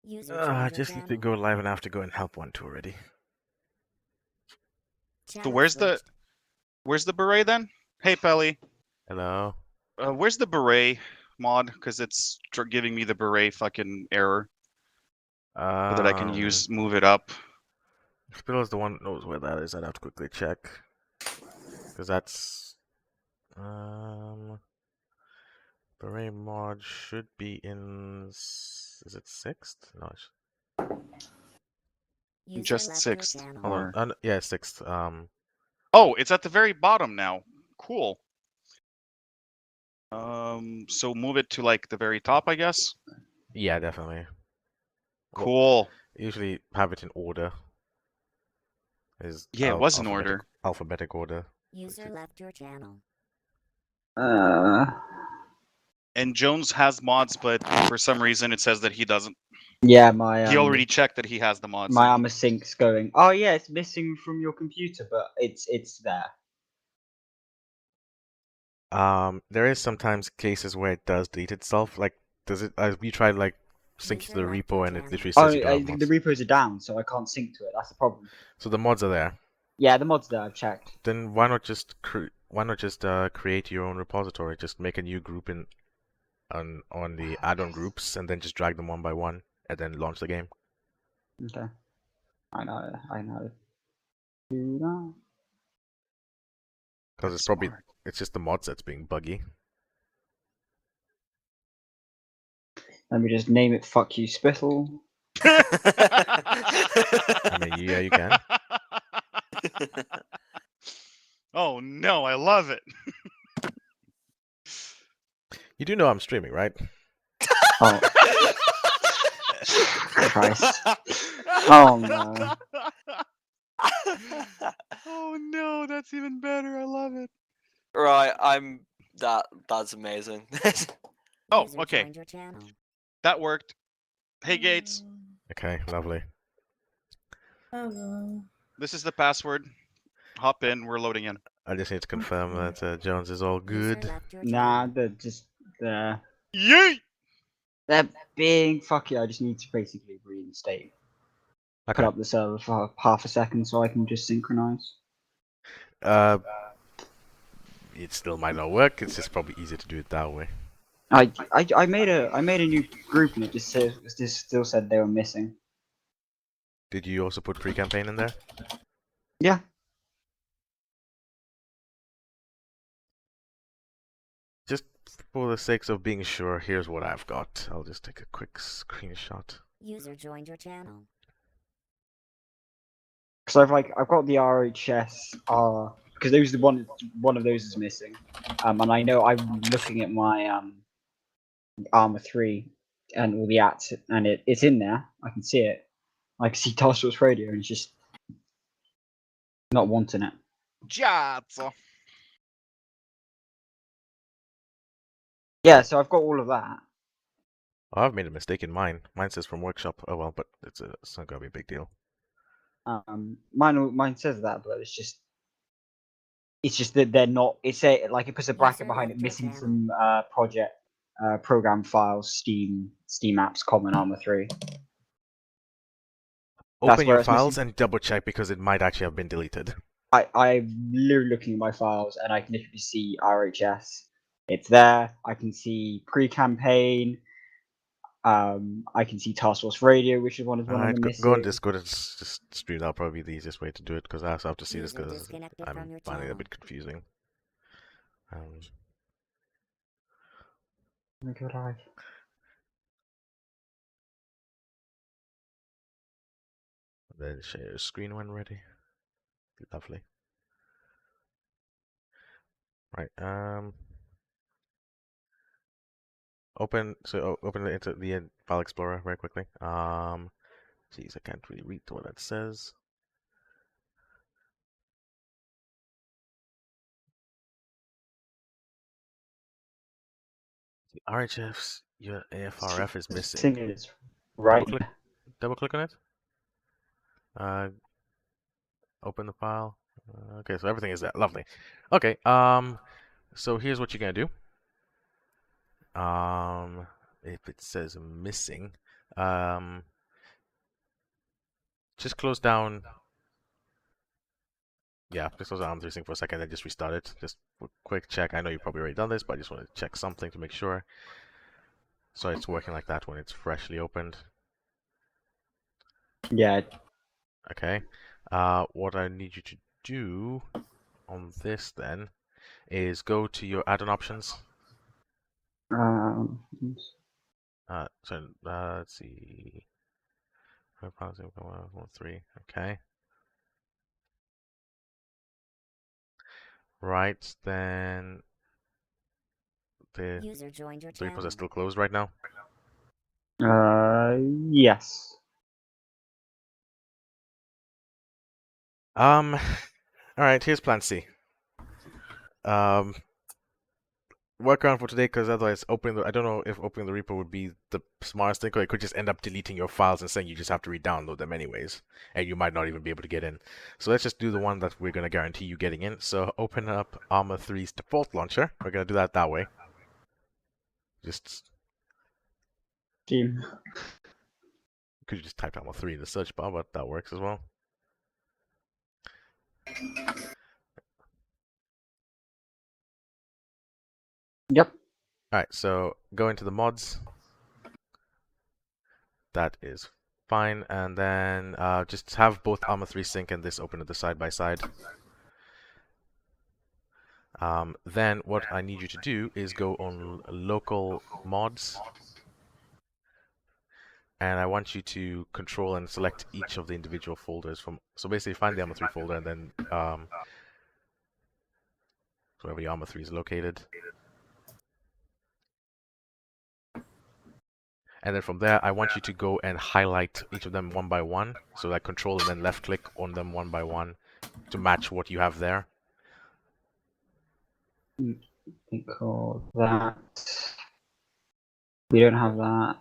Just need to go live and I have to go and help one too already. So where's the beret then? Hey, Pelly. Hello. Where's the beret mod? Because it's giving me the beret fucking error so that I can move it up. Spill is the one that knows where that is. I'd have to quickly check. Because that's... Beret mod should be in... Is it 6th? No, Just 6th. hold on. Yeah, 6th. Oh, it's at the very bottom now. Cool. So move it to like the very top, I guess. Yeah, definitely. Cool. Well, usually have it in order. Yeah, it was in order. Alphabetic order. User left your channel. And Jones has mods, but for some reason it says that he doesn't. Yeah, my he already checked that he has the mods. My ARMA sync's going. Oh yeah, it's missing from your computer, but it's there. There is sometimes cases where it does delete itself. Like, does it? We tried like syncing to the repo, and it literally says you don't have mods. The repos are down, so I can't sync to it. That's the problem. So the mods are there. Yeah, the mods there. I've checked. Then why not just create your own repository? Just make a new group on the add-on groups, and then just drag them one by one, and then launch the game. Okay. I know. Do that. Because it's just the mods that's being buggy. Let me just name it "Fuck You Spittle." I mean, yeah, you can. Oh no, I love it. You do know I'm streaming, right? Oh. Christ. Oh no. Oh no, that's even better. I love it. Right, that's amazing. Oh, okay. That worked. Hey, Gates. Okay, lovely. Hello. This is the password. Hop in. We're loading in. I just need to confirm that Jones is all good. Nah, they're just Yeet! they're being fucky. I just need to basically reinstate. Okay. Put up the server for half a second so I can just synchronize. It still might not work. It's just probably easier to do it that way. I made a new group and it just still said they were missing. Did you also put Precampaign in there? Yeah. Just for the sakes of being sure, here's what I've got. I'll just take a quick screenshot. User joined your channel. Because I've got the RHS because those one of those is missing, and I know I'm looking at my ARMA 3 and all the apps, and it's in there. I can see it. I can see Task Force Radio, and it's just not wanting it. Jazzo. Yeah, so I've got all of that. Oh, I've made a mistake in mine. Mine says from workshop. Oh well, but it's not gonna be a big deal. Mine says that, but it's just that they're not. It puts a bracket behind it, missing some project program files, Steam apps, common ARMA 3. Open your files and double check because it might actually have been deleted. I'm literally looking at my files and I can literally see RHS. It's there. I can see Precampaign. I can see Task Force Radio, which is one of them missing. Go on Discord and just stream. That'll probably be the easiest way to do it because I also have to see this because I'm finding it a bit confusing. Let me go live. Then share your screen when ready. Lovely. Right. Open the file explorer very quickly. Jeez, I can't really read what that says. The RHF's your AFRF is missing. Is right. Double click on it. Open the file. Okay, so everything is there. Lovely. Okay. So here's what you're gonna do. If it says missing, just close down. Yeah, just close down ARMA3 sync for a second, then just restart it. Just a quick check. I know you've probably already done this, but I just want to check something to make sure. So it's working like that when it's freshly opened. Yeah. Okay. What I need you to do on this then is go to your add-on options. Um, Let's see. 5.0.1.3. Okay. Right, then the User joined your repos channel. are still closed right now. yes. All right, here's plan C. Work around for today, because otherwise I don't know if opening the repo would be the smartest thing, or it could just end up deleting your files and saying you just have to re-download them anyways, and you might not even be able to get in. So let's just do the one that we're going to guarantee you getting in. So open up ARMA 3's default launcher. We're going to do that way. Just Team. could you just type ARMA 3 in the search bar, but that works as well. Yep. Alright, so go into the mods. That is fine, and then just have both ARMA 3 sync and this open at the side by side. Then what I need you to do is go on local mods, and I want you to control and select each of the individual folders from. So basically, find the ARMA 3 folder, and then wherever the ARMA 3 is located. And then from there, I want you to go and highlight each of them one by one. So like control and then left click on them one by one to match what you have there. We call that. We don't have that.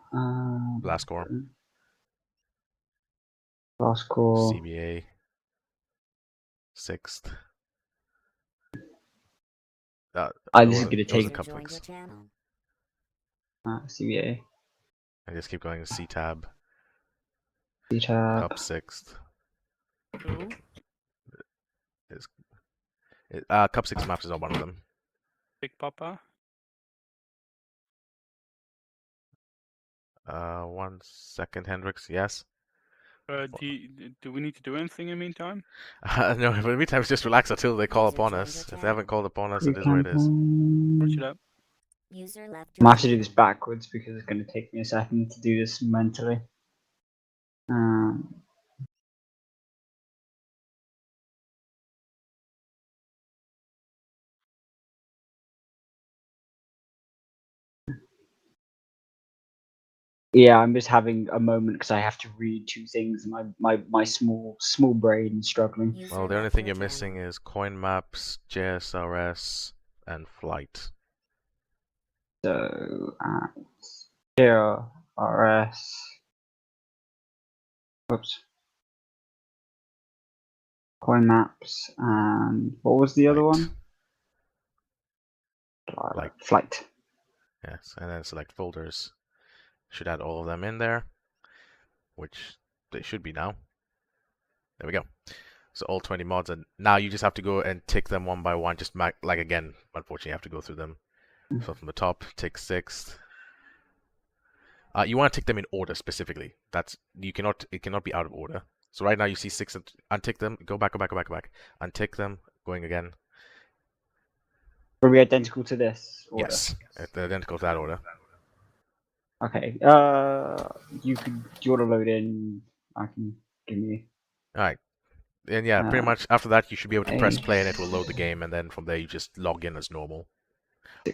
Blast core, Last core. CBA, 6th. This is Those gonna are take User cup joined your links. channel. CBA. And just keep going. C tab, C-tab. cup 6th. Who? Cup 6 maps is not one of them. Big Papa? 1 second, Hendrix. Yes. Do we need to do anything in the meantime? No, but in the meantime, just relax until they call User upon joined us. your If they channel. haven't called upon us, it is what it is. Watch it Precampaign. up. User left I'm your gonna have to do this channel. backwards because it's gonna take me a second to do this mentally. Yeah, I'm just having a moment because I have to read two things. My small brain is struggling. User Well, the only left thing your you're missing channel. is coin maps, JSRS, and flight. So here RS. Whoops. Coin maps and what was the other one? Flight. Flight. Yes, and then select folders. Should add all of them in there, which they should be now. There we go. So all 20 mods, and now you just have to go and tick them one by one. Just like again, unfortunately, you have to go through them. So from the top, tick 6th. You want to tick them in order specifically. It cannot be out of order. So right now you see 6, untick them, go back, untick them, going again. Will be identical to this order? Yes, they're identical to that order. Okay. Do you want to load in? I can give you. All right, and yeah, pretty much after that you should be able to press play and it will load the game, and then from there you just log in as normal.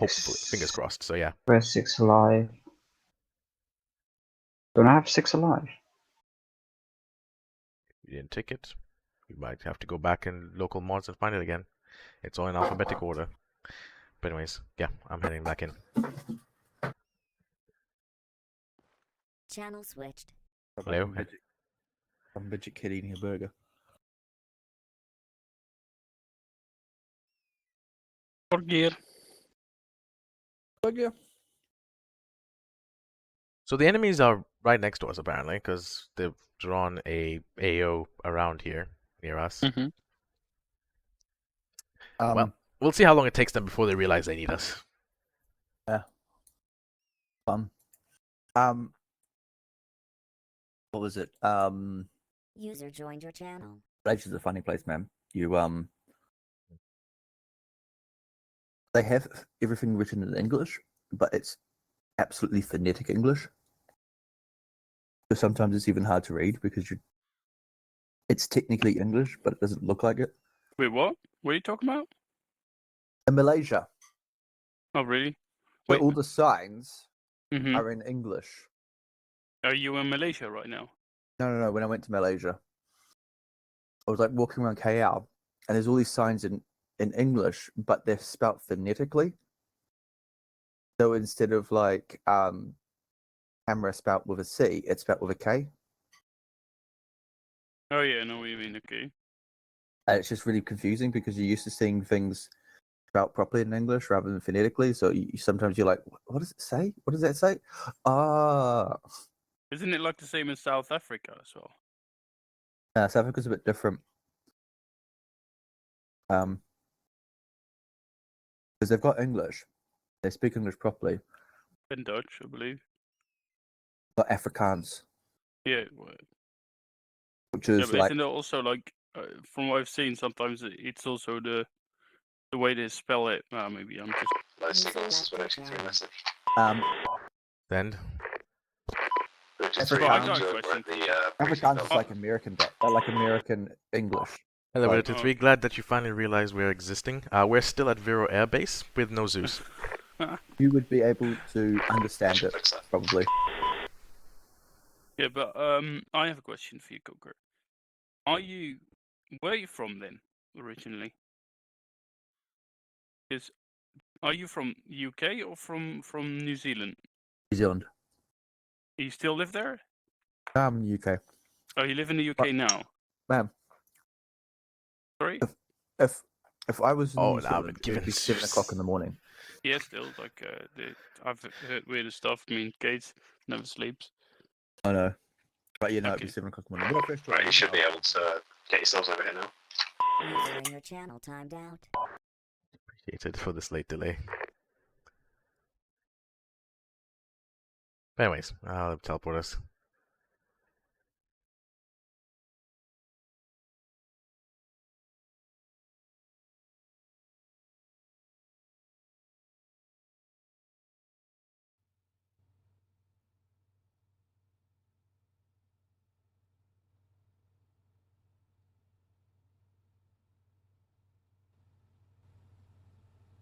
Hopefully, fingers crossed. So yeah. Where's 6 alive? Don't I have 6 alive? You didn't tick it. You might have to go back in local mods and find it again. It's all in alphabetic order. But anyways, yeah, I'm heading back in. Channel switched. Hello? I'm midget kid eating a burger. Burger. Burger. So the enemies are right next to us apparently, because they've drawn a AO around here near us. Mhm. Well, we'll see how long it takes them before they realize they need us. Fun. What was it? User joined your channel. Malaysia's a funny place, man. They have everything written in English, but it's absolutely phonetic English. So sometimes it's even hard to read because it's technically English, but it doesn't look like it. Wait, what? What are you talking about? In Malaysia, Oh, really? where Wait. all the signs Mhm. are in English. Are you in Malaysia right now? No. When I went to Malaysia, I was like walking around KL, and there's all these signs in English, but they're spelt phonetically. So instead of like camera spelt with a C, it's spelt with a K. Oh yeah, I know what you mean. Okay. And it's just really confusing because you're used to seeing things spelt properly in English rather than phonetically. So sometimes you're like, what does it say? What does that say? Ah, Isn't it like the same in South Africa as well? South Africa's a bit different. Because they've got English, they speak English properly, In Dutch, I believe. but Afrikaans, Yeah. Well, which yeah, is but like isn't it also like, from what I've seen, sometimes it's also the way they spell it. Maybe I'm just. User left your channel. Send. Well, I Afrikaans. got a question. Afrikaans is like American, like American English. Hello, Like- Relative 3. Glad that you finally realized we're existing. We're still at Vero Air Base with no Zeus. You would be able to understand it, probably. Yeah, but I have a question for you, Coker. Where are you from then, originally? Are you from UK or from New Zealand? New Zealand. You still live there? UK. Oh, you live in the UK now? Man, Sorry? if I was in Oh, New now I've Zealand, been it would be given 7 o'clock in the morning. Yeah, still. Like, I've heard weird stuff. I mean, Gates never sleeps. I know. But you know, it'd Okay. be 7 o'clock in the morning. Right, you should be able to get yourselves over here now. User in your channel timed out. Appreciated for this late delay. Anyways, I'll teleport us.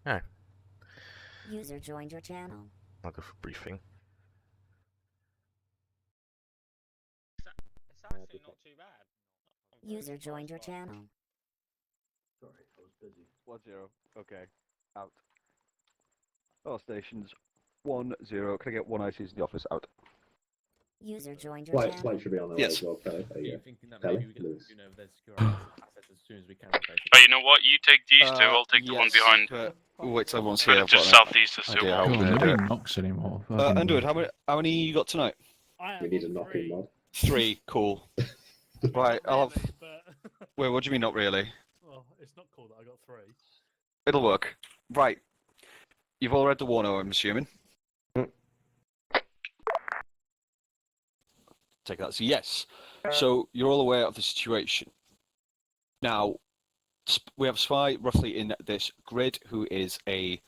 Alright, User joined your channel. I'll go for briefing. It's actually not too bad. User joined your channel. Sorry, I was busy. 1-0. Okay. Out. All stations. 1-0. Can I get one ICs in the office? Out. User joined your channel. Flight should be on the way Yes. as well, Kelly. There Are you you go. thinking that Kelly, maybe we get Lewis. you know their security assets as soon as we can? Basically. Oh, you know what? You take these two. I'll take the one Yes, behind. but wait till everyone's But here. just I've got southeast of an idea how Silver. we're gonna do it. knocks anymore. Underwood, how many you got tonight? We need a knocking mod. 3. Cool. Right, I'll have. Wait, what do you mean not really? Well, it's not cool that I got 3. It'll work. Right. You've all read the Warno, I'm assuming. Take that as a yes. So you're all aware of the situation. Now, we have a spy roughly in this grid who is a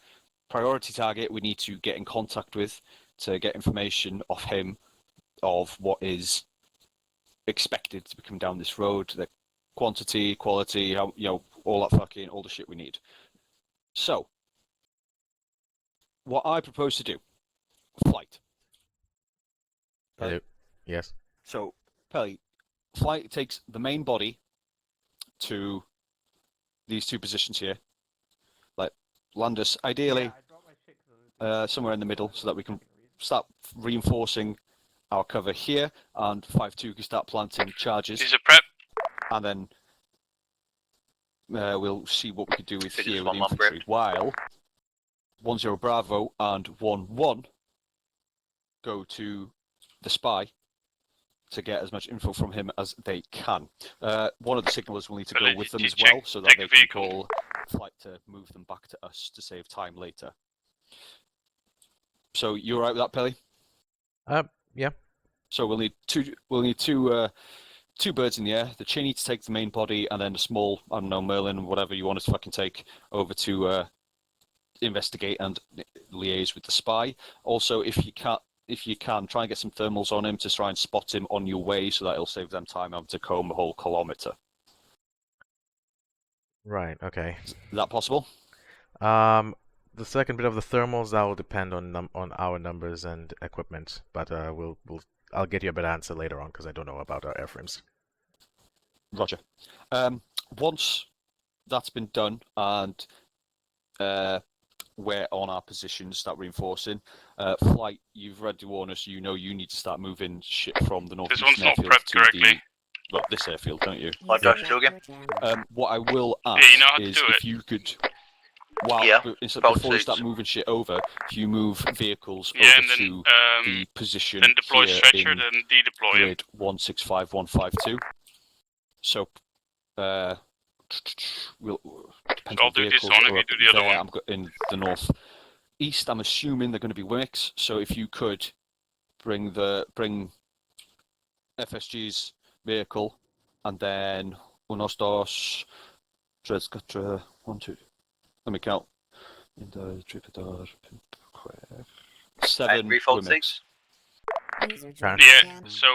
priority target we need to get in contact with to get information off him of what is expected to be coming down this road, the quantity, quality, how, all the shit we need. So, what I propose to do, flight. Hello. Yes. So, Pelly, flight takes the main body to these 2 positions here. Like, land us ideally somewhere in the middle so that we can start reinforcing our cover here, and 5-2 can start planting charges. These are prep. And then we'll see what we could do with Finish here with one the lap infantry. While 1-0 Bravo and 1-1 go to the spy to get as much info from him as they can. One of the signalers will need to go Billy, with them did as you well, so that check they the can vehicle? call flight to move them back to us to save time later. So you all right with that, Pelly? Yeah. So we'll need two birds in the air. The Chinny to take the main body, and then the small, I don't know, Merlin, whatever you want to fucking take over to investigate and liaise with the spy. Also, if you can, try and get some thermals on him to try and spot him on your way, so that it'll save them time having to comb the whole kilometer. Right. Okay. Is that possible? The second bit of the thermals that will depend on our numbers and equipment, but I'll get you a better answer later on because I don't know about our airframes. Roger. Once that's been done and we're on our positions, start reinforcing. Flight, you've read the warn us. You know you need to start moving shit from the northeast This one's not airfield prepped to correctly. this airfield, don't you? User Josh, left do again? your channel. What I will ask Yeah, you know how to is do if it. you could, Yeah, boat before you start suits. moving shit over, if you move vehicles Yeah, over and then to the position then deploy here stretcher, in then dedeploy him. grid 165152. So, we'll depends So I'll on do this vehicles one that if are you up do the other there. one. I'm in the north east. I'm assuming they're going to be WIMICs. So if you could bring FSG's vehicle, and then unos dos, tres, cuatro, 1, 2. Let me count. Seven refold WIMICs. seats? User joined your Yeah, channel. so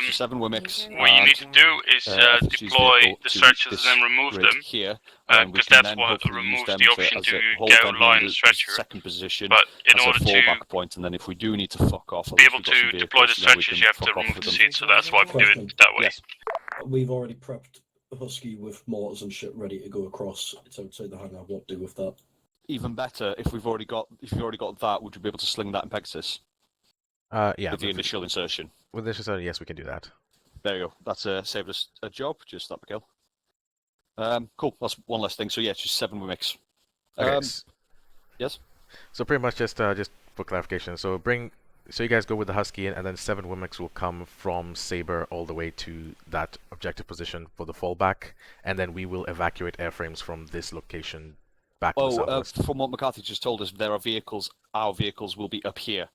So 7 WIMICs. User what you left need your to do channel. is FSG's deploy vehicle the to stretchers and this then remove grid them, here, and we because can that's then what hopefully use removes them the option as to a hold go them here line in the stretcher. second position But in as a order to fallback point, and then if we do need to fuck off, at be least able we've got some to deploy the vehicles so then we stretchers, can you have to fuck off remove with the them. seats, so that's why we do it Question. that way. Yes. We've already prepped Husky with mortars and shit ready to go across outside the hangar. What do with that? Even better, if you've already got that, would you be able to sling that in Pegasus Yeah. with the initial insertion? With this, yes, we can do that. There you go. That's saved us a job. Just that, Miguel. Cool. That's one less thing. So yeah, it's just 7 WIMICs. Okay. Yes. So pretty much just for clarification. So you guys go with the Husky, and then 7 WIMICs will come from Saber all the way to that objective position for the fallback, and then we will evacuate airframes from this location back to the southwest. From what McCarthy just told us, there are vehicles. Our vehicles will be up here.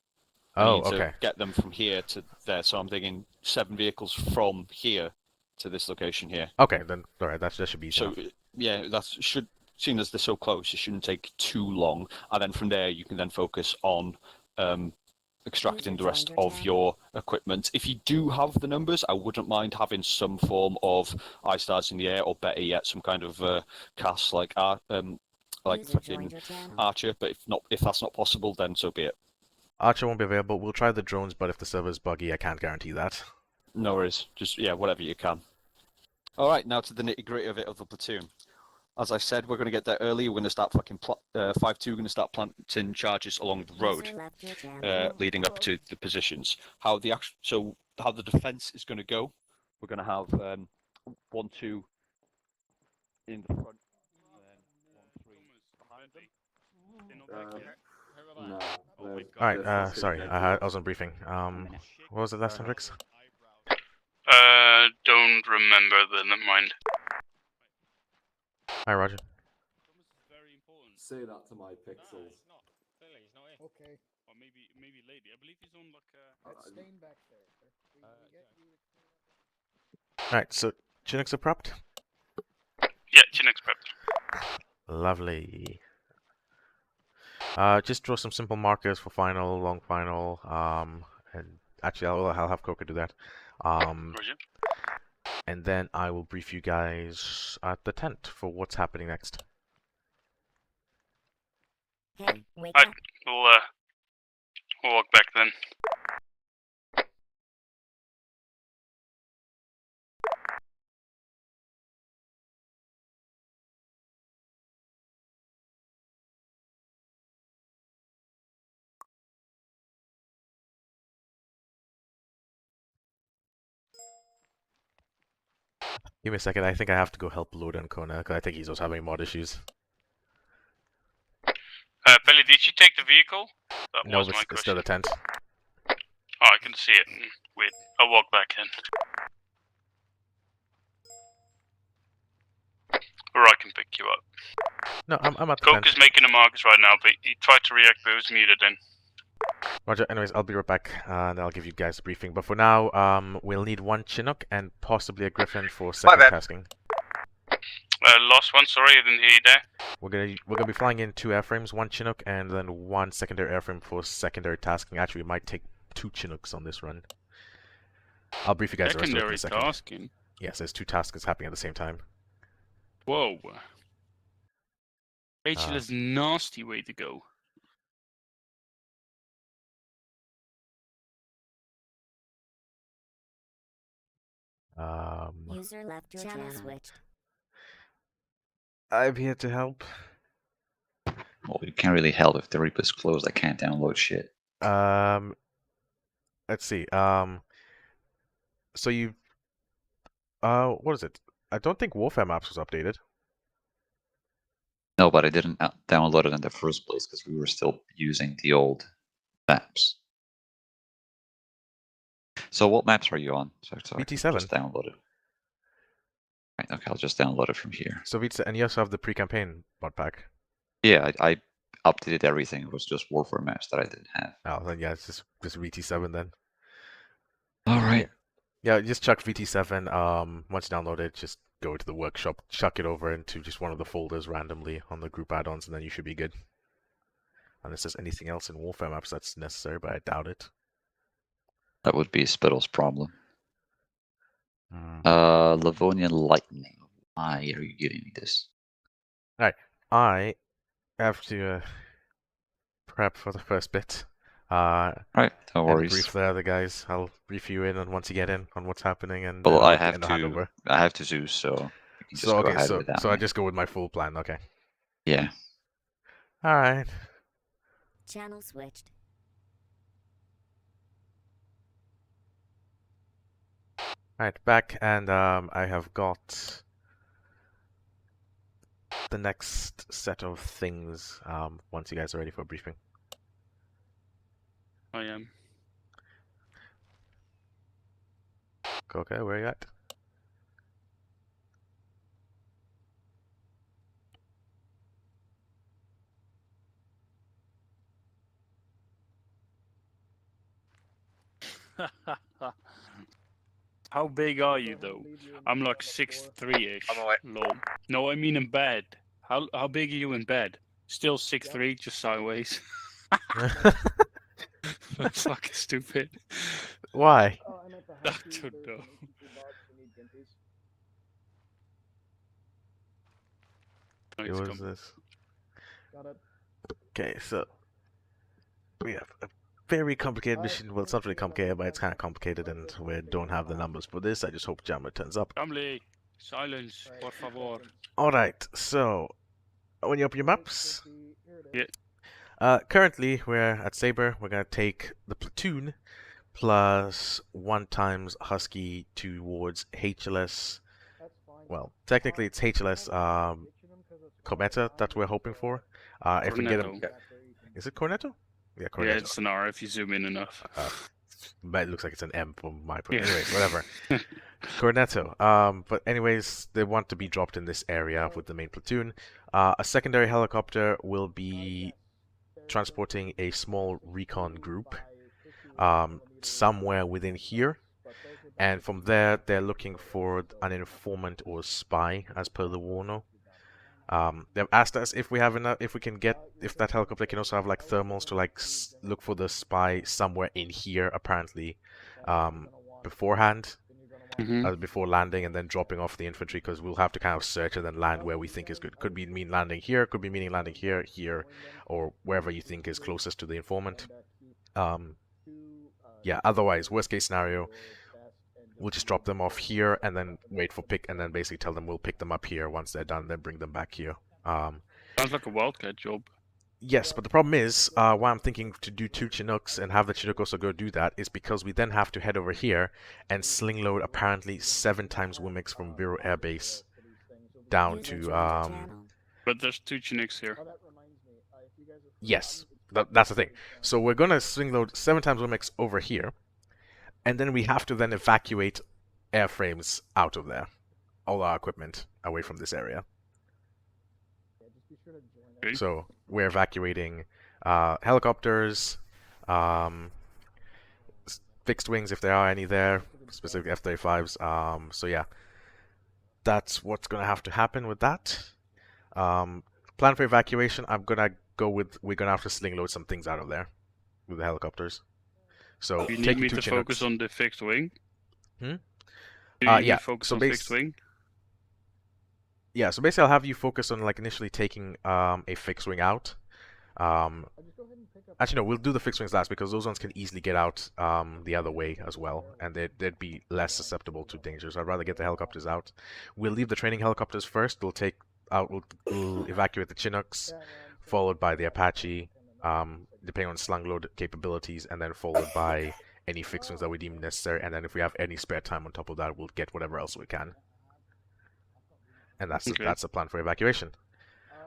We Oh, need to okay. get them from here to there. So I'm thinking 7 vehicles from here to this location here. Okay, then all right, that should be easy So enough. yeah, seeing as they're so close, it shouldn't take too long. And then from there, you can then focus on extracting the rest of your equipment. If you do have the numbers, I wouldn't mind having some form of iStars in the air, or better yet, some kind of CAS like User fucking joined your channel. Archer. But if that's not possible, then so be it. Archer won't be available. We'll try the drones, but if the server's buggy, I can't guarantee that. No worries. Just whatever you can. All right, now to the nitty gritty of it of the platoon. As I said, we're going to get there early. We're going to start fucking 5-2. Going to start planting charges along the road, User left your channel. leading up to the positions. How the defense is going to go? We're going to have 1-2 in the front, and then 1-3 behind them. No. Alright, sorry, I was on briefing. What was it last time, Rix? Don't remember, but never mind. Hi, Roger. Say that to my pixels. Okay. Or maybe lady. I believe he's on like Let's stay back there. Alright, so Chinooks are prepped? Yeah, Chinooks prepped. Lovely. Just draw some simple markers for final, long final, and actually I'll have Coca do that. Roger. And then I will brief you guys at the tent for what's happening next. Hey, wake Alright, up. we'll walk back then. Give me a second, I think I have to go help load on Kona, because I think he's also having mod issues. Pelly, did you take the vehicle? That No, was my it's still question. the tent. Oh, I can see it. Wait, I'll walk back in. Or I can pick you up. No, I'm at the Coke fence. is making a market right now, but he tried to react, but it was muted in. Roger. Anyways, I'll be right back, and I'll give you guys a briefing. But for now, we'll need one Chinook and possibly a Griffin for second bad. tasking. Lost one, sorry, I didn't hear you there. We're gonna be flying in 2 airframes, 1 Chinook and then 1 secondary airframe for secondary tasking. Actually, we might take 2 Chinooks on this run. I'll brief you guys the rest of it in Secondary a second. tasking. Yes, there's 2 tasks happening at the same time. Whoa. Rachel is nasty way to go. User left your channel switched. I'm here to help. Well, you can't really help if the replay's closed. I can't download shit. Let's see. So you, what is it? I don't think Warfare Maps was updated. No, but I didn't download it in the first place because we were still using the old maps. So what maps are you on? So I can VT7. just download it. Right, okay, I'll just download it from here. So VT, and you also have the Precampaign mod pack. Yeah, I updated everything. It was just Warfare maps that I didn't have. Oh, then yeah, it's just VT7 then. All right. Yeah, just chuck VT7. Once you download it, just go to the workshop, chuck it over into just one of the folders randomly on the group add-ons, and then you should be good. Unless there's anything else in Warfare Maps that's necessary, but I doubt it. That would be Spittle's problem. Mm. Livonian Lightning. Why are you giving me this? Alright, I have to prep for the first bit. Right, no and worries. brief the other guys. I'll brief you in on once you get in on what's happening, and Well, I the have handover. to Zeus, so you can just So go okay, ahead with that. so I just go with my full plan. Okay. Yeah. All right. Channel switched. All right, back, and I have got the next set of things. Once you guys are ready for a briefing. I am. Okay, where are you at? How big are you though? I'm like 6'3"-ish. I'm away. Low. No, I mean in bed. How big are you in bed? Still 6'3", just sideways. That's fucking stupid. Why? I don't know. It was this. Okay, so we have a very complicated mission. Well, it's not really complicated, but it's kind of complicated, and we don't have the numbers for this. I just hope Jammer turns up. Family, silence, por favor. All right, so when you open your maps, Yeah. currently we're at Saber. We're gonna take the platoon plus 1 times Husky towards HLS. Well, technically it's HLS Cometa that we're hoping for. If we get him, is it Cornetto? Yeah, Cornetto. Yeah, it's an R if you zoom in enough. But it looks like it's an M from my point. Anyways, whatever. Cornetto. But anyways, they want to be dropped in this area with the main platoon. A secondary helicopter will be transporting a small recon group somewhere within here. And from there, they're looking for an informant or spy, as per the Warno. They've asked us if we have enough, if that helicopter can also have like thermals to like look for the spy somewhere in here, apparently, beforehand, before landing and then dropping off the infantry, because we'll have to kind of search and then land where we think is good. Could be mean landing here, could be meaning landing here, here, or wherever you think is closest to the informant. Yeah. Otherwise, worst case scenario, we'll just drop them off here and then wait for pick, and then basically tell them we'll pick them up here once they're done, then bring them back here. Sounds like a wildcat job. Yes, but the problem is, why I'm thinking to do 2 Chinooks and have the Chinook also go do that is because we then have to head over here and sling load apparently 7 times Wimix from Vero Air Base down to But there's 2 Chinooks here. Yes, that's the thing. So we're gonna sling load 7 times Wimix over here, and then we have to then evacuate airframes out of there, all our equipment away from this area. Okay. So we're evacuating helicopters, fixed wings if there are any there, specifically F-35s. So yeah, that's what's gonna have to happen with that. Plan for evacuation. I'm gonna go with we're gonna have to sling load some things out of there with the helicopters. So You need taking me two to Chinooks. focus on the fixed wing? Hmm? Do you need me Yeah, to focus so on fixed wing? Yeah, so basically I'll have you focus on like initially taking a fixed wing out. Actually no, we'll do the fixed wings last because those ones can easily get out the other way as well, and they'd be less susceptible to danger. So I'd rather get the helicopters out. We'll leave the training helicopters first. We'll evacuate the Chinooks, followed by the Apache, depending on slung load capabilities, and then followed by any fixed wings that we deem necessary. And then if we have any spare time on top of that, we'll get whatever else we can. And that's Okay. that's the plan for evacuation.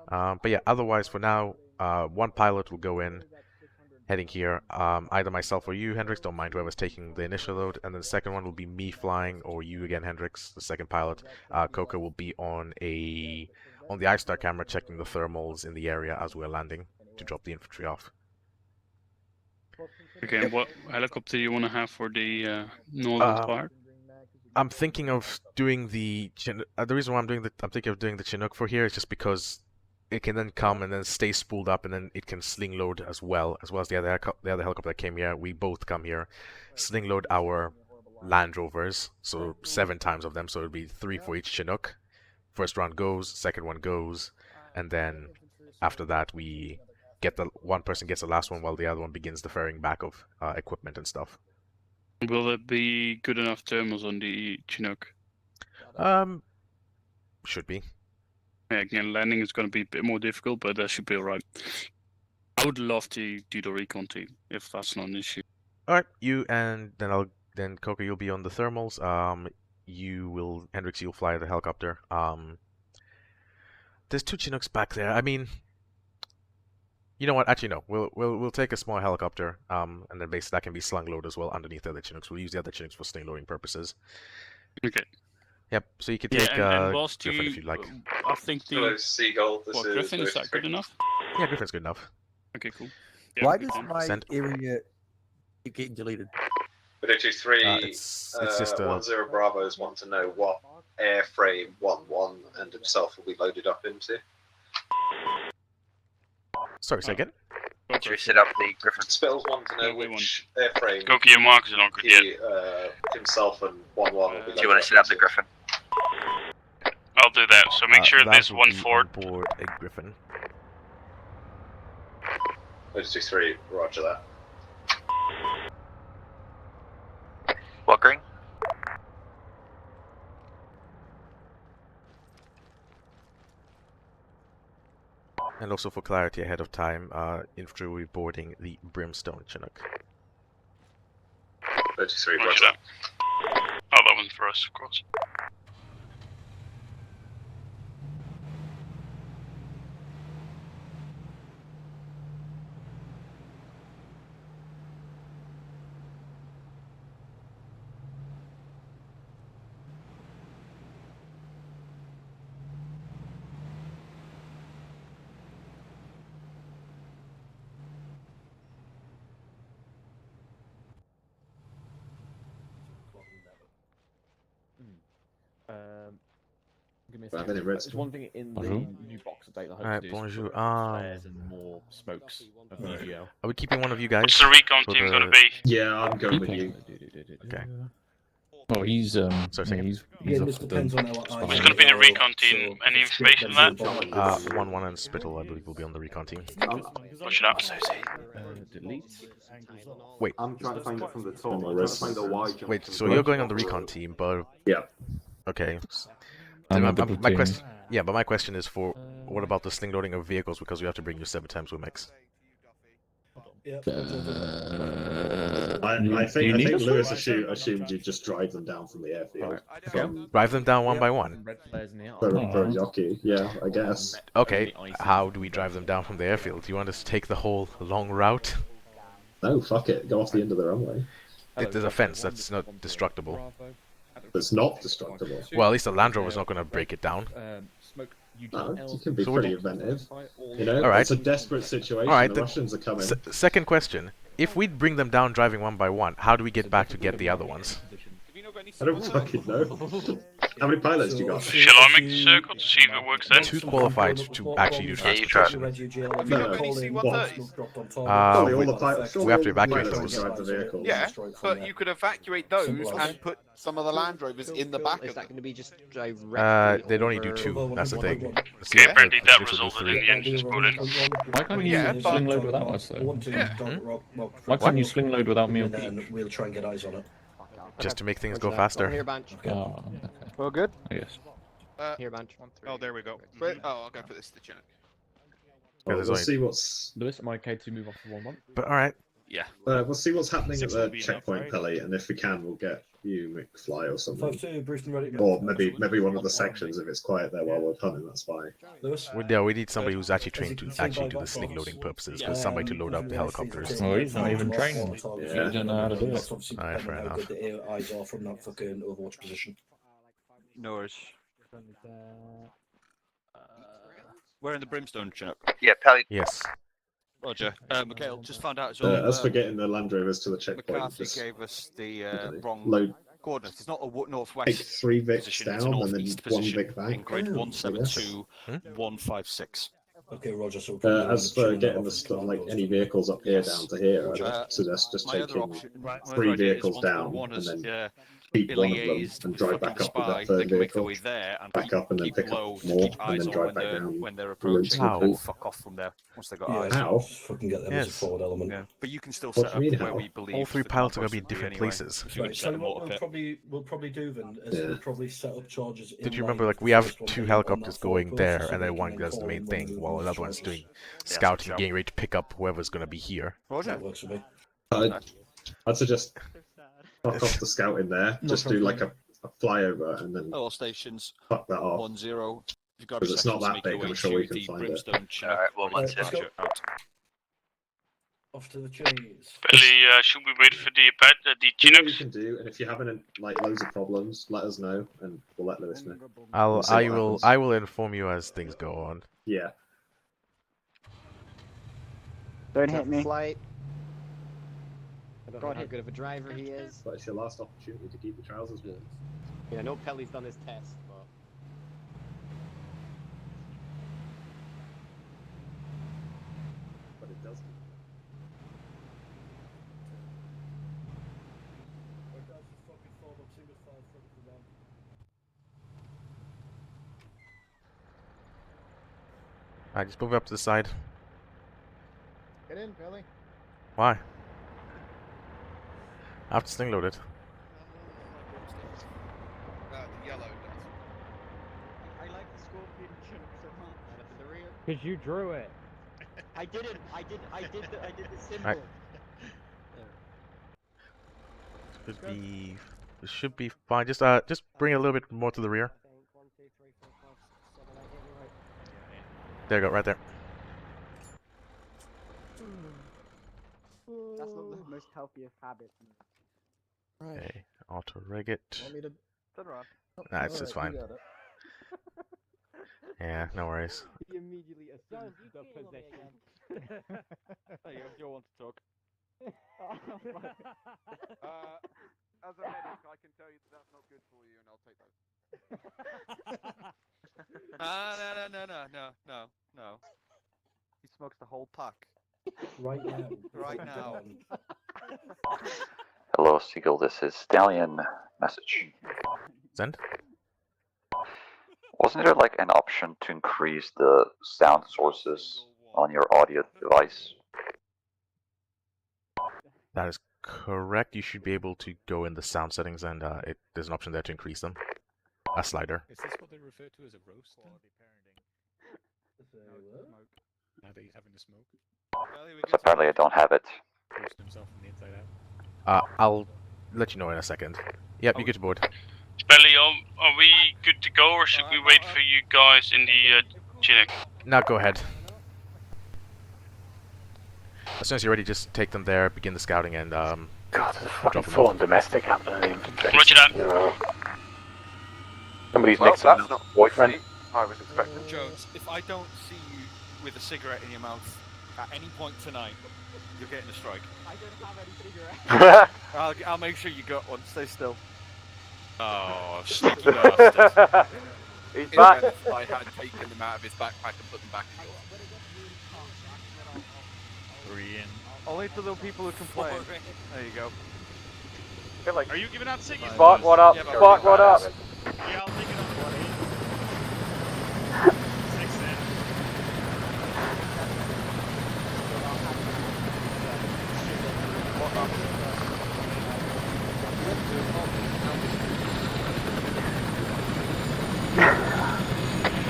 But yeah, otherwise for now, one pilot will go in, heading here. Either myself or you, Hendrix, don't mind whoever's taking the initial load, and then the second one will be me flying, or you again, Hendrix, the second pilot. Coco will be on the iStar camera checking the thermals in the area as we're landing to drop the infantry off. Okay, and what helicopter do you want to have for the northern part? I'm thinking of doing the reason why I'm thinking of doing the Chinook for here is just because it can then come and then stay spooled up, and then it can sling load as well as the other helicopter that came here. We both come here, sling load our Land Rovers, so 7 times of them, so it'll be 3 for each Chinook. First round goes, second one goes, and then after that we get one person gets the last one while the other one begins the ferrying back of equipment and stuff. Will there be good enough thermals on the Chinook? Should be. Yeah, again, landing is going to be a bit more difficult, but that should be alright. I would love to do the recon team, if that's not an issue. Alright, you and then Coco, you'll be on the thermals. Hendrix, you'll fly the helicopter. There's 2 Chinooks back there. I mean, you know what? Actually, no. We'll take a small helicopter, and then basically that can be slung load as well underneath the other Chinooks. We'll use the other Chinooks for sling loading purposes. Okay. Yep. So you can take and whilst Griffin if you'd like. I think the Hello, Seagull. This is Griffin, is that good enough? Yeah, Griffin's good enough. Okay, cool. Yeah, Why okay, does then. my Send. area keep getting deleted? 323, It's just 10 Bravos want to know what airframe 11 and himself will be loaded up into. Sorry, say again. Did you set up the Griffin? Spills want to know No, we which airframe Coco, your marks are not good yet. himself and 11 will be loaded. Do you want to set up the Griffin? I'll do that. So make sure that there's will one be Ford. on board a Griffin. 323, roger that. What green? And also for clarity ahead of time, infantry will be boarding the Brimstone Chinook. 33, Roger roger that. Oh, that one's for us, of course. Give me a Well, second. then it read There's one thing in the Bonjour. new box update that I hope Alright, to do bonjour. is put flares and more smokes of the Right. EGL. Are we keeping one of you guys? What's the recon for team the- going to be? Yeah, I'm going with you. Okay. Oh, he's Sorry, yeah, second. he's Yeah, off this the depends on how spine. I Who's going to be the recon team? Any information on that? 1-1 and Spittle, I believe, will be on the recon team. Roger that. Delete. Wait, I'm trying to find it from the top. On my I'm trying to wrist. find the Y jump. wait. So you're going on the recon team, but Yeah. okay. I'm So at the my platoon. question, yeah, but my question is for what about the sling loading of vehicles because we have to bring you 7 times Wimex. Yeah. I think you need us? Lewis assumed you just drive them down from the airfield. From Drive them down one by one. Red flares in the for, outline. for Yoki, yeah, I guess. Okay, how do we drive them down from the airfield? Do you want us to take the whole long route? No, fuck it. Go off the end of the runway. there's a fence that's not destructible. It's not destructible. Well, at least the Land Rover's not going to break it down. Smoke No, you can be So what pretty do inventive. You know, Alright. it's a desperate situation. Alright, The then Russians are coming. second question. If we bring them down driving one by one, how do we get back to get the other ones? I don't fucking know. How many pilots do you got? Shall I make the circle to see if it works then? Too qualified to actually do transportation. Probably all the pilots. we have to evacuate pilots those. can drive the vehicles. Yeah, but you could evacuate those Simple. and put some of the Land Rovers in the back Is of that them. going to be just directly They'd only do over- 2. That's the thing. Okay, apparently that This will do resulted 3. in the engines pulling. Why can't you Yeah, sling but- load without us though? Yeah. Why can't you sling load without me on And then peak? we'll try and get eyes on it. Just to make things go Here, faster. Bunch. Oh, okay. Well, good. Yes. Here, Bunch. Oh, there we go. Wait, oh, I'll go put this to the Chinook. Well, there's we'll only- see what's. Lewis, am I okay to move off for 1 month? But alright. Yeah. We'll see what's happening at 6 the will be enough, checkpoint, right? Pelly, and if we can, we'll get you McFly or something. 5-2, Brewston ready to go. Or maybe one of the sections if it's quiet there while we're hunting. That's fine. Lewis? We need somebody who's actually trained to actually do the sling loading purposes, because somebody to load up the helicopters. Oh, he's not even trained. Yeah. You don't know how to do it. That's obviously Alright, depending fair on how enough. good the eyes are from that fucking Overwatch position. No worries. We're in the Brimstone, Chinook. Yeah, Pelly. Yes. Roger. Mikhail, just found out as well. As for getting the Land Rovers to the checkpoint, McCarthy just gave us the okay, wrong load. coordinates. It's not a Take northwest 3 Vics position, it's a down and then northeast 1 position Vic back. in grid Oh, 172, 156. Okay, Roger. So As for getting the stuff like any vehicles up here down to here, I'd suggest just My other taking option, my 3 other idea is vehicles once down one and is, then keep one of them liaised and with drive fucking back up with spy, that 3rd they can make their vehicle, way there and back up and then keep pick low up to more keep and eyes then on drive back down. when they're route approaching How? and fuck off from there once they got Yeah, eyes. How? fucking get them as a Yes. forward element. Yeah, but you can still What set do you up mean, where how? we believe All 3 the pilots are going convoys to be will different anyway. places. So we Right, can set so them what all up here. we'll probably do then is Yeah. we'll probably set up charges. in Did you line remember, like, with we the have first one 2 being on helicopters that forward going post, there, so and they then can one then does the call main in when thing, they while move another one's charges. doing scouting and getting ready to pick up whoever's going to be here. Roger. That works for me. I'd suggest fuck off the scout in there, No just do problem. like a flyover and then All stations fuck that off. 10. You've got Because it's not that big, I'm sure we can the find it. Brimstone Chinook. Alright, well, Let's that's go. it. Out. Off to the cheese. Pelly, should we wait for the Do what you Chinooks? can do, and if you're having like loads of problems, let us know, and we'll let Lewis know. I We'll see what happens. will inform you as things go on. Yeah. Don't hit me. Flight. I don't know how good of a driver he is. But it's your last opportunity to keep the trousers warm. Yeah, I know Pelly's done his test, but But it does. I just move up to the side. get in, Pelly. Why? I have to sling load it. The yellow does. I like the Scorpion Chinook so much. And up in the rear. Because you drew it. I didn't. I did the symbol. Right. It should be fine. Just bring it a little bit more to the rear. There you go, right there. That's not the most healthiest habit. Okay, auto rig it. Want me to Turn around. Nah, it's just fine. Yeah, no worries. He immediately assumes the possession. There you go. Joe wants to talk. As a medic, I can tell you that's not good for you, and I'll take those. No. He smokes the whole pack. Right now. Right now. Hello, Seagull. This is Stallion message. Send. Wasn't there like an option to increase the sound sources on your audio device? That is correct. You should be able to go in the sound settings, and there's an option there to increase them. A slider. Is this what they refer to as a roast? Now that he's having a smoke. So apparently I don't have it. Roast himself from the inside out. I'll let you know in a second. Yep, you get aboard. Pelly, are we good to go, or should we wait for you guys in the Chinook? Now go ahead. As soon as you're ready, just take them there, begin the scouting, and God, there's a fucking full-on domestic happening in the infantry. Roger that. You know. Somebody's Well, next to that's me. not Boyfriend. I was expecting. Jones, if I don't see you with a cigarette in your mouth at any point tonight, you're getting a strike. I don't have any cigarettes. I'll make sure you got one. Stay still. Oh, sneaky bastard. He's If back. I had taken them out of his backpack and put them back in yours. Only to the people who complain. There you go. Are you giving out ciggies? Spark one up. Yeah, Spark one up. Yeah, I'll take it up. 6 in.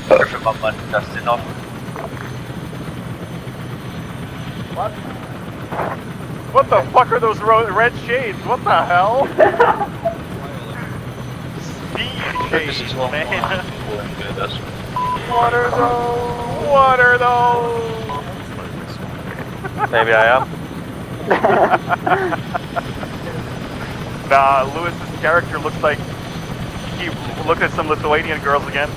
Sorry for my money, Dustin. Off. What the fuck are those red shades? What the hell? Speed shades, man. What are those? What are those? Maybe I am. Nah, Lewis's character looks like he looked at some Lithuanian girls again.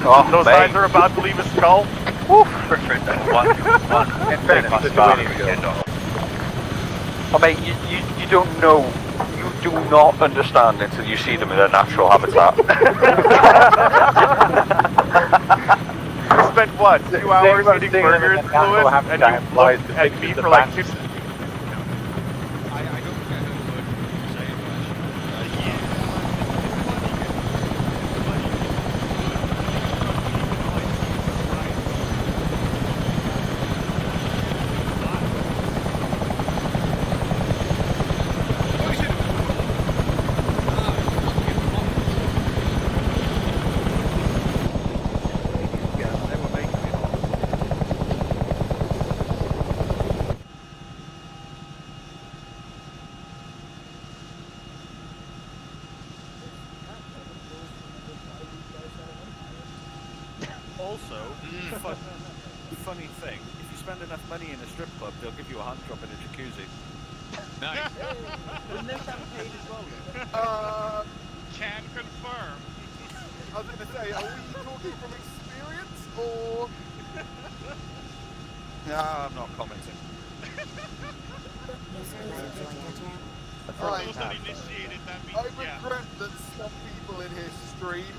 Oh, Those mate. eyes are about to leave his skull. Woof. Oh, mate, you don't know. You do not understand until you see them in their natural habitat. You spent what, 2 hours eating burgers, Lewis, and you looked at me for like 2. Also, funny thing, if you spend enough money in a strip club, they'll give you a hand job in a jacuzzi. Nice. Wouldn't this have paid as well? Can confirm. I was gonna say, are we talking from experience or? No, I'm not commenting. For those uninitiated, that means I regret that some people in here stream.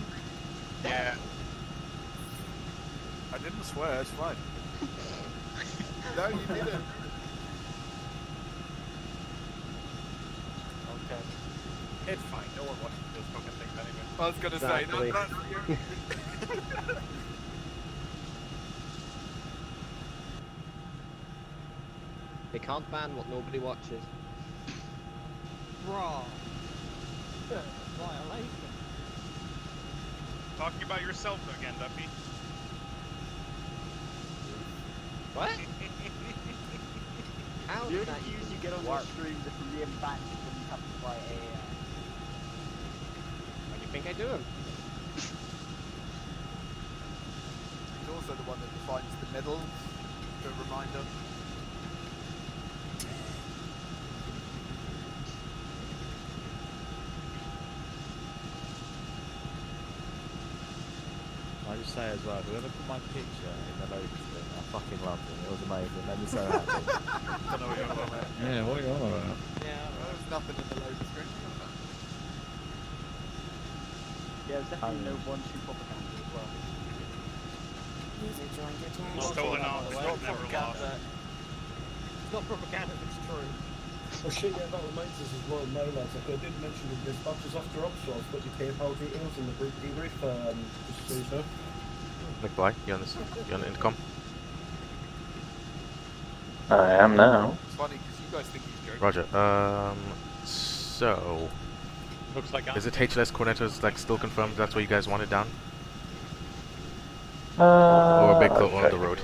Yeah. I didn't swear, it's fine. No, you didn't. Okay. It's fine. No one watches those fucking things anyway. I was gonna Exactly. say They can't ban what nobody watches. Raw. Violation. Talking about yourself again, Duffy. What? How You did that usually get on your stream just from being back when you have to fight a. What do you think I do? He's also the one that defines the middle. To remind us. I just say as well, whoever put my picture in the loading screen, I fucking loved it. It was amazing. It made me so happy. Don't know what you're on about. Yeah, what are you on about? Yeah. There's nothing in the loading screen. Yeah, there's definitely no one-shoe propaganda as well. User joined your channel. Stolen off, never lost. It's not propaganda, it's true. Oh shit, yeah, that reminds us as well, no lads, like I did mention the dispatches after ops, so I've got your PayPal details in the group debrief, just so you know. McFly, you on this? You on the intercom? I am now. It's funny because you guys think he's joking. Roger. So Looks like is it HLS Cornetto's like still confirmed? That's what you guys wanted down? Or a big club on the road?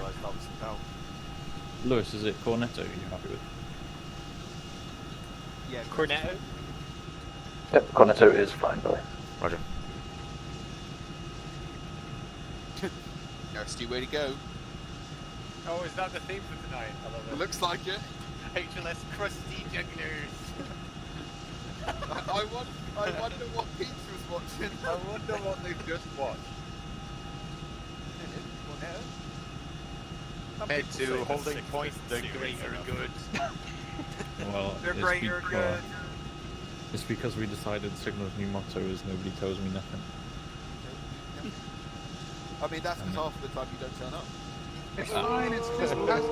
Lewis, is it Cornetto you're happy with? Yeah, Cornetto? Yep, Cornetto is fine, boy. Roger. Stu, way to go. Oh, is that the theme for tonight? I love it. Looks like it. HLS crusty jugglers. I wonder what Peach was watching. I wonder what they've just watched. Head to holding point, the greater good. Well, The greater good. It's because we decided Signal's new motto is nobody tells me nothing. I mean, that's because half of the time you don't turn up. It's fine, it's just past.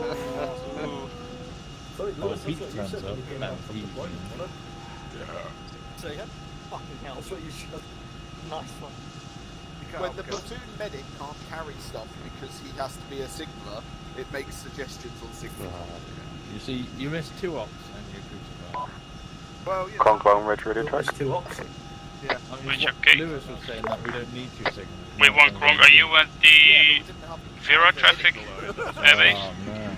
Sorry, Oh, Lewis, Pete that's what you turns said up. when you came No, out from he- deployment, wasn't it? Say again? Fucking hell. That's what you should. Nice one. When the platoon medic can't carry stuff because he has to be a signaller, it makes suggestions on signal. You see, you missed 2 ops and you crucified. Well, you Conquer Red Radio There's track. 2 oxen. Yeah. I mean, Which, what okay. Lewis was saying that we don't need 2 signals. Wait, one Krong, are you at the Vera traffic airbase? Oh, man.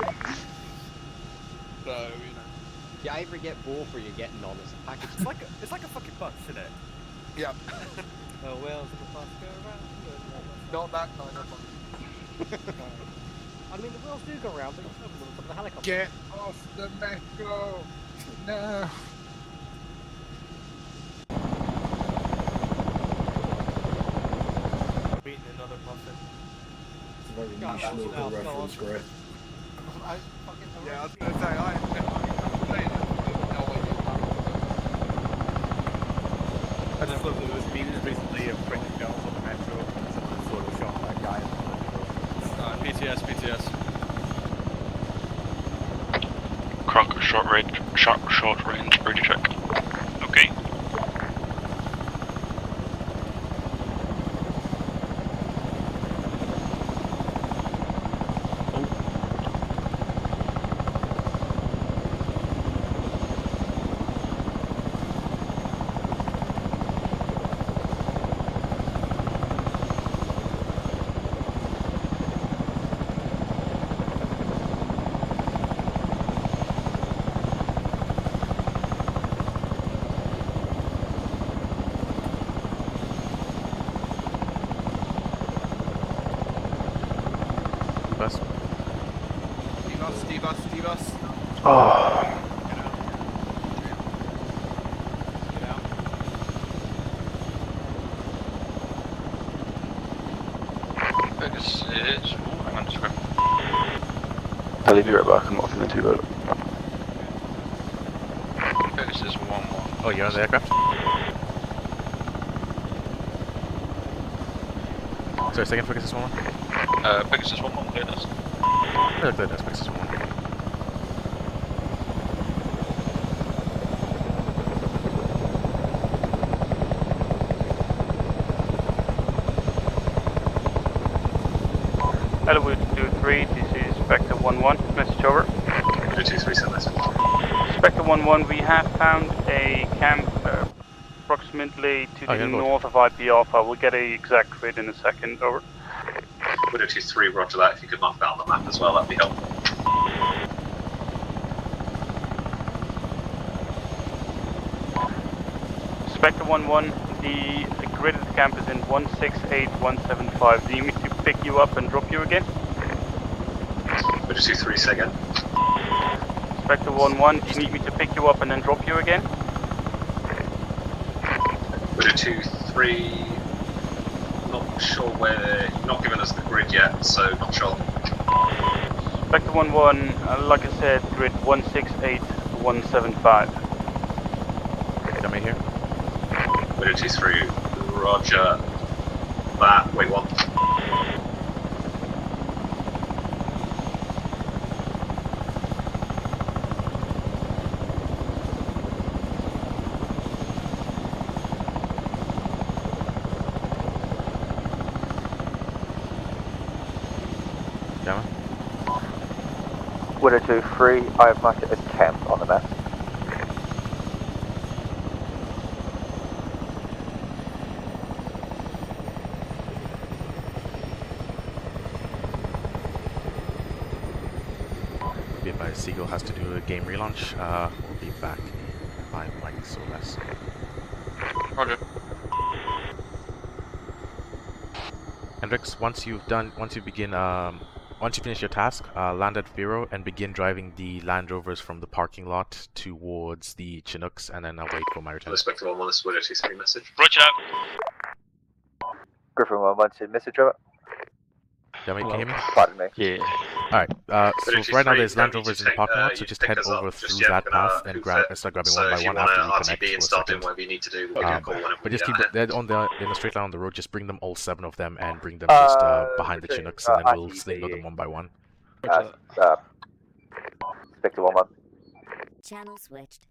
So, you know. You either get both or you're getting on as a package. It's like a fucking bus, isn't it? Yeah. Oh, wheels in the bus go around. Not that kind of one. I mean, the wheels do go around, but you don't want to the helicopter. Get off the metro! No! Beating another puffin. It's a very God, niche that's local enough, go reference, on. Greg. Yeah, I was going to say, I have no idea. I just looked at those memes recently of pregnant girls on the metro and someone photoshopped that guy on the metro. PTS. Krong, short range, radio track. Okay. Bus. Steve us. Oh. Vegas is. Oh, hang on a second. I'll leave you right back. I'm off in the 2 boat. Vegas is 1-1. Oh, you're on the aircraft? Sorry, second Pegasus 1-1? Pegasus 1-1, clear this. No, clear this, Pegasus 1-1. Hello, 23, this is Spectre 1-1, message over. 223, send message. Spectre 1-1, we have found a camp approximately to the north of IP Alpha. We'll get a exact grid in a second, over. Widow 23, roger that. If you could mark that on the map as well, that'd be helpful. Spectre 1-1, the grid of the camp is in 168175. Do you need me to pick you up and drop you again? Widow 23, say again. Spectre 1-1, do you need me to pick you up and then drop you again? Widow 23, not sure where, you've not given us the grid yet, so not sure. Spectre 1-1, like I said, grid 168175. Come in here. Widow 23, roger that. Wait, what? Widow 23, I have marked it as camp on the map. Be advised, Seagull has to do a game relaunch. We'll be back in 5 mics or less. Roger. Hendrix, once you begin once you finish your task, land at Vero and begin driving the Land Rovers from the parking lot towards the Chinooks, and then I'll wait for my return. Respect to 1-1, this is Wood 83 message. Roger that. Griffin 1-1 to message over. Can you hear me? Pardon me. Yeah. Alright, so right now there's Land don't need Rovers to in the take, parking lot, you so just pick head us up over just through yet, that we're gonna path and hoof it. start grabbing So one by if you one want after to we connect RTB for and a start doing second. whatever you need to do, we'll give you a call whenever But we just get keep ahead. in the straight line on the road, just bring them all 7 of them and bring them just behind the Chinooks, and then we'll signal them one by one. Spectre 1-1. Channel switched.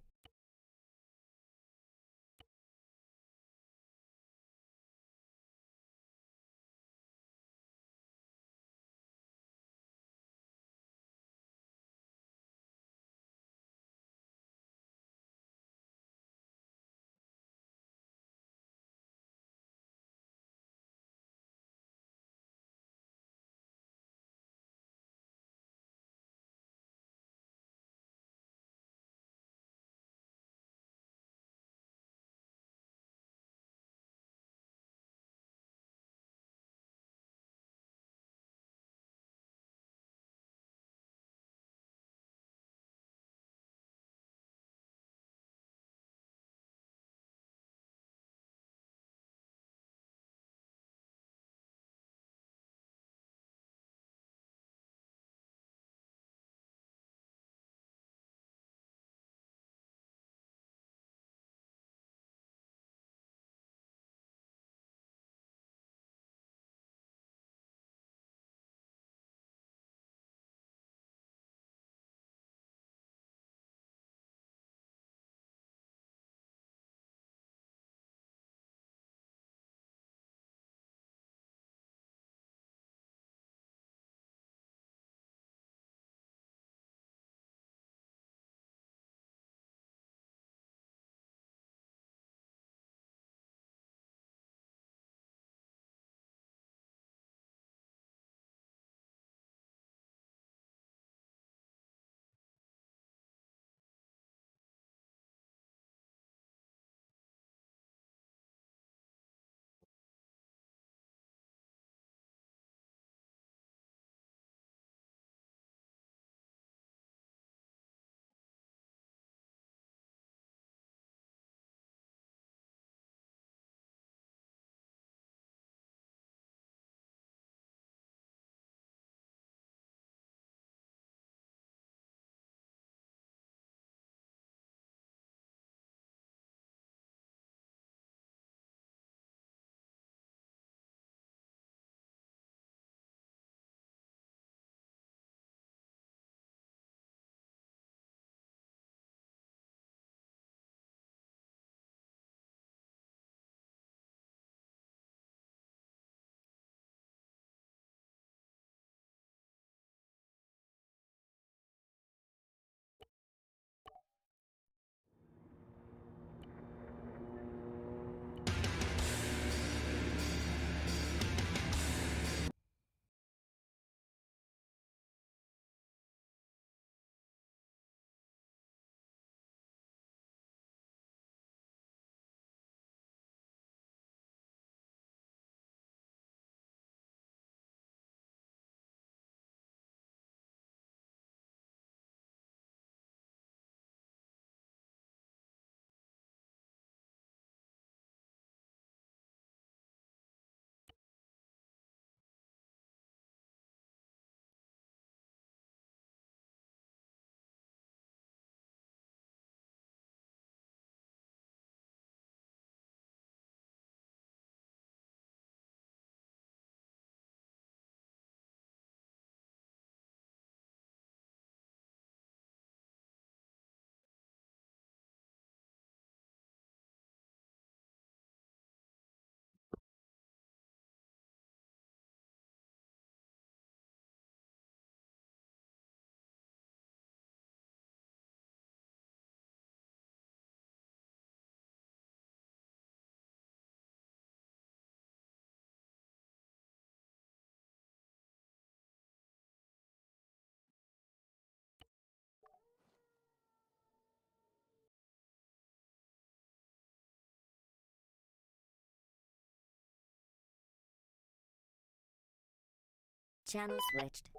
Channel switched.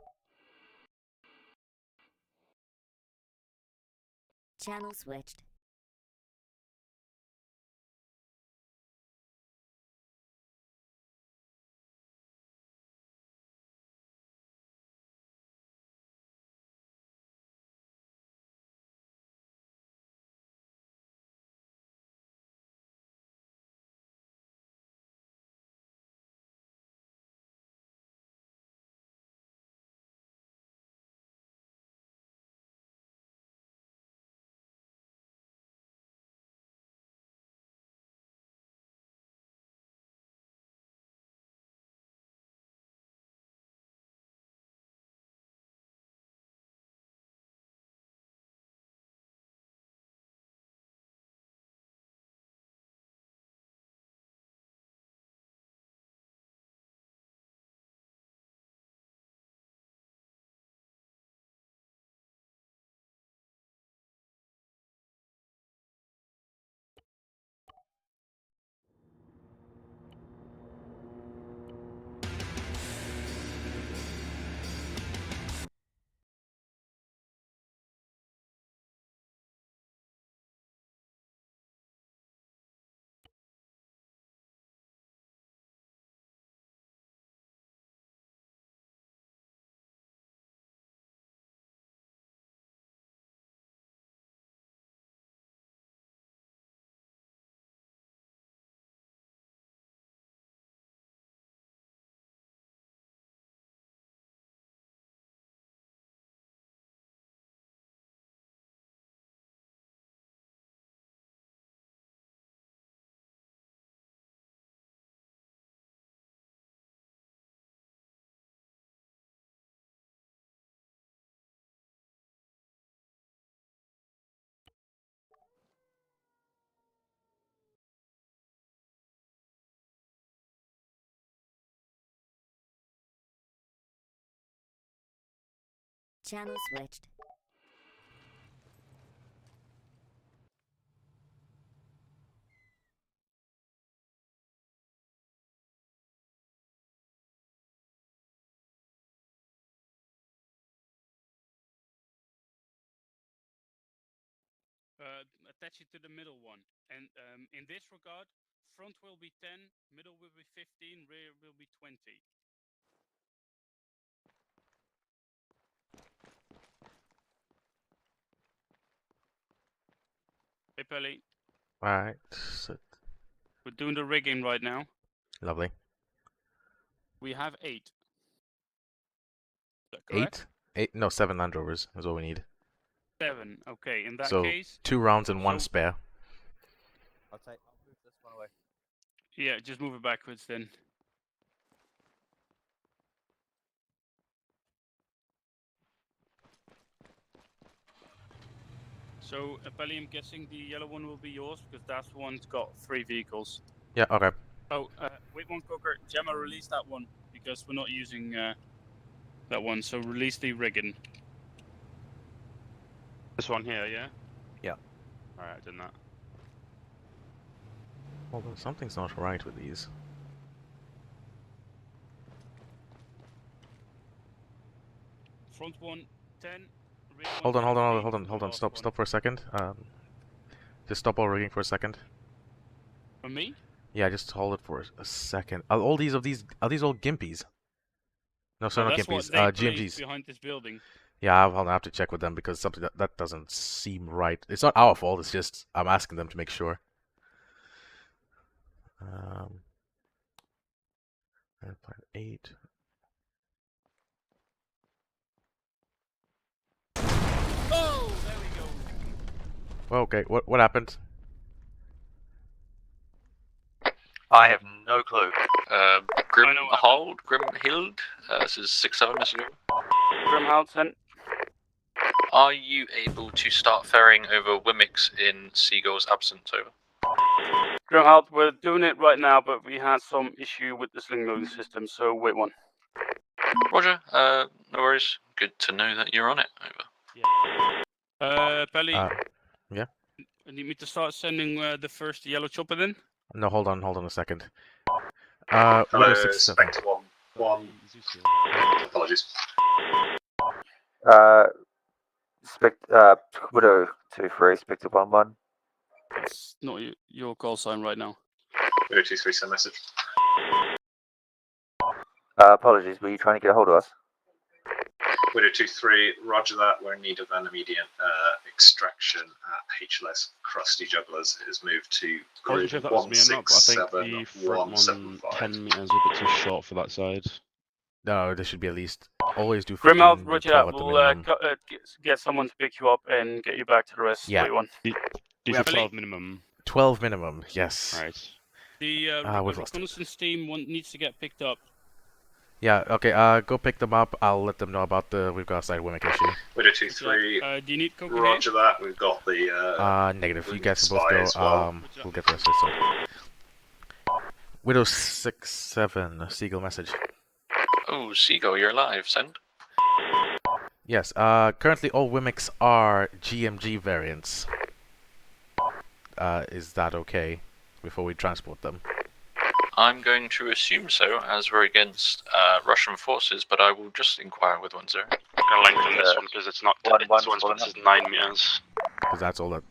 Channel switched. Channel switched. Attach it to the middle one. And in this regard, front will be 10, middle will be 15, rear will be 20. Hey, Pelly. Alright. So We're doing the rigging right now. lovely. We have 8. Is that correct? 8? No, 7 Land Rovers is all we need. 7. Okay, in that So, case... 2 rounds and 1 spare. I'll move this one away. Yeah, just move it backwards then. So, Pelly, I'm guessing the yellow one will be yours, because that one's got 3 vehicles. Yeah, okay. Oh, wait one, Cocker. Gemma, release that one, because we're not using that one, so release the rigging. This one here, yeah? Yeah. Alright, I've done that. Hold on, something's not right with these. Front one, 10. Rear Hold one, on, 15 for the last stop one. for a second. Just stop all rigging for a second. For me? Yeah, just hold it for a second. Are all these are these all Gimpies? No, sorry, not That's what Gimpies. they placed GMGs. behind this building. Yeah, I'll have to check with them because something that doesn't seem right. It's not our fault. It's just I'm asking them to make sure. 9.8. Oh, there we go. Well, okay, what happened? I have no clue. Grimhild, this is 6-7, Mr. Grimhild sent. Are you able to start ferrying over Wimix in Seagull's absence? Over. Grimhild, we're doing it right now, but we had some issue with the sling loading system, so wait one. Roger, no worries. Good to know that you're on it. Over. Pelly. Yeah? You need me to start sending the first yellow chopper then? No, hold on a second. Hello, Windows 6.7. Spectre 1. Apologies. Widow 2-3, Spectre 1-1. It's not your call sign right now. Widow 2-3, send message. Apologies, were you trying to get a hold of us? Widow 2-3, roger that. We're in need of an immediate extraction at HLS Krusty Jugglers. It has moved to I wasn't grid sure if that was me or not, but I think the front one 167-175. 10 meters is a bit too short for that side. No, there should be at least always do Grimald, 15 roger 12 that. at the We'll minimum. get someone to pick you up and get you back to the rest. Yeah. 41. Did you say 12 minimum? 12 minimum, yes. Right. The we've lost it. reconnaissance team needs to get picked up. Yeah, okay, go pick them up. I'll let them know about the we've got a side Wimmick issue. Widow 2-3, do you need cocaine? roger that. We've got the Negative. You Wimmick guys can both spy go. as well. We'll get the rest of this up. Widow 6-7, Seagull message. Oh, Seagull, you're alive. Send. Yes, currently all Wimmicks are GMG variants. Is that okay before we transport them? I'm going to assume so, as we're against Russian forces, but I will just inquire with 1-0. I'm gonna lengthen this one because it's not. This one's is 9 meters. Because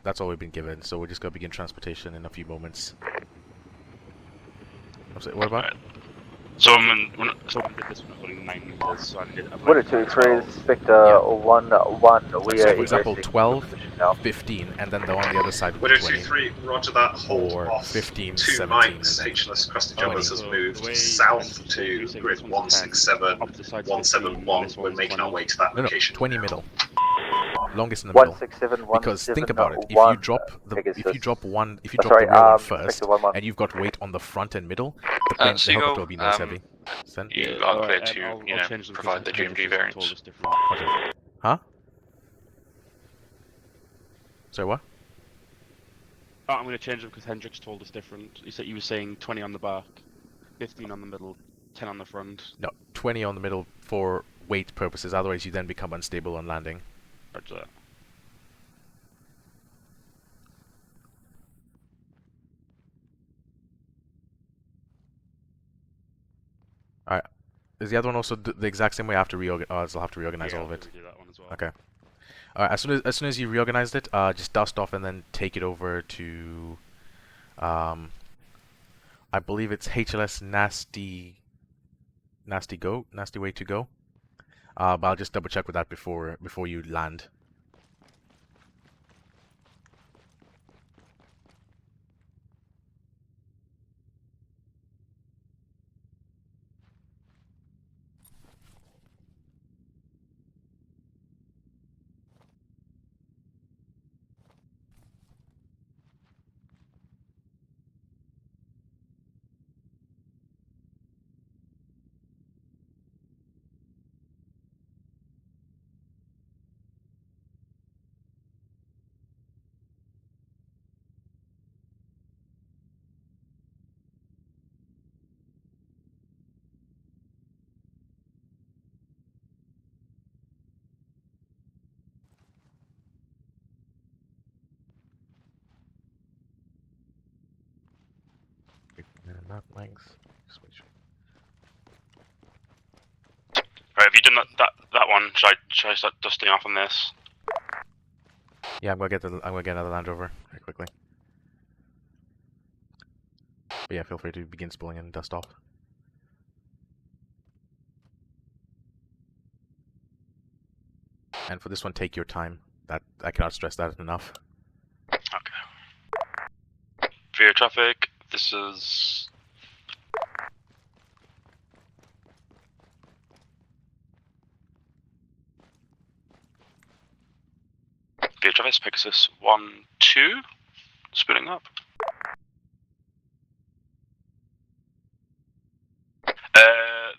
that's all we've been given. So we're just gonna begin transportation in a few moments. What about? So I'm did this one only 9 meters, so I did. Widow 2-3, Spectre 1-1. We So are for example, egressing 12, now. 15, and then the on the other side would Widow be 20. 2-3, roger that. Hold Or off 15, 2 17, mics. and then HLS Krusty 20. Jugglers has moved south to grid 167-171. We're making our way to that location. 20 middle. Longest in the middle. 167, Because think about it, if you drop the rear one first, and you've got weight on the front and middle, the plane the helicopter will be nose heavy. Send. You are clear to, provide the GMG variants. Huh? Sorry, what? Oh, I'm going to change them because Hendrix told us different. He was saying 20 on the back, 15 on the middle, 10 on the front. No, 20 on the middle for weight purposes, otherwise you then become unstable on landing. Roger that. Alright. Is the other one also the exact same way? I have to reorganize. I'll have to reorganize all of it. Do that one as well. Okay. Alright. As soon as you reorganized it, just dust off and then take it over to, I believe it's HLS Nasty Way to Go. But I'll just double check with that before you land. Not length. Just make sure. Right, have you done that one? Should I start dusting off on this? Yeah, I'm gonna get another Land Rover very quickly. But yeah, feel free to begin spooling and dust off. And for this one, take your time. That I cannot stress that enough. Okay. For your traffic, this is. Via Travis, Pegasus 1-2, spinning up.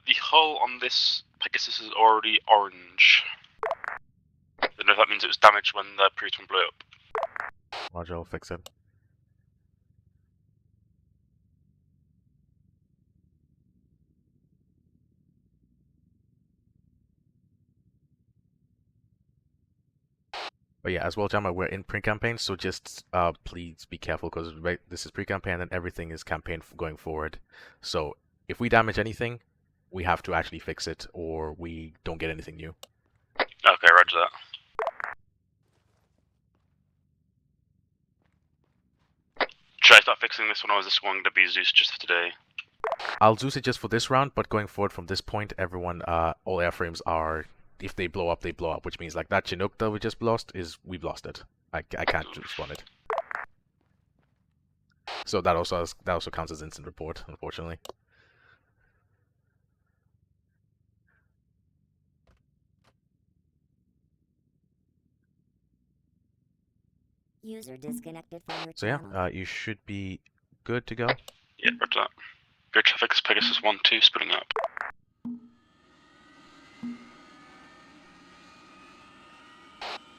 The hull on this Pegasus is already orange. I don't know if that means it was damaged when the previous one blew up. Roger, I'll fix it. But yeah, as well, Jamma, we're in pre-campaign, so just please be careful because this is pre-campaign and everything is campaign going forward. So if we damage anything, we have to actually fix it, or we don't get anything new. Okay, roger that. fixing this one, or is this going to be Zeus just for today? I'll Zeus it just for this round, but going forward from this point, everyone, all airframes are, if they blow up, they blow up, which means like that Chinook that we just lost we've lost it. I can't respawn it. So that also counts as instant report, unfortunately. User disconnected from your So channel. yeah, you should be good to go. Yeah, roger that. Air traffic is Pegasus 1-2 splitting up.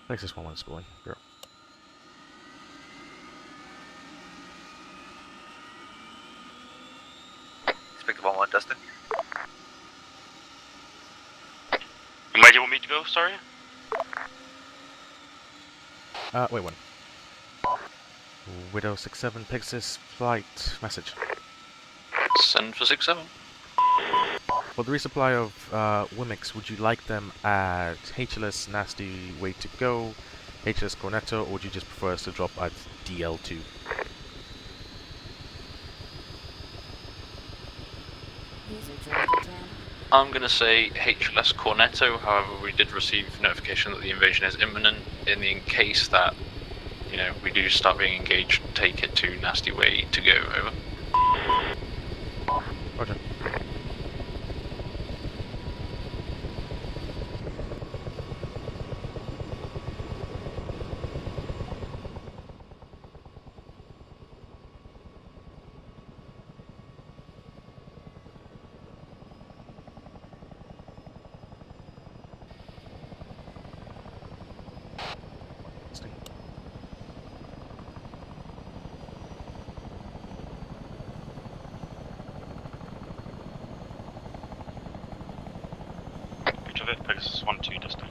Pegasus 1-1 spooling. Girl. Expect 1-1, Dustin. And where do you want me to go, sorry? Wait one. Widow 6-7 Pegasus flight message. Send for 6-7. For the resupply of Wimix, would you like them at HLS Nasty Way to Go, HLS Cornetto, or would you just prefer us to drop at DL2? I'm going to say HLS Cornetto, however we did receive notification that the invasion is imminent. In the case that, you know, we do start being engaged, take it to Nasty Way to Go, over. Roger. Pegasus 1-2, Dustin.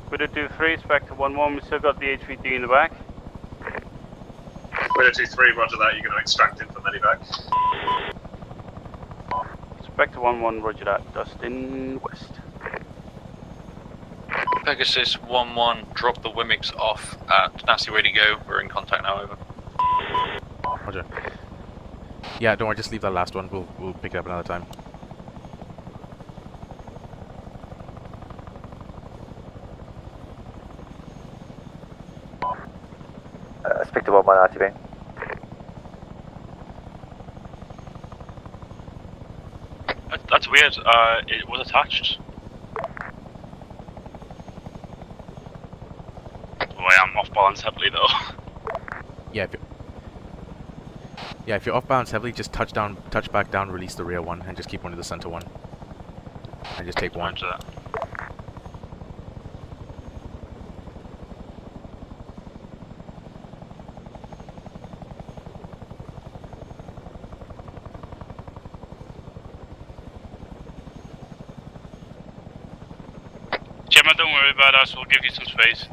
Widow 2-3, Spectre 1-1, we still got the HVD in the back. Widow 2-3, roger that, you're going to extract it from Medivac. Spectre 1-1, roger that, Dustin West. Pegasus 1-1, drop the Wimix off at Nasty Way to Go. We're in contact now, over. Roger. Yeah, don't worry, just leave that last one. We'll pick it up another time. Spectre 1-1 activating. That's weird. It was attached. Oh, I am off balance heavily though. Yeah, if you're off balance heavily, just touch back down, release the rear one, and just keep one to the center one. And just take one. Roger that. Gemma, don't worry about us, we'll give you some space.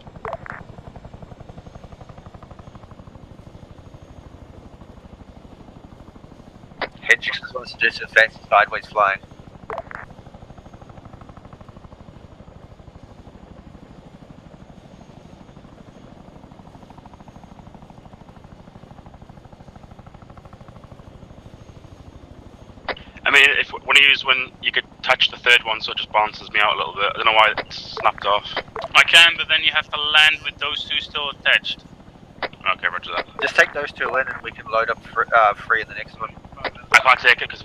Hendrix has one suggestion of fancy sideways flying. I mean, if when you could touch the third one, so it just bounces me out a little bit. I don't know why it snapped off. I can, but then you have to land with those two still attached. Okay, roger that. Just take those two in and we can load up free in the next one. I can't take it because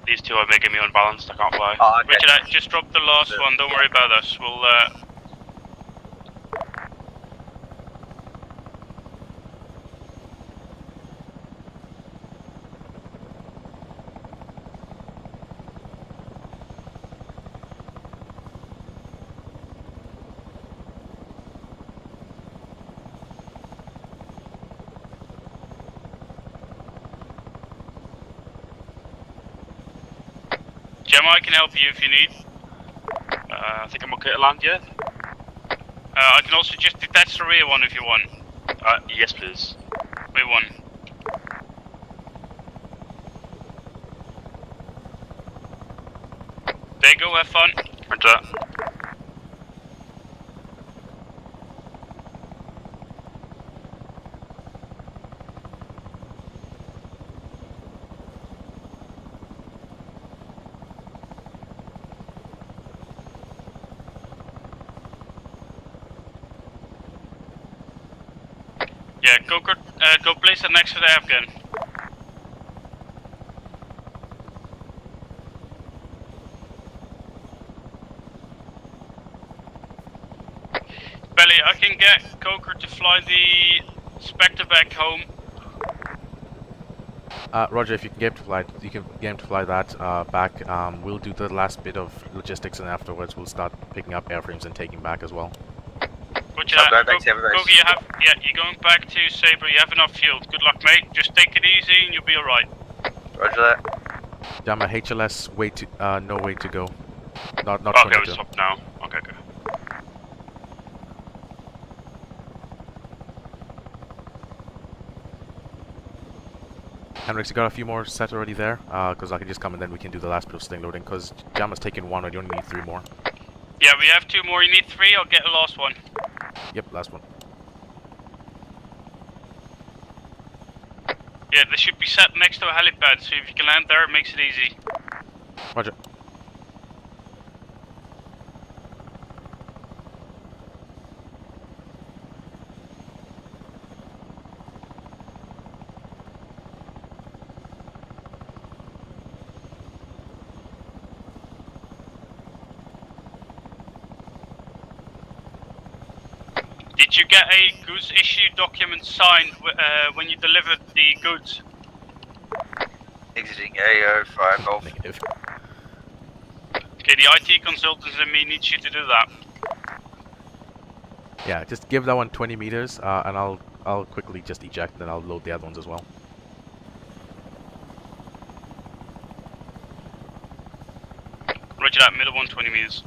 these two are making me unbalanced. I can't fly. Oh, okay. Richard, just drop the last one. Don't worry about us. We'll Gemma, I can help you if you need. I think I'm okay to land, yeah? I can also just detect attach the rear one if you want. Yes, please. Rear one. There you go, have fun. Roger. Yeah, go place it next to the Afghan. Belly, I can get Coker to fly the Spectre back home. Roger, if you can get him to fly that back. We'll do the last bit of logistics, and afterwards we'll start picking up airframes and taking back as well. Roger that. Coker, you're going back to Sabre. You have enough fuel. Good luck, mate. Just take it easy, and you'll be all right. Roger that. Gamma HLS, no way to go. Not okay, 22. we stop now. Okay, okay. Henrix, you got a few more set already there? Because I can just come and then we can do the last bit of sting loading. Because Gamma's taken one, I only need 3 more. Yeah, we have 2 more. You need 3. I'll get the last one. Yep, last one. Yeah, they should be set next to a helipad, so if you can land there, it makes it easy. Roger. Did you get a goods issue document signed when you delivered the goods? Exiting AO5 Golf. Negative. Okay, the IT consultants and me needs you to do that. Yeah, just give that one 20 meters, and I'll quickly just eject, and then I'll load the other ones as well. Roger that, middle 120 meters.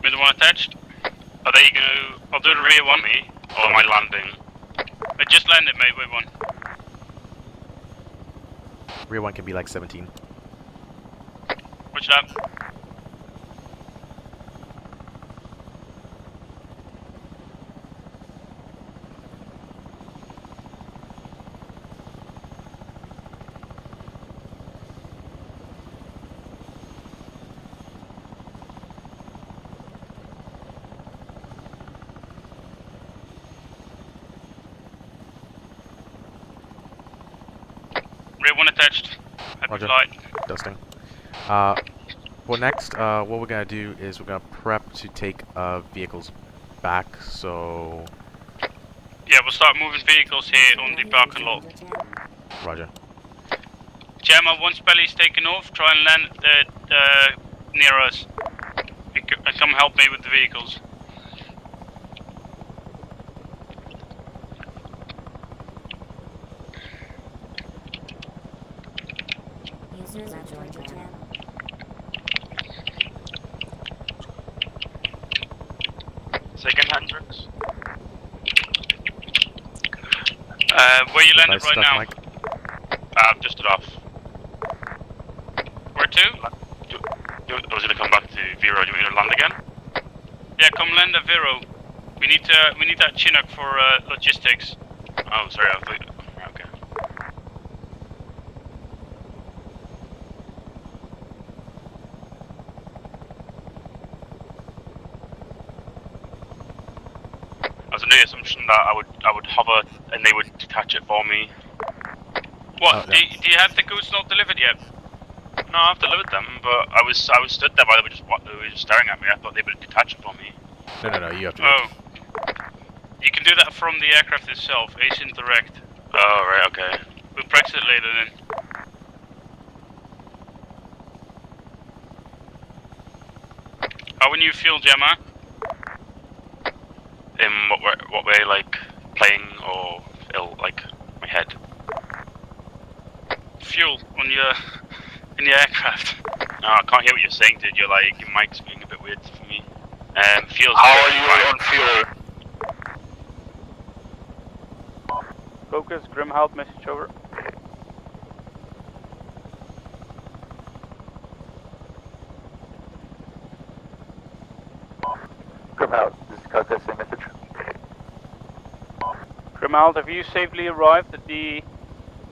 Middle one attached. Are they gonna? I'll do the rear one. Me or am I landing? I just landed, mate. Rear one. Rear one can be like 17. Watch that. Rear one attached. Happy Roger. flight. Dusting. For next, what we're gonna do is we're gonna prep to take vehicles back. So. Yeah, we'll start moving vehicles here on the parking lot. Roger. Gemma, once Belly's taken off, try and land near us. And come help me with the vehicles. Users have joined your channel. Second Hendrix. Where you landed right now? Just stood off. Where to? I was gonna come back to Vero. Do you want me to land again? Yeah, come land at Vero. We need that Chinook for logistics. Oh, sorry. I thought. Okay. I was under the assumption that I would hover and they would detach it for me. What? Oh, no. Do you have the goods not delivered yet? No, I've delivered them, but I was stood there while they were just staring at me. I thought they would detach it for me. No, you have to. Oh. You can do that from the aircraft itself, ASIN direct. Oh, right, okay. We'll practice it later then. How would you feel, Gemma? In what way, like playing or ill, like my head? Fuel on your in your aircraft. No, I can't hear what you're saying, dude. You're like your mic's being a bit weird for me. Fuel's How are you on fuel? Focus, Grimhout, message over. Grimhout, this is Cocos, same message. Grimhout, have you safely arrived at the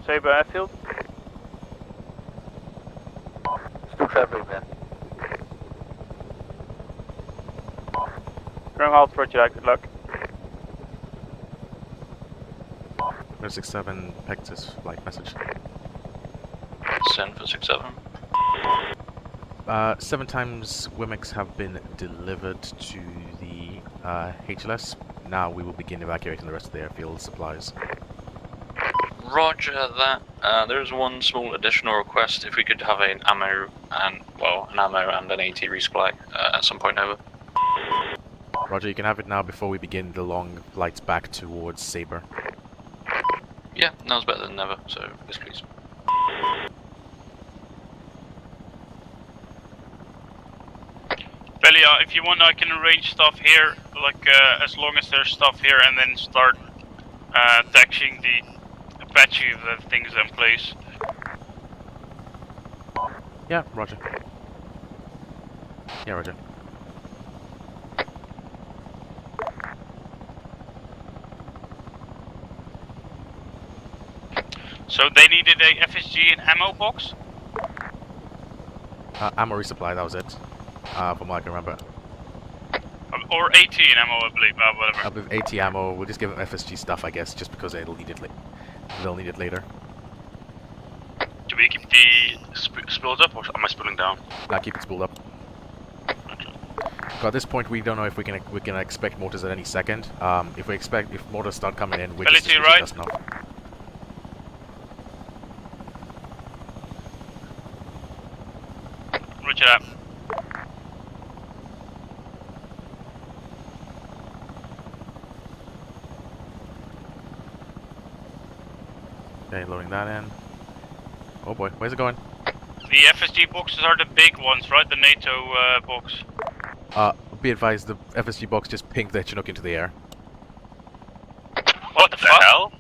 Sabre airfield? Still traveling then. Grimhout, roger that, good luck. 067 Pectus flight message. Send for 67. 7 times Wimex have been delivered to the HLS. Now we will begin evacuating the rest of the airfield supplies. Roger that. There's one small additional request. If we could have an ammo and an AT resupply at some point over. Roger, you can have it now before we begin the long flights back towards Sabre. Yeah, now's better than never, so yes please. Belia, if you want I can arrange stuff here, like as long as there's stuff here, and then start taxiing the Apache if that thing's in place. Yeah, roger. Yeah, roger. So they needed a FSG and ammo box? Ammo resupply, that was it. From what I can remember. Or AT and ammo, I believe, whatever. With AT ammo, we'll just give them FSG stuff, I guess, just because they'll need it later. Do we keep the spilled up, or am I spilling down? Keep it spooled up. At this point, we don't know if we can expect mortars at any second. If mortars start coming in, we just let us know. Roger that. Okay, loading that in. Oh boy, where's it going? The FSG boxes are the big ones, right? The NATO box. Be advised, the FSG box just pinged their Chinook into the air. What the hell?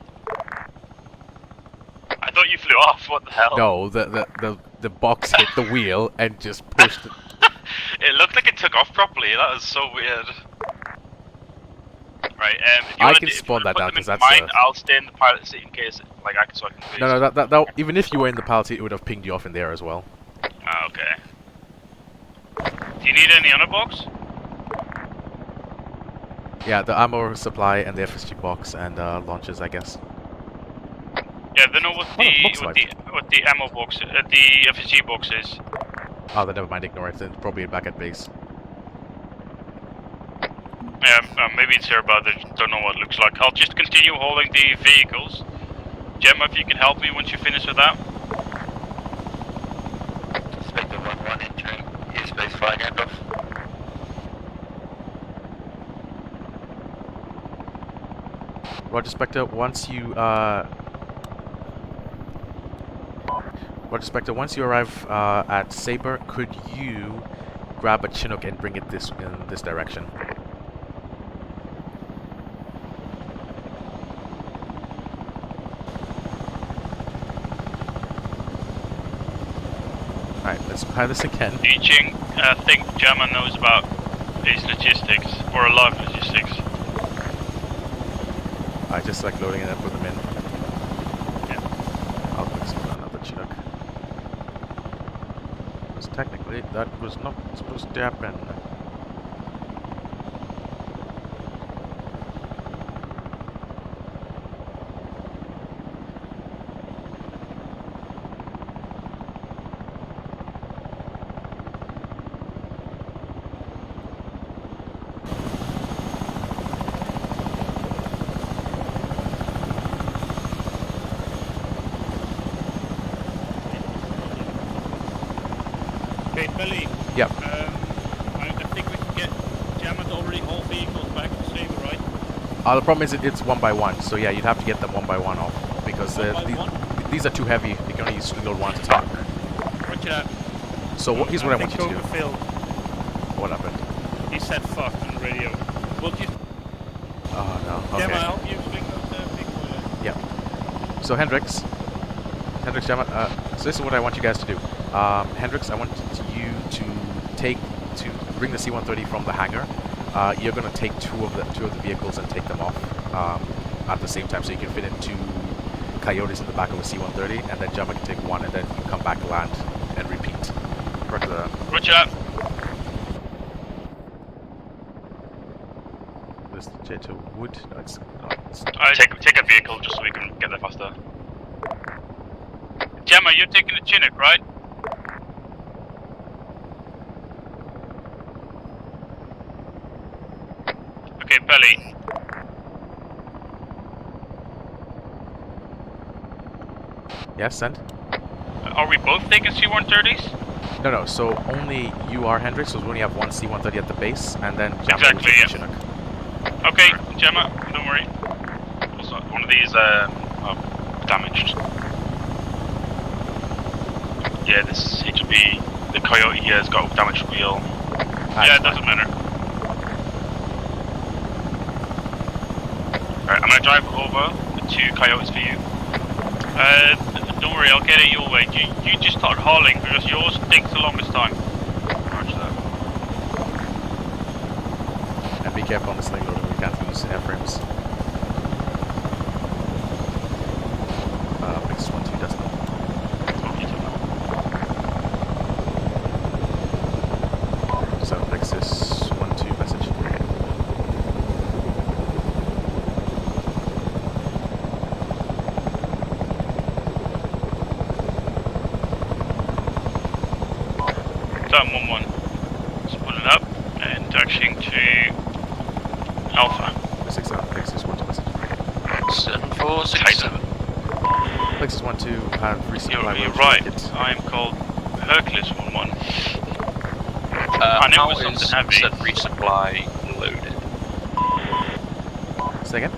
I thought you flew off. What the hell? No, the box hit the wheel and just pushed it. It looked like it took off properly. That was so weird. Right. I can spawn that down because that's. I'll stay in the pilot seat in case, like, so I can. No, that even if you were in the pilot seat, it would have pinged you off in there as well. Ah, okay. Do you need any other box? Yeah, the ammo supply and the FSG box and launchers, I guess. Yeah, they know what the ammo box, the FSG box is. Oh, then never mind, ignore it. It's probably back at base. Yeah, maybe it's here, but I don't know what it looks like. I'll just continue holding the vehicles. Gemma, if you can help me once you finish with that. Spectre 1-1 entering airspace flying handoff. Roger, Spectre, once you arrive at Sabre, could you grab a Chinook and bring it in this direction? Alright, let's try this again. Teaching, I think Gemma knows about these logistics, or a lot of logistics. I just like loading it and put them in. Yeah. I'll put some another Chinook. Because technically that was not supposed to happen. Okay, Belly. Yep. I think we can get jammed already all vehicles back to Saber, right? The problem is it's one by one, so yeah, you'd have to get them one by one off because these are too heavy. You can only use reload one at a time. Roger that. So here's what I want you to do. Failed. What happened? He said fuck on the radio. Will you? Oh no. Okay. Gemma, help you swing those big boilers. Yeah. So Hendrix, Gemma, so this is what I want you guys to do. Hendrix, I want you to bring the C-130 from the hangar. You're gonna take two of the vehicles and take them off at the same time, so you can fit in 2 coyotes in the back of a C-130, and then Gemma can take one, and then you come back, land, and repeat. Roger that. Roger that. This J2 wood. No, it's not. Take a vehicle just so we can get there faster. Gemma, you're taking the Chinook, right? Okay, Belly. Yes, send. Are we both taking C-130s? No, so only you are Hendrix, so we only have one C-130 at the base, and then Gemma Exactly, yeah. Chinook. Okay, Gemma, don't worry. Also, one of these are damaged. Yeah, this HB, the Coyote here has got a damaged wheel. Yeah, it doesn't matter. Alright, I'm gonna drive over the 2 Coyotes for you. Don't worry, I'll get it your way. You just start hauling because yours takes the longest time. Roger that. And be careful on the sling loader, we can't use airframes. Mix 1-2 decimal. So Nexus 1-2 message. Time 1-1. Split up and dashing to Alpha. 6-7, Nexus 1-2 message. 7467. Nexus 1-2 have resupply. You're right. I am called Hercules 1-1. I knew it was something heavy. Said resupply loaded. Say again?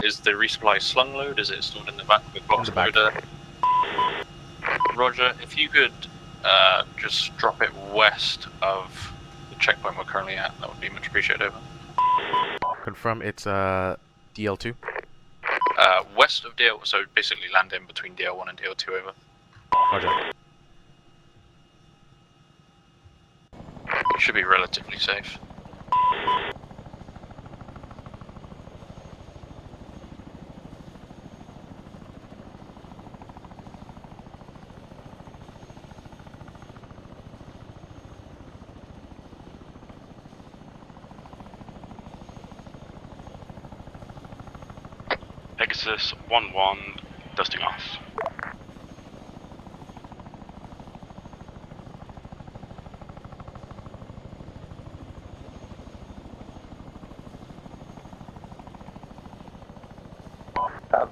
Is the resupply slung load? Is it stored in the back of the box loader? Roger, if you could just drop it west of the checkpoint we're currently at, that would be much appreciated. Over. Confirm it's DL2. West of DL, so basically land in between DL1 and DL2. Over. Roger. Should be relatively safe. Pegasus 1-1, dusting off.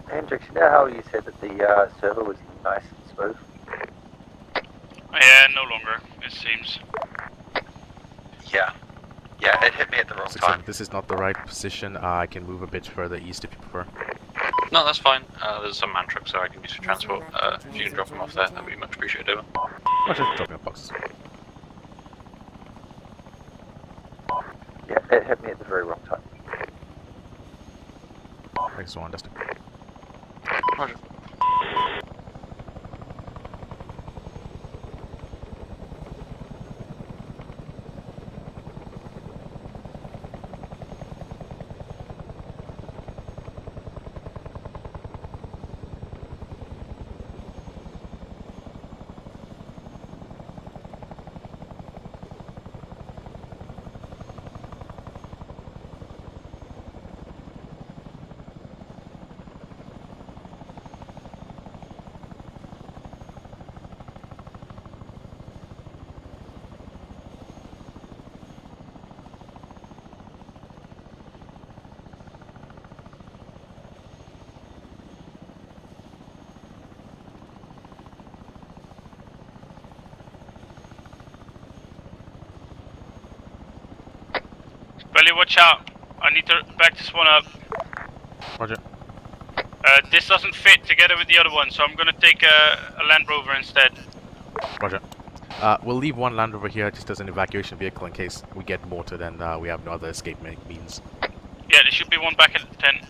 Hendrix, you know how you said that the server was nice and smooth? Yeah, no longer, it seems. Yeah, it hit me at the wrong time. This is not the right position. I can move a bit further east if you prefer. No, that's fine. There's some man trucks there I can use for transport. If you can drop them off there, that'd be much appreciated. Over. Roger, dropping off boxes. Yeah, it hit me at the very wrong time. Thanks for understanding. Roger. Belly, watch out. I need to back this one up. Roger. This doesn't fit together with the other one, so I'm gonna take a Land Rover instead. Roger. We'll leave one Land Rover here just as an evacuation vehicle in case we get mortared and we have no other escape means. Yeah, there should be one back at the tent.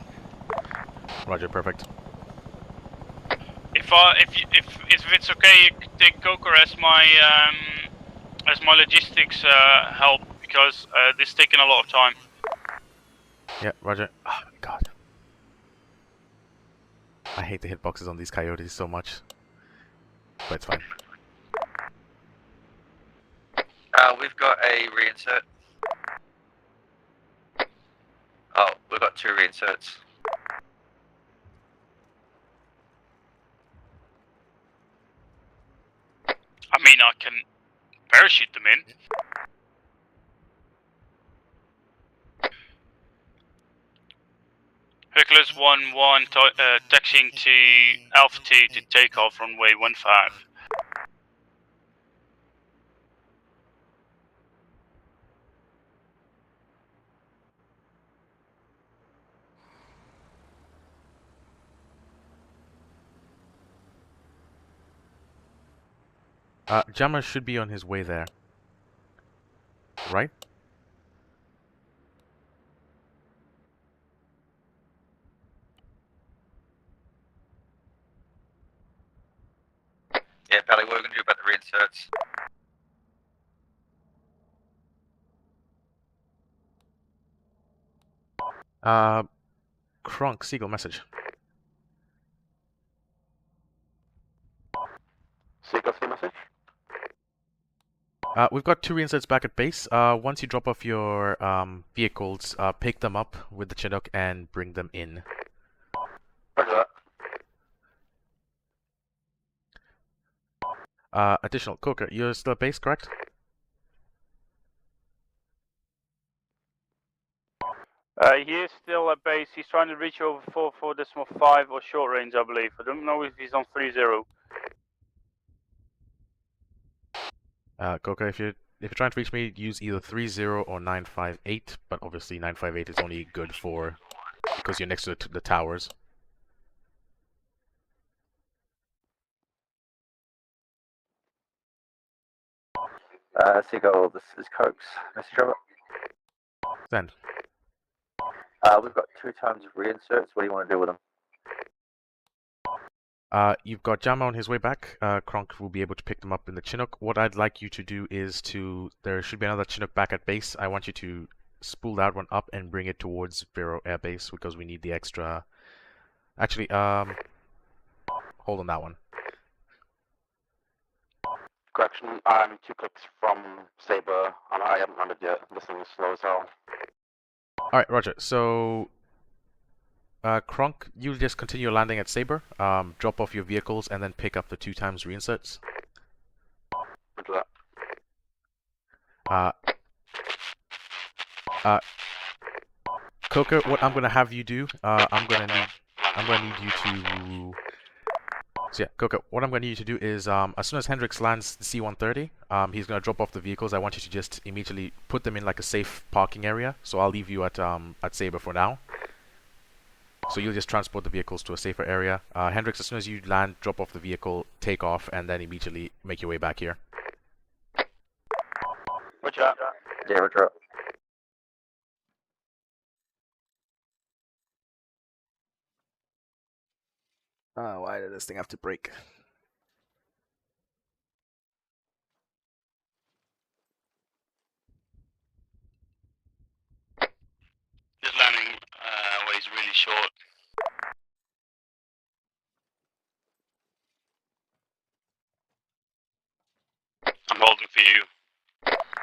Roger, perfect. If it's okay, you could take Coker as my logistics help because this is taking a lot of time. Yeah, Roger. Oh my god. I hate the hitboxes on these coyotes so much. But it's fine. We've got a reinsert. Oh, we've got 2 reinserts. I mean, I can parachute them in. Hercules 1-1 taxiing to Alpha 2 to take off runway 15. Jammer should be on his way there. Right? Yeah, Pally, what are we going to do about the reinserts? Kronk, Seagull message. Seagull, see message? We've got 2 reinserts back at base. Once you drop off your vehicles, pick them up with the Chinook and bring them in. Roger that. Additional, Coker, you're still at base, correct? He is still at base. He's trying to reach over 44.5 or short range, I believe. I don't know if he's on 30. Coker, if you're trying to reach me, use either 30 or 958, but obviously 958 is only good for because you're next to the towers. Seagull, this is Cokes. Message over. Send. We've got 2 times reinserts. What do you want to do with them? You've got Jammer on his way back. Kronk will be able to pick them up in the Chinook. What I'd like you to do is there should be another Chinook back at base. I want you to spool that one up and bring it towards Vero Air Base because we need the extra. Actually, hold on that one. Correction, I'm 2 clicks from Saber, and I haven't landed yet. This thing is slow as hell. Alright, Roger. So, Kronk, you just continue landing at Saber, drop off your vehicles, and then pick up the 2 times reinserts. Roger that. Coker, what I'm gonna have you do, I'm gonna need you to. So yeah, Coker, what I'm gonna need you to do is, as soon as Hendrix lands the C-130, he's gonna drop off the vehicles. I want you to just immediately put them in like a safe parking area. So I'll leave you at Saber for now. So you'll just transport the vehicles to a safer area. Hendrix, as soon as you land, drop off the vehicle, take off, and then immediately make your way back here. Roger that. Yeah, roger that. Why did this thing have to break? This landing way is really short. I'm holding for you.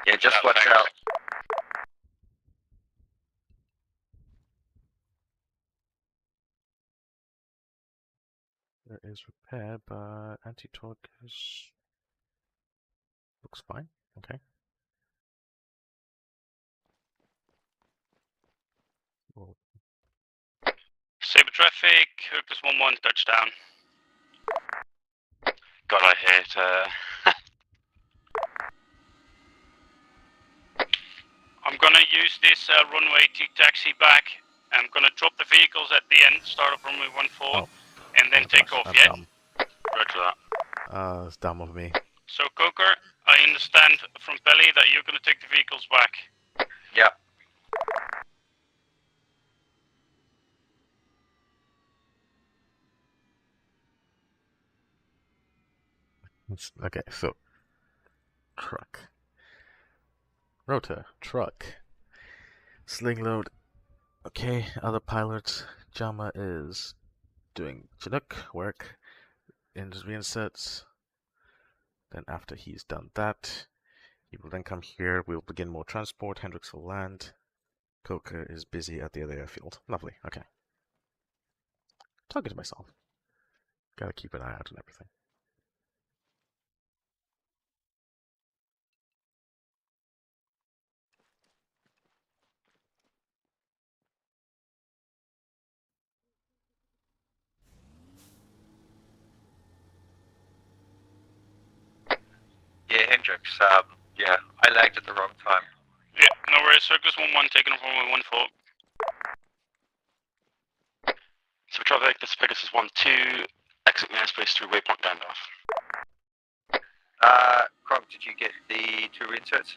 Yeah, just watch out. There is repair, but anti-torque looks fine. Okay. Whoa. Saber traffic, Hercules 1-1, touchdown. God, I hate. I'm gonna use this runway to taxi back. I'm gonna drop the vehicles at the end, start up runway 14, and then take off, I'm yeah? dumb. Roger that. It's dumb of me. So, Coker, I understand from Pelly that you're gonna take the vehicles back. Yeah. Okay, so truck, rotor, truck, sling load. Okay, other pilots. Jama is doing Chinook work in his reinsets. Then after he's done that, he will then come here. We'll begin more transport. Hendricks will land. Coker is busy at the other airfield. Lovely. Okay. Talking to myself. Gotta keep an eye out on everything. Yeah, Hendricks. Yeah, I lagged at the wrong time. Yeah, no worries. Circus 1-1, taking off runway 14. So traffic, this is Pegasus 1-2, exiting airspace through waypoint Gandalf. Kronk, did you get the 2 reinserts?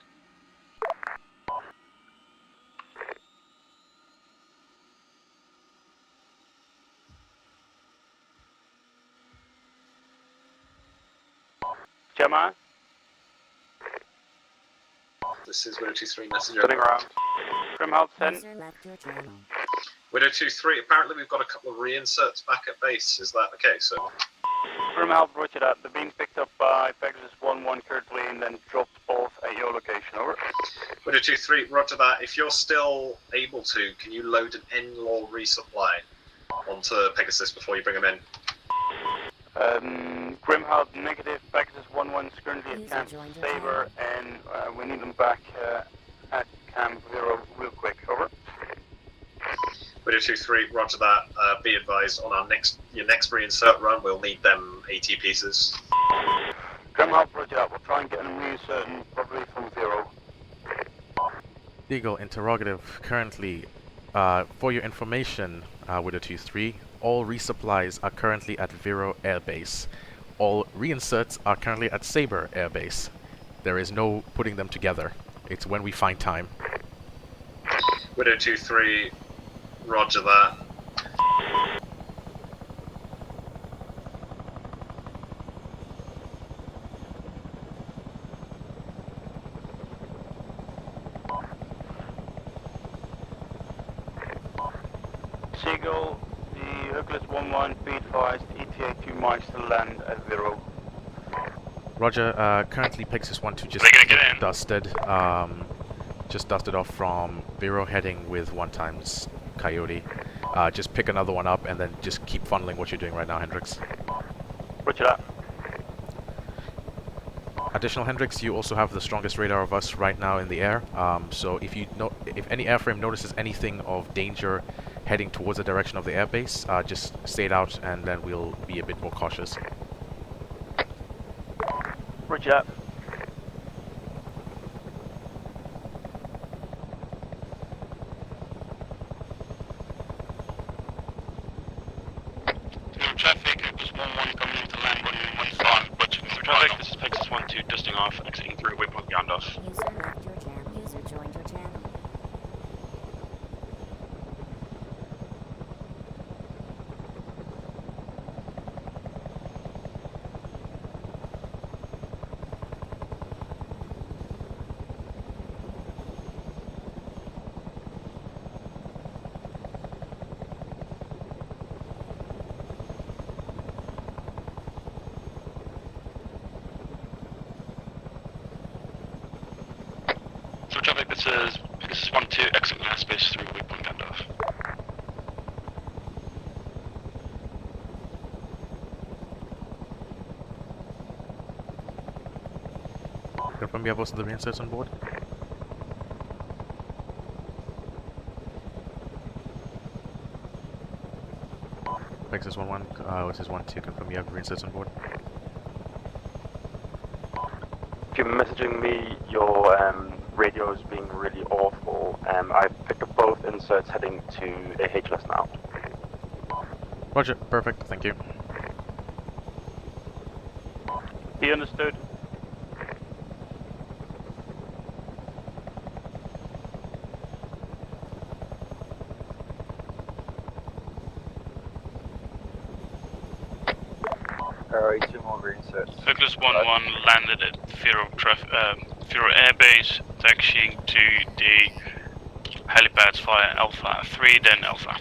Gemma? This is Widow 2-3 messenger. Turning around. Grimhouse 10. User left your channel. Widow 2-3, apparently we've got a couple of reinserts back at base. Is that the case? So, Grimhouse, roger that. They're being picked up by Pegasus 1-1 currently and then dropped off at your location, over. Widow 2-3, roger that. If you're still able to, can you load an N-law resupply onto Pegasus before you bring them in? Grimhouse negative. Pegasus 1-1 is currently at Camp Saber and we need them back at Camp 0 real quick, over. Widow 2-3, roger that. Be advised, on our your next reinsert run, we'll need them AT pieces. Grimhouse, roger that. We'll try and get them reinserting probably from 0. Eagle interrogative. Currently, for your information, Widow 2-3, all resupplies are currently at Vero Air Base. All reinserts are currently at Saber Air Base. There is no putting them together. It's when we find time. Widow 2-3, roger that. Seagull, the Hercules 1-1, be advised, ETA 2 miles to land at 0. Roger, currently Pegasus 1-2 just dusted. Just dusted off from Vero heading with 1x Coyote. Just pick another one up and then just keep funneling what you're doing right now, Hendricks. Roger that. Additional Hendricks, you also have the strongest radar of us right now in the air. So if any airframe notices anything of danger heading towards the direction of the airbase, just stay it out and then we'll be a bit more cautious. Roger that. Traffic, it was 1-1 coming into land runway 15, but traffic, this is Pegasus 1-2, dusting off, exiting through waypoint Gandalf. User left your channel. User joined your channel. So traffic, this is Pegasus 1-2, exiting airspace through waypoint Gandalf. Confirm you have most of the reinserts on board. Pegasus 1-1, this is 1-2, confirm you have reinserts on board. If you're messaging me, your radio is being really awful, reinserts heading to AHLS now. Roger, perfect, thank you. He understood. Alright, 2 more reinserts. Douglas 1-1 landed at Firo Air Base, taxiing to the helipads via Alpha 3, then Alpha.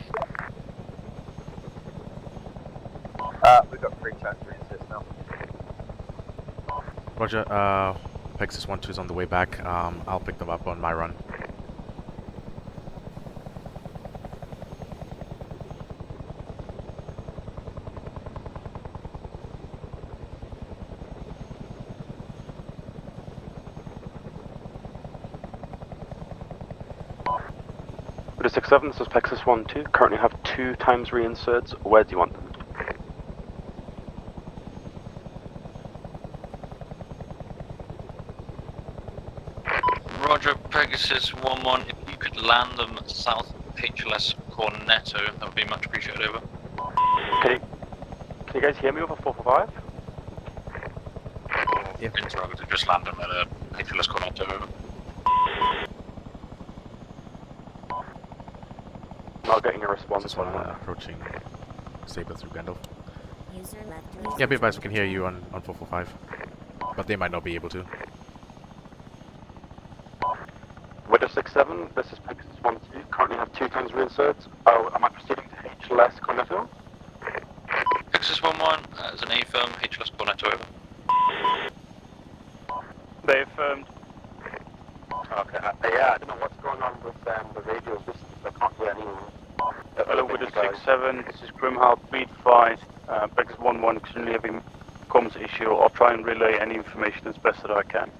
We've got 3 times reinserts now. Roger, Pegasus 1-2 is on the way back. I'll pick them up on my run. Buddha 67, this is Pegasus 1-2. Currently have 2 times reinserts. Where do you want them? Roger, Pegasus 1-1, if you could land them south of HLS Cornetto, that would be much appreciated, over. Can you guys hear me over 445? Yeah. Interrogative, just land them at HLS Cornetto, over. Not getting a response. This one approaching Saber through Gandalf. User left. Yeah, be advised, we can hear you on 445. But they might not be able to. Widow 67, this is Pegasus 1-2. Currently have 2 times reinserts. Oh, am I proceeding to HLS Cornetto? Pegasus 1-1, as an A firm, HLS Cornetto, over. They affirmed. Okay, yeah, I don't know what's going on with the radios. I can't hear anyone. Hello, Widow 67, this is Grimhal, be advised. Pegasus 1-1 extremely having comms issue. I'll try and relay any information as best that I can.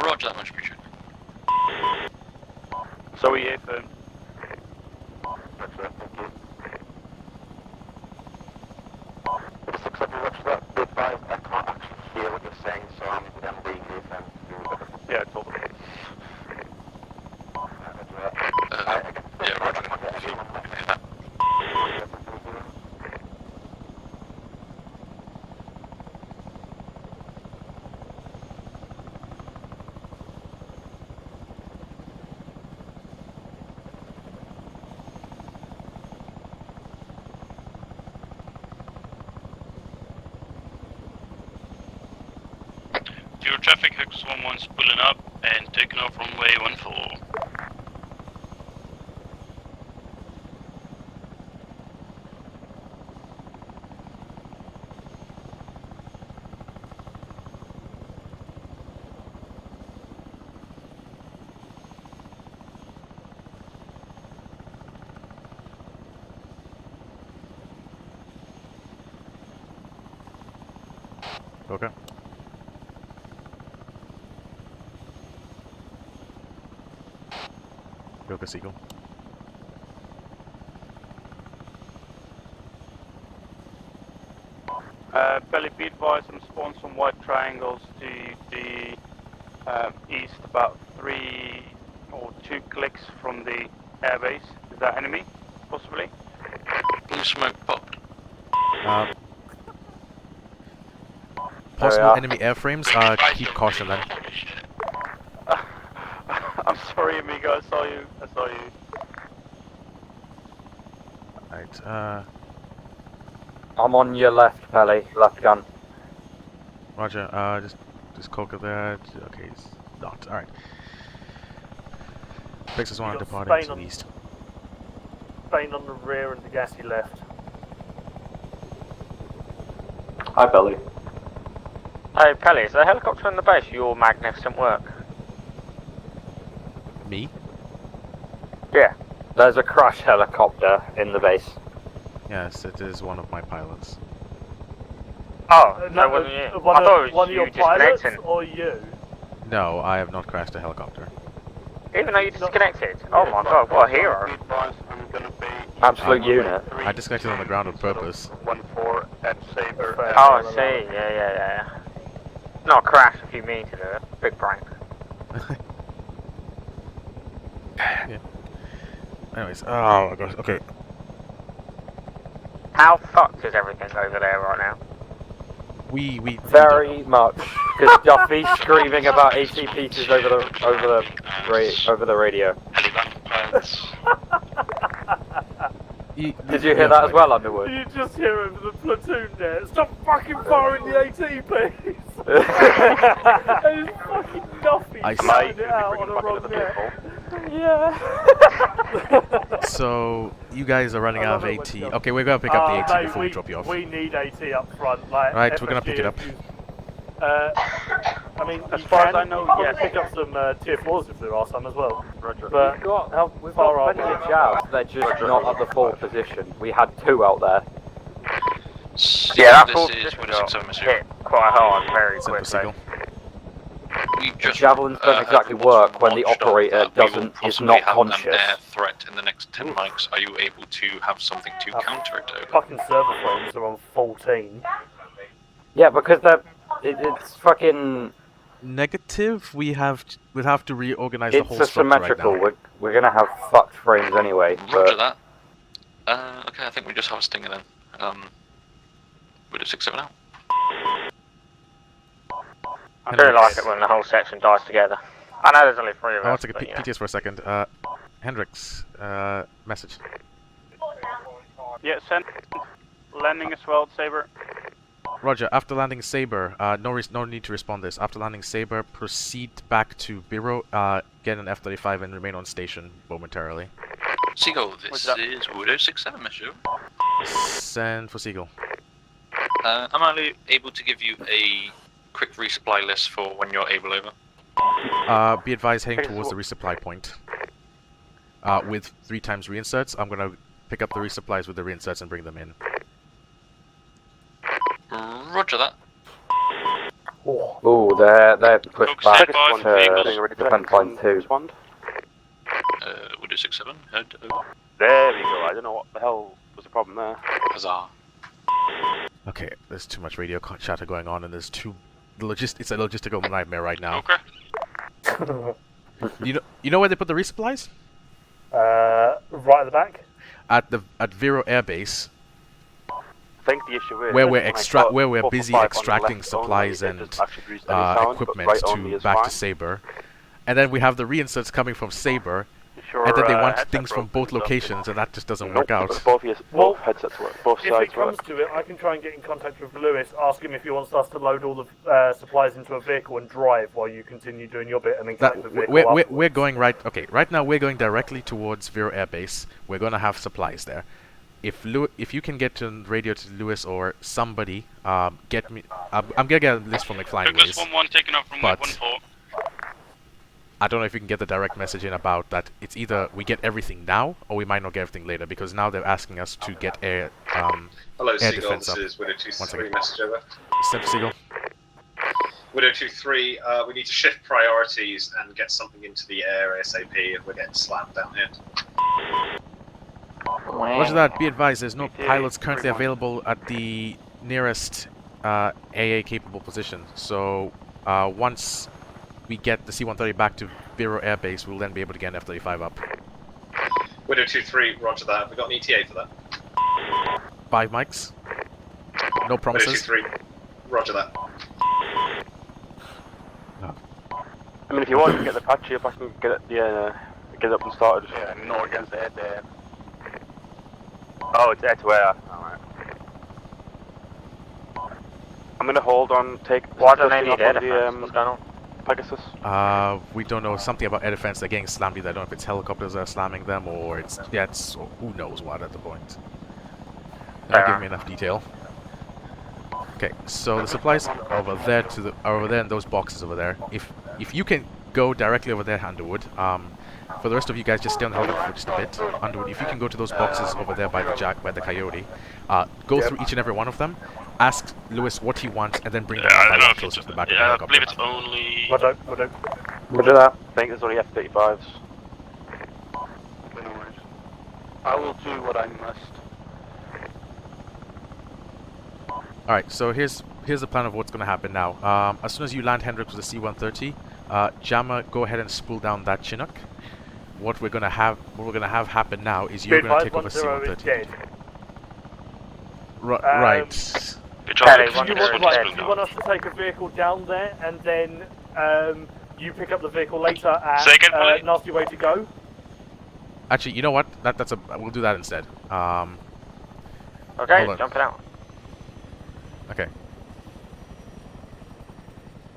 Roger, that much appreciated. So we affirmed. That's right, thank you. Widow 67, watch that. Be advised, I can't actually hear what you're saying, so I'm being reaffirmed. Yeah, I told them. Yeah, Roger. If you can hear that. Your traffic Hux 1-1's pulling up and taking off runway 14. Okay. Yoga Seagull. Belly, be advised, I'm spawning some white triangles to the east, about 3 or 2 clicks from the airbase. Is that enemy, possibly? Blue smoke popped. Possible enemy airframes, keep caution then. I'm sorry, amigo, I saw you. Right, I'm on your left, Pelly. Left gun. Roger, just coca there. Okay, it's not. Alright. Pegasus 1 departing to the east. Spain on the rear and the gassy left. Hi, Belly. Hey, Pelly, is there a helicopter in the base? Your magnificent work. Me? Yeah. There's a crash helicopter in the base. Yes, it is one of my pilots. Oh, that wasn't you. I thought it was one of you your pilots disconnecting. or you? No, I have not crashed a helicopter. Even though you disconnected? Oh my god, what a hero. Absolute unit. I disconnected on the ground on purpose. 1-4 at Saber. Oh, I see. Yeah. Not a crash if you mean to do it. Big prank. Yeah. Anyways, oh my gosh, okay. How fucked is everything over there right now? We Very much. Because Duffy's screaming about 80 pieces over the radio. Did you hear that as well, Underwood? You just hear over the platoon there. Stop fucking firing the AT, please. And it's fucking Duffy shouting it out on a wrong net. Yeah. So you guys are running out of AT. Okay, we're gonna pick up the AT mate, before we drop you off. We need AT up front. Like, Right, we're gonna pick it up. I mean, As far as I know, you yes. can pick up some tier 4s if there are some as well. Roger. But We've far got are plenty we? of jabs, they're just not at the full position. We had 2 out there. Yeah, that this full is position Windows got 7 Monsieur. hit quite hard, very Simple quickly. We just Javelins don't exactly work when the operator we will is possibly not have conscious. an air threat in the next 10 mics. Are you able to have something to counter it over? Fucking server frames are on 14. Yeah, because it's fucking... Negative. We'd have to reorganize the It's whole structure right asymmetrical. now. We're gonna have fucked frames anyway. Roger But that. Okay, I think we just have a stinger then. We'll do 6-7 out. I really like it when the whole section dies together. I know there's only 3 of I want us, to but, get you know. PTS for a second. Hendrix, message. Yeah, send landing as well, Saber. Roger. After landing Saber, no need to respond this. After landing Saber, proceed back to Bureau, get an F-35 and remain on station momentarily. Seagull, this is Widow 6-7, Monsieur. Send for Seagull. I'm only able to give you a quick resupply list for when you're able over. Be advised, heading towards the resupply point. With 3 times reinserts, I'm gonna pick up the resupplies with the reinserts and bring them in. Roger that. Ooh, they're pushed back to defense line 2. Widow 6-7, head over. There we go. I don't know what the hell was the problem there. Huzzah. Okay, there's too much radio chatter going on, and there's it's a logistical nightmare right now. Okay. You know where they put the resupplies? Right at the back. At Vero Air Base. I think the issue is Where we're busy extracting supplies and equipment back to Saber, and then we have the reinserts coming from Saber, and then they want things from both locations, and that just doesn't work out. Both headsets work. If it comes to it, I can try and get in contact with Lewis, ask him if he wants us to load all the supplies into a vehicle and drive while you continue doing your bit, and then connect the vehicle. We're going right now. We're going directly towards Vero Air Base. We're gonna have supplies there. If you can get to radio to Lewis or somebody, get me. I'm gonna get a list from McFly anyways. Douglas 1-1 taking off from But 1-4. I don't know if you can get the direct message in about that. It's either we get everything now, or we might not get everything later, because now they're asking us to get air Hello, air Seagull. defense This up. is Widow One 2-3 second. message over. Step Seagull. Widow 2-3, we need to shift priorities and get something into the air ASAP if we're getting slammed down here. Roger that. Be advised, there's no pilots currently available at the nearest AA capable position. So once we get the C-130 back to Vero Air Base, we'll then be able to get an F-35 up. Widow 2-3, roger that. Have we got an ETA for that? 5 mics. No promises. Widow 2-3, roger that. I mean, if you want to get the patchy up, I can get it, get it up and started. Yeah, not against the head there. Oh, it's air to air. Alright. I'm gonna hold on, take... Why don't they need up air on the, defense? What's going on? Pegasus. We don't know, something about air defense. They're getting slammed. I don't know if it's helicopters that are slamming them, or it's who knows what at the point. Not giving me enough detail. Okay, so the supplies are over there in those boxes over there. If you can go directly over there, Underwood. For the rest of you guys, just stay on the helicopter for just a bit. Underwood, if you can go to those boxes over there by the Coyote, go through each and every one of them. Ask Lewis what he wants, and then bring them one by one closer to the back of the I helicopter. believe it's only... Roger that. I think there's only F-35s. No worries. I will do what I must. Alright, so here's the plan of what's going to happen now. As soon as you land Hendrix with the C-130, Jammer, go ahead and spool down that Chinook. what we're gonna have happen now is Be you're gonna advised, take over 10 is C-130. dead. Right. Do you want us to take a vehicle down there and then you pick up the vehicle later at Nasty Way to Go? Actually, you know what? We'll do that instead. Okay, hold on. jumping out. Okay.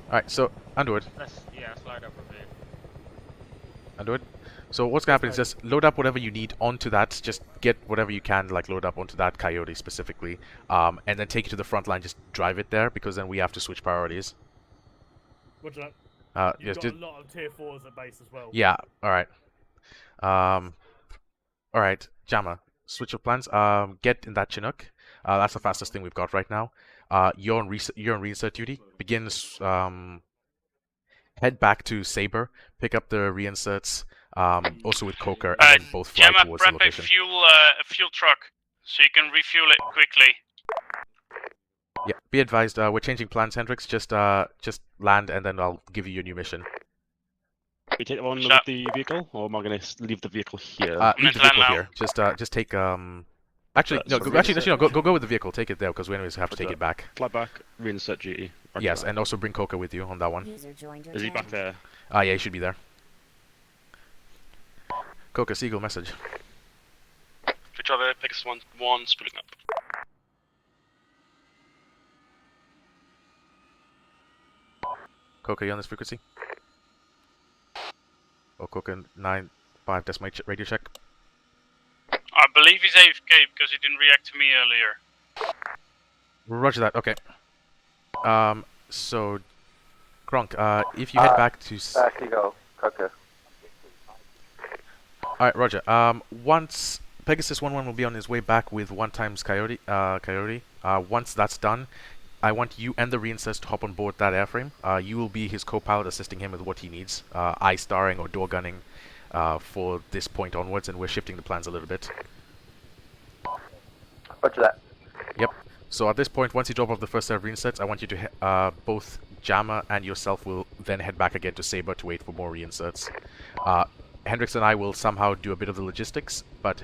Alright, so Underwood. Yeah, slide over a bit. Underwood. So what's gonna happen is just load up whatever you need onto that. Just get whatever you can, like load up onto that Coyote specifically, and then take it to the front line. Just drive it there because then we have to switch priorities. What's that? You've yes, got a lot of tier 4s at base as well. Yeah. All right. All right, Jammer. Switch of plans. Get in that Chinook. That's the fastest thing we've got right now. You're on reinsert duty. Begins. Head back to Saber. Pick up the reinserts. Also with Coker, and then both fly Gemma, towards the prep a location. fuel truck so you can refuel it quickly. Yeah. Be advised. We're changing plans, Hendrix. Just land, and then I'll give you your new mission. We take one with the vehicle, or am I going to leave the vehicle here? Leave the vehicle here. Just take Actually, no. Go with the vehicle. Take it there because we anyways have to take it back. Fly back, reinsert duty. Yes, and also bring Coker with you on that one. Is he back there? Yeah, he should be there. Coker, Seagull message. Good job, Pegasus 1, splitting up. Coker, you on this frequency? Oh, Coker 9-5, that's my radio check. I believe he's AFK because he didn't react to me earlier. Roger that, okay. So, Gronk, if you head back to... Seagull, Coker. Alright, Roger. Once Pegasus 1-1 will be on his way back with 1 times Coyote. Once that's done, I want you and the reinserts to hop on board that airframe. You will be his co-pilot, assisting him with what he needs, eye-starring or door gunning for this point onwards, and we're shifting the plans a little bit. Roger that. Yep. So at this point, once you drop off the first set of reinserts, I want you to both Jammer and yourself will then head back again to Saber to wait for more reinserts. Hendrix and I will somehow do a bit of the logistics, but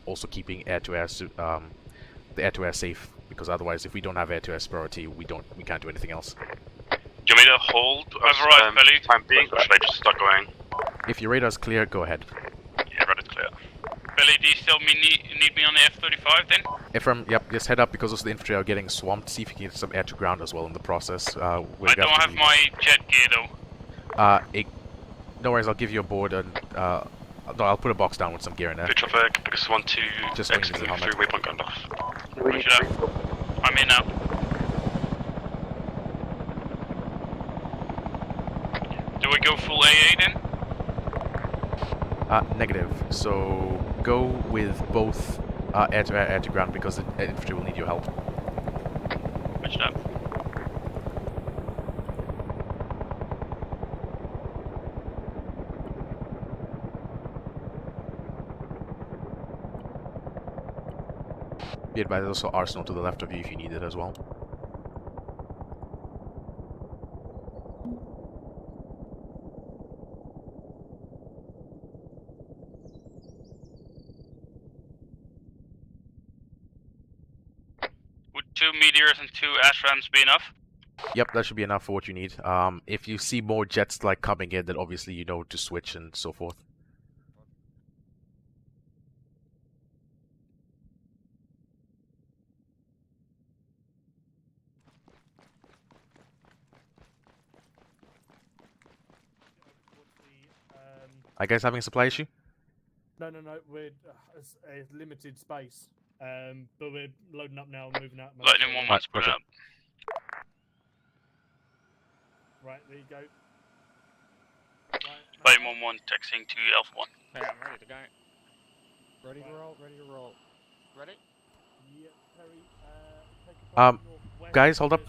also keeping air-to-air the air-to-air safe, because otherwise, if we don't have air-to-air priority, we can't do anything else. Do you want me to hold override belly time being, or should I just start going? If your radar's clear, go ahead. Yeah, radar's clear. Belly, do you still need me on the F-35 then? Ifram, yep, just head up because also the infantry are getting swamped. See if you can get some air-to-ground as well in the process. I don't have my jet gear though. No worries, I'll give you a board and no, I'll put a box down with some gear in there. Good traffic, because 1-2, just exit through waypoint gun off. I'm in now. Do we go full AA then? Negative. So go with both air-to-air, air-to-ground because the infantry will need your help. Which up? Be advised, there's also arsenal to the left of you if you need it as well. Would 2 meteors and 2 ashrams be enough? Yep, that should be enough for what you need. If you see more jets like coming in, then obviously you know to switch and so forth. Are you guys having a supply issue? No, we're a limited space, but we're loading up now and moving out. Lightning 1-1, split up. Right, there you go. Lightning 1-1, texting to Alpha 1. Hey, I'm ready to go. Ready to roll, ready to roll. Ready? Yeah, Terry, Guys, hold up.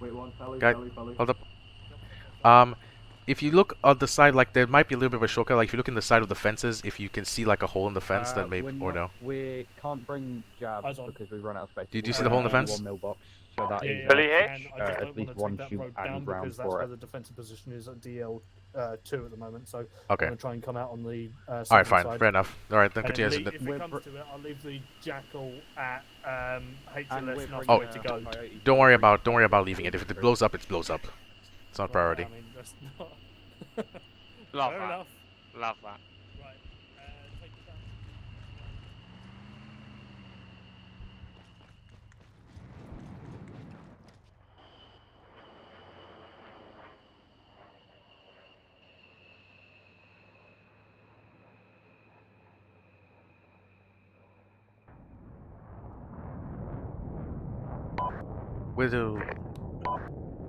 Wait, one, belly, Guys, belly. hold up. If you look on the side, like there might be a little bit of a shortcut. Like if you look in the side of the fences, if you can see like a hole in the fence, then maybe or no. We can't bring jabs because we run out of space. Did you see the hole in the fence? 1 mil box. so that Yeah, is yeah, Billy I H? can. I just at don't least want to one take that shoot road and down ground because that's for where it. the defensive position is at DL 2 at the moment. So Okay. I'm going to try and come out on the Alright, southern fine. side. Fair enough. Alright, then And continue. if it comes to it, I'll leave the Jackal at HLS enough Oh, way to go. don't worry about leaving it. If it blows up, it blows up. It's not priority. I mean, that's not. Love Fair that. enough. Love that. Right. Take it down.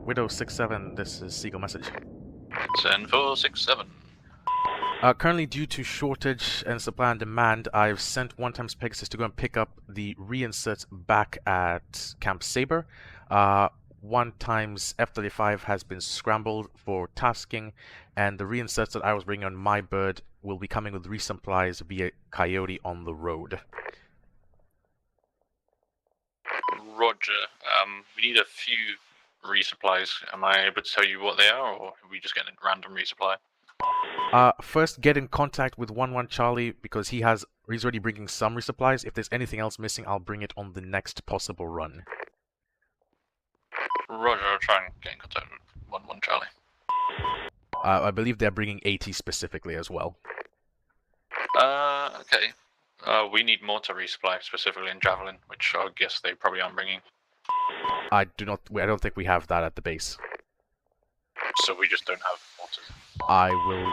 Widow 67. This is Seagull message. 10467. Currently, due to shortage and supply and demand, I've sent 1x Pegasus to go and pick up the reinserts back at Camp Saber. 1x F-35 has been scrambled for tasking, and the reinserts that I was bringing on my bird will be coming with resupplies via Coyote on the road. Roger. We need a few resupplies. Am I able to tell you what they are, or are we just getting a random resupply? First, get in contact with 1-1 Charlie because he's already bringing some resupplies. If there's anything else missing, I'll bring it on the next possible run. Roger, I'll try and get in contact with 1-1 Charlie. I believe they're bringing 80 specifically as well. Okay. We need mortar resupply, specifically in Javelin, which I guess they probably aren't bringing. I don't think we have that at the base. So we just don't have mortars. I will...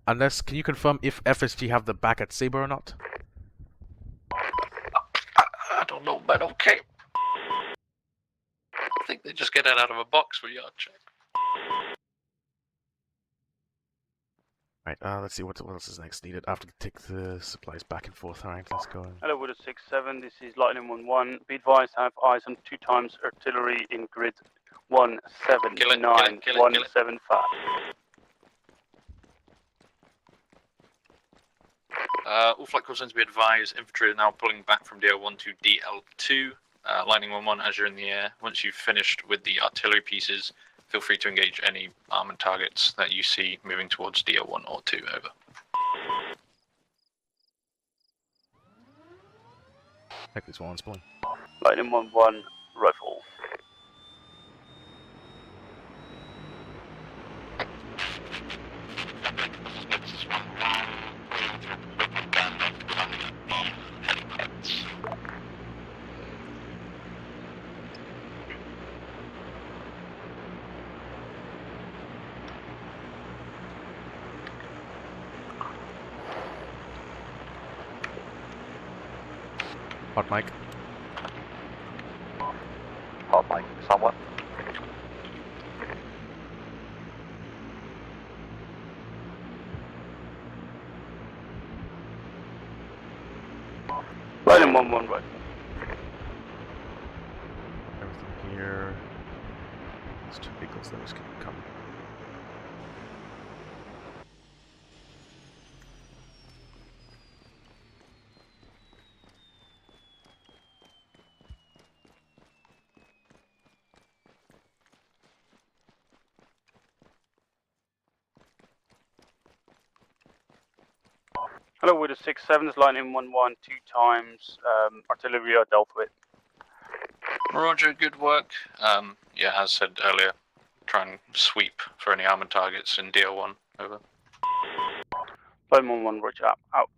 Unless, can you confirm if FSG have the back at Saber or not? I don't know, but okay. I think they just get it out of a box for yard check. Right, let's see what else is next needed. I have to take the supplies back and forth. Alright, let's go. Hello, Widow 67. This is Lightning 1-1. Be advised, have eyes on 2x artillery in grid 179175. All flight crew to be advised, infantry are now pulling back from DL1 to DL2. Lightning 1-1 as you're in the air. Once you've finished with the artillery pieces, feel free to engage any armored targets that you see moving towards DL1 or 2, over. Take this one, spawn. Lightning 1-1, rifle. Hot mic. Hot mic, someone. Lightning 1-1, right. Everything here. There's 2 vehicles that was coming. Hello, Widow 67. This is Lightning 1-1, 2x artillery are dealt with. Roger, good work. Yeah, as said earlier, try and sweep for any armored targets in DL1, over. Lightning 1-1, roger, out.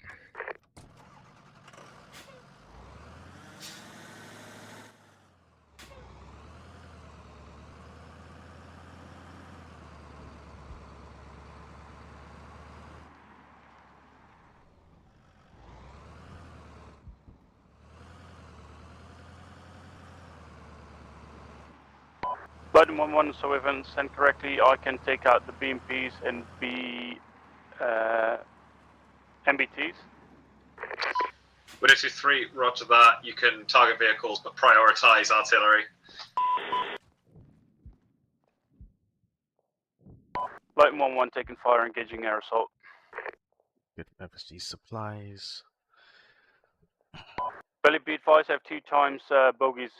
Lightning 1-1, so if I send correctly, I can take out the BMPs and MBTs. Widow 2-3, roger that. You can target vehicles, but prioritize artillery. Lightning 1-1, taking fire, engaging air assault. Get FSG supplies. Belly, be advised, I have 2x bogies.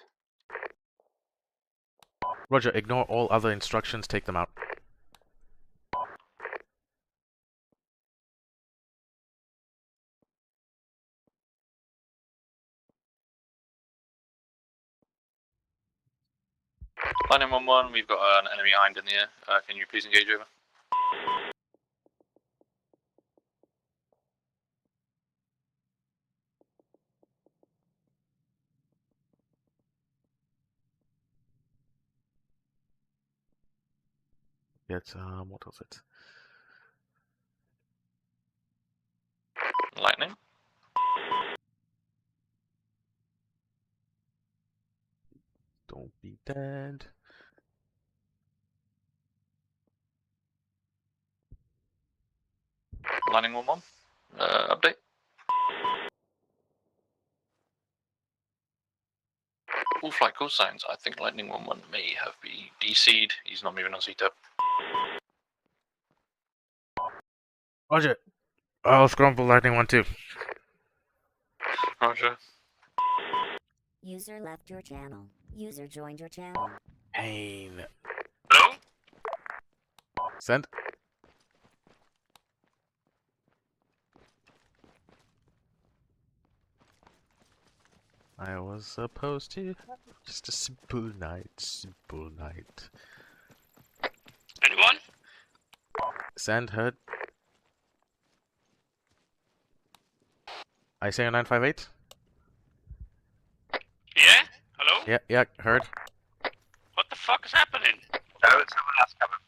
Roger, ignore all other instructions, take them out. Lightning 1-1, we've got an enemy hind in the air. Can you please engage over? It's, what was it? Lightning. Don't be dead. Lightning 1-1. Update. All flight call signs. I think Lightning 1-1 may have been DC'd. He's not moving on CTAP. Roger. I'll scramble Lightning 1-2. Roger. User left your channel. User joined your channel. Pain. Hello? Send. I was supposed to have just a simple night, simple night. Anyone? Send, heard. I say 958? Yeah? Hello? Yeah, heard. What the fuck is happening? No, it's someone else coming.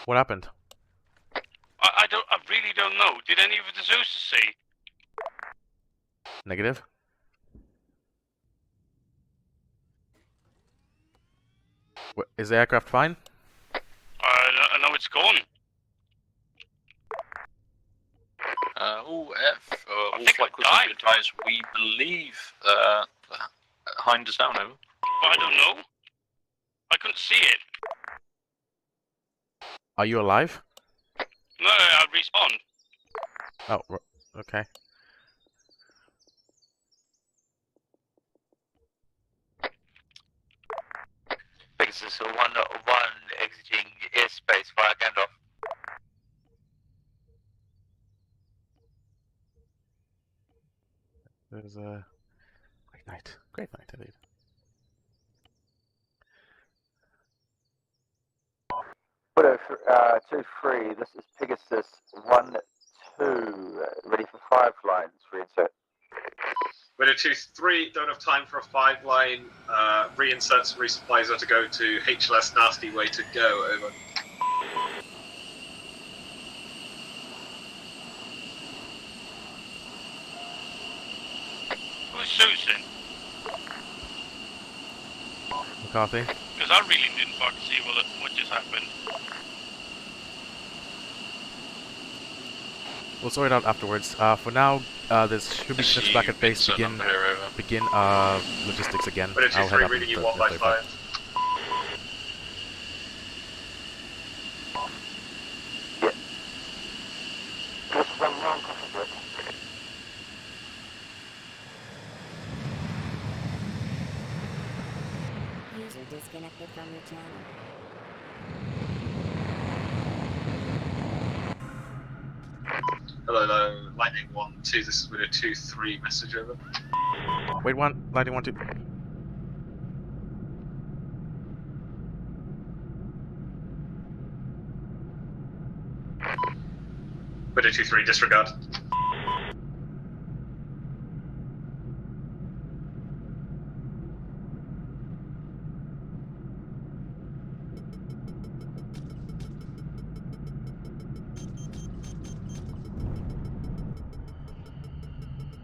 What happened? I really don't know. Did any of the Zeus see? Negative. Is the aircraft fine? I know it's gone. All flight crews have been advised. We believe Hind is down, over. But I don't know. I couldn't see it. Are you alive? No, I respawned. Oh, okay. Pegasus 1-1 exiting airspace via Gandalf. There's a great night indeed. Widow 2-3, this is Pegasus 1-2, ready for 5 lines, reinsert. Widow 2-3, don't have time for a 5-line. Reinserts and resupplies are to go to HLS Nasty Way to go, over. Who's Susan? McCarthy? Because I really didn't fucking see what just happened. We'll sort it out afterwards. For now, this should be ships back at base. Begin logistics again. Widow I'll head 2-3, up reading and you 1 by 5. User disconnected from your channel. Hello, Lightning 1-2, this is Widow 2-3, message over. Wait, Lightning 1-2. Widow 2-3, disregard.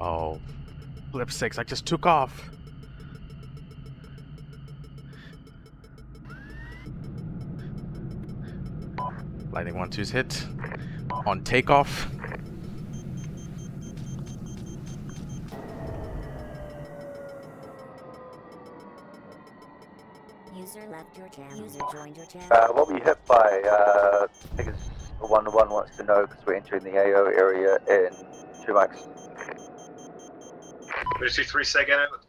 Oh, flip 6, I just took off. Lightning 1-2's hit. On takeoff. User left your channel. User joined your channel. What were you hit by? Pegasus 1-1 wants to know because we're entering the AO area in 2 mics. Widow 2-3, say again, over.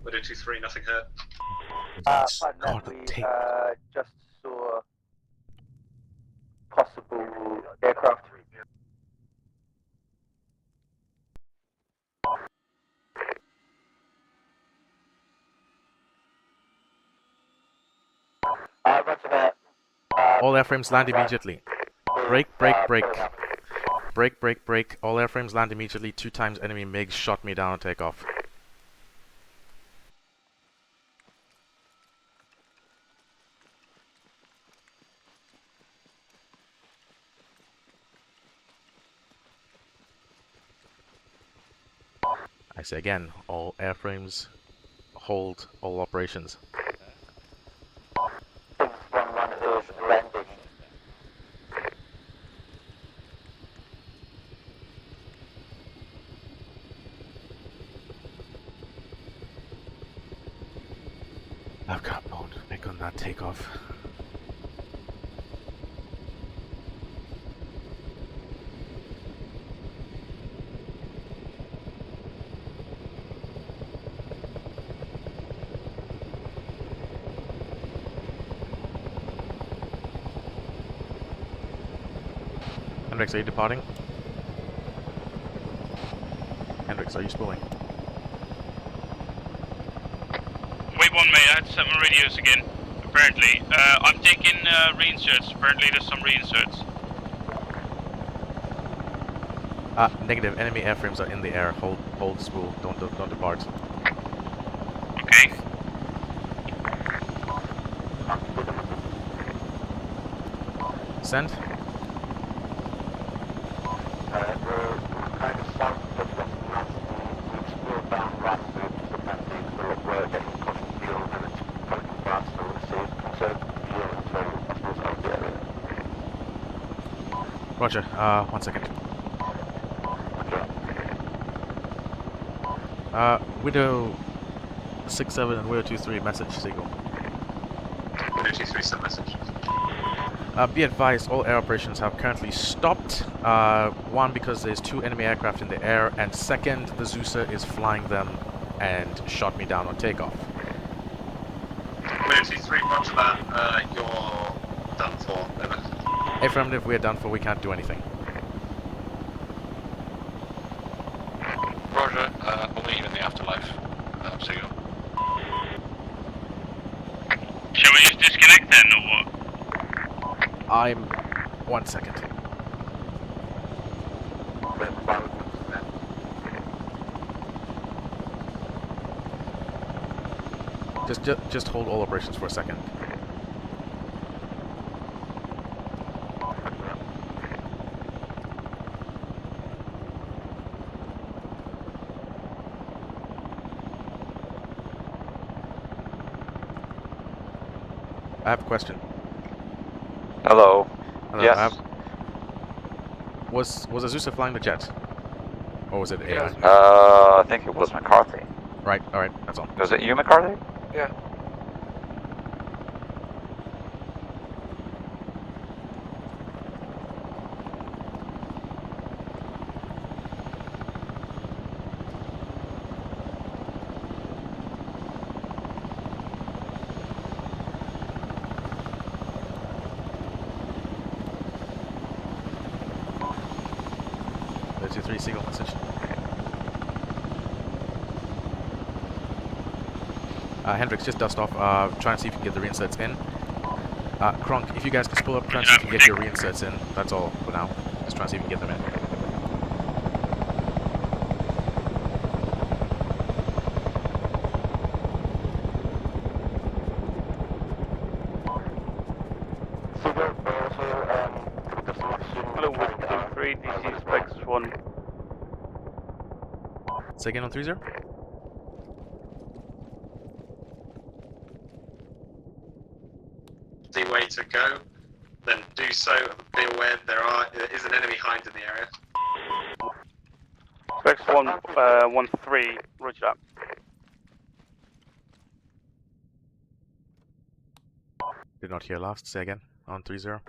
Widow 2-3, nothing heard. Pardon that, we just saw possible aircraft. Roger that. All airframes land immediately. Brake, brake, brake. Brake, brake, brake. All airframes land immediately. 2 times enemy MiGs shot me down on takeoff. I say again, all airframes hold all operations. I've got mode. Make on that takeoff. Hendrix, are you departing? Hendrix, are you spooling? Wait 1 minute, I had to set my radios again. Apparently, I'm taking reinserts. Apparently, there's some reinserts. Negative. Enemy airframes are in the air. Hold spool. Don't depart. Okay. Send. Roger. 1 second. Widow 6-7 and Widow 2-3 message signal. Widow 2-3 send message. Be advised, all air operations have currently stopped. 1, because there's 2 enemy aircraft in the air, and 2nd, the Zusa is flying them and shot me down on takeoff. Widow 2-3, roger that. You're done for. Over. Affirmative, we are done for. We can't do anything. Roger, only in the afterlife. Signal. Shall we just disconnect then, or what? I'm 1 second. Just hold all operations for a second. I have a question. Hello. Hello, Yes. Was Azusa flying the jet? Or was it AI? I think it was McCarthy. Right, alright, that's all. Was it you, McCarthy? Yeah. There's your 3 signal message. Hendrix, just dust off. Try and see if you can get the reinserts in. Kronk, if you guys can spool up, try and see if you can get your reinserts in. That's all for now. Just try and see if you can get them in. Hello, Widow 3, DC Specs 1. Say again on 30? The way to go, then do so. Be aware there is an enemy hind in the area. Specs 1-3, roger that. Did not hear last. Say again on 30.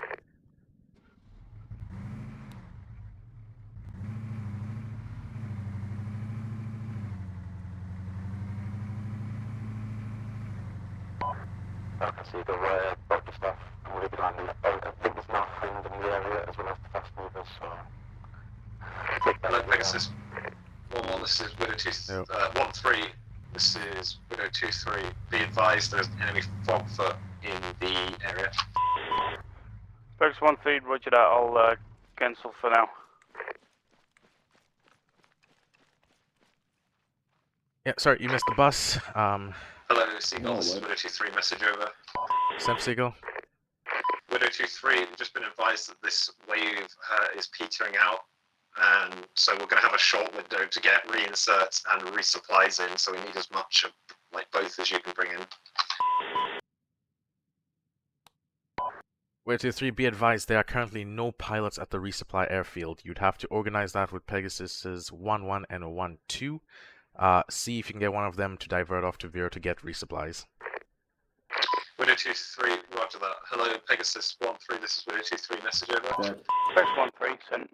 Okay, so you've got doctor staff and we'll be landing. I think there's now 300 in the area as well as the fast movers, so... Hello, Pegasus. 1-1, this is Widow 1-3. This is Widow 2-3. Be advised there's enemy fogfoot in the area. Pegasus 1-3, roger that, I'll cancel for now. Yeah, sorry, you missed the bus. Hello, Seagull, this is Widow 2-3, message over. Sem Seagull. Widow 2-3, we've just been advised that this wave is petering out, and so we're going to have a short window to get reinserts and resupplies in, so we need as much of both as you can bring in. Widow 2-3, be advised there are currently no pilots at the resupply airfield. You'd have to organize that with Pegasus's 1-1 and a 1-2. See if you can get one of them to divert off to Vera to get resupplies. Widow 2-3, roger that. Hello, Pegasus 1-3, this is Widow 2-3, message over. Pegasus 1-3, sent.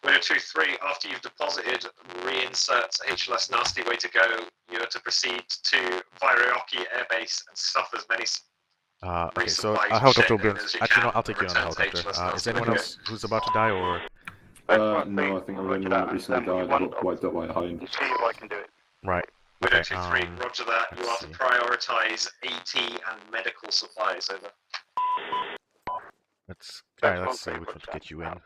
Widow 2-3, after you've deposited reinserts HLS Nasty Way to Go, you are to proceed to Vairoki Air Base and stuff as many okay, so helicopter will be on... Actually, no, I'll take you on the Return to helicopter. HLS Is anyone else who's about to die, or...? No, I think I'm the only one that recently died. I got wiped up by a hind. See if I can do it. Right. Widow Okay, 2-3, roger that. You are to prioritise AT and medical supplies, over. Let's see which one to get you in.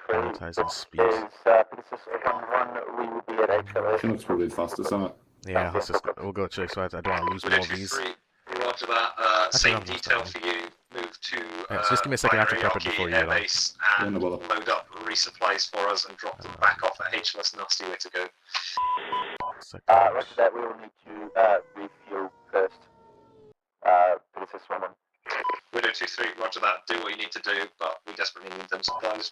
Prioritizing speed. I think that's probably the fastest, isn't it? Yeah, we'll go check, so I don't want to lose more of these. Roger that. Same detail for you. Move to so just give me a second after prep it before you Air get on. Base and load up resupplies for us and drop them back off at HLS Nasty Way to Go. Roger that, we will need to refuel first. This is one. Widow 2-3, roger that. Do what you need to do, but we desperately need them supplies.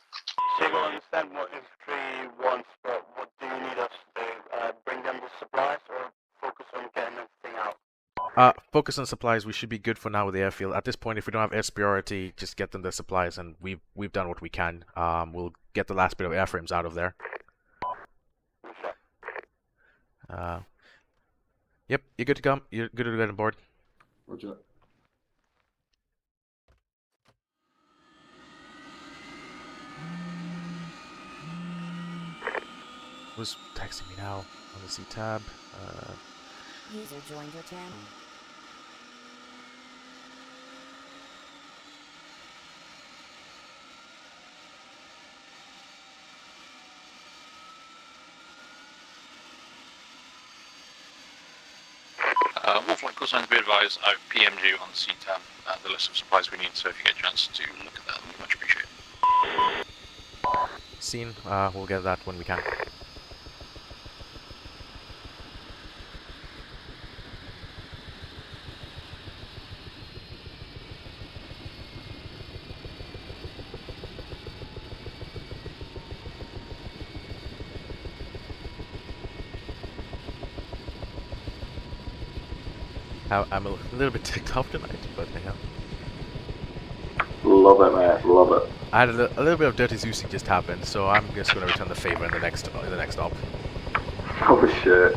So you will understand what infantry wants, but what do you need us to do? Bring them the supplies or focus on getting everything out? Focus on supplies. We should be good for now with the airfield. At this point, if we don't have air superiority, just get them the supplies, and we've done what we can. We'll get the last bit of airframes out of there. Yep, you're good to come. You're good to get on board. Roger. Who's texting me now on the C tab? User joined your channel. Wolfline Cosine, be advised, I've PM'd you on CTAM the list of supplies we need, so if you get a chance to look at that, we'd much appreciate it. Scene, we'll get that when we can. I'm a little bit ticked off tonight, but yeah. Love it, mate. Love it. I had a little bit of dirty Zeusing just happened, so I'm just going to return the favor in the next op. Oh shit.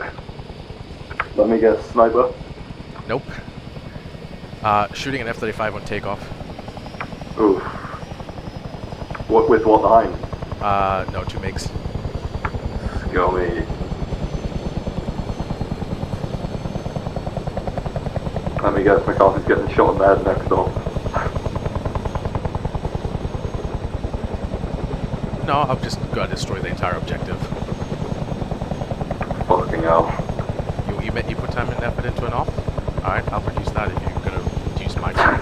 Let me guess, sniper? Nope. Shooting an F-35 on takeoff. Oof. What with what, the hind? No, 2 MiGs. Got me. Let me guess, McCarthy's getting shot in the head next off. No, I've just got to destroy the entire objective. Fucking hell. You put time and effort into an op? Alright, I'll produce that if you're going to reduce my time.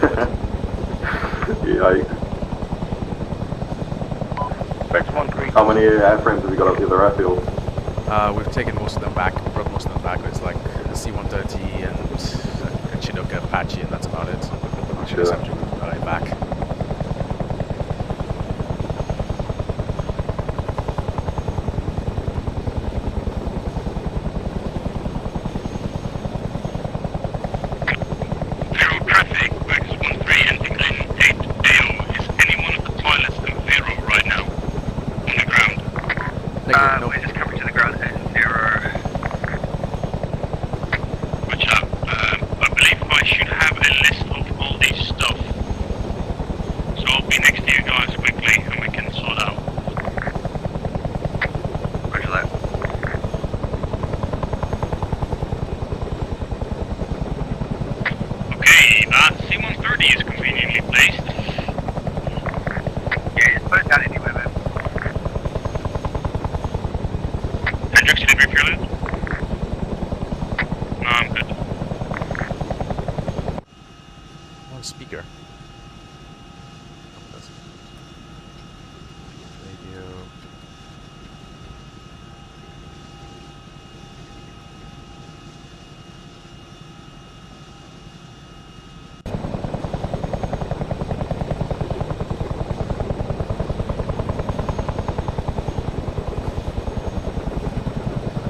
Yikes. How many airframes have you got up the other airfield? We've taken most of them back, brought most of them back. It's like a C-130 and a Chinook Apache, and that's about it. Sure. Back. Hendrix, you did refuel it? No, I'm good. One speaker. Radio.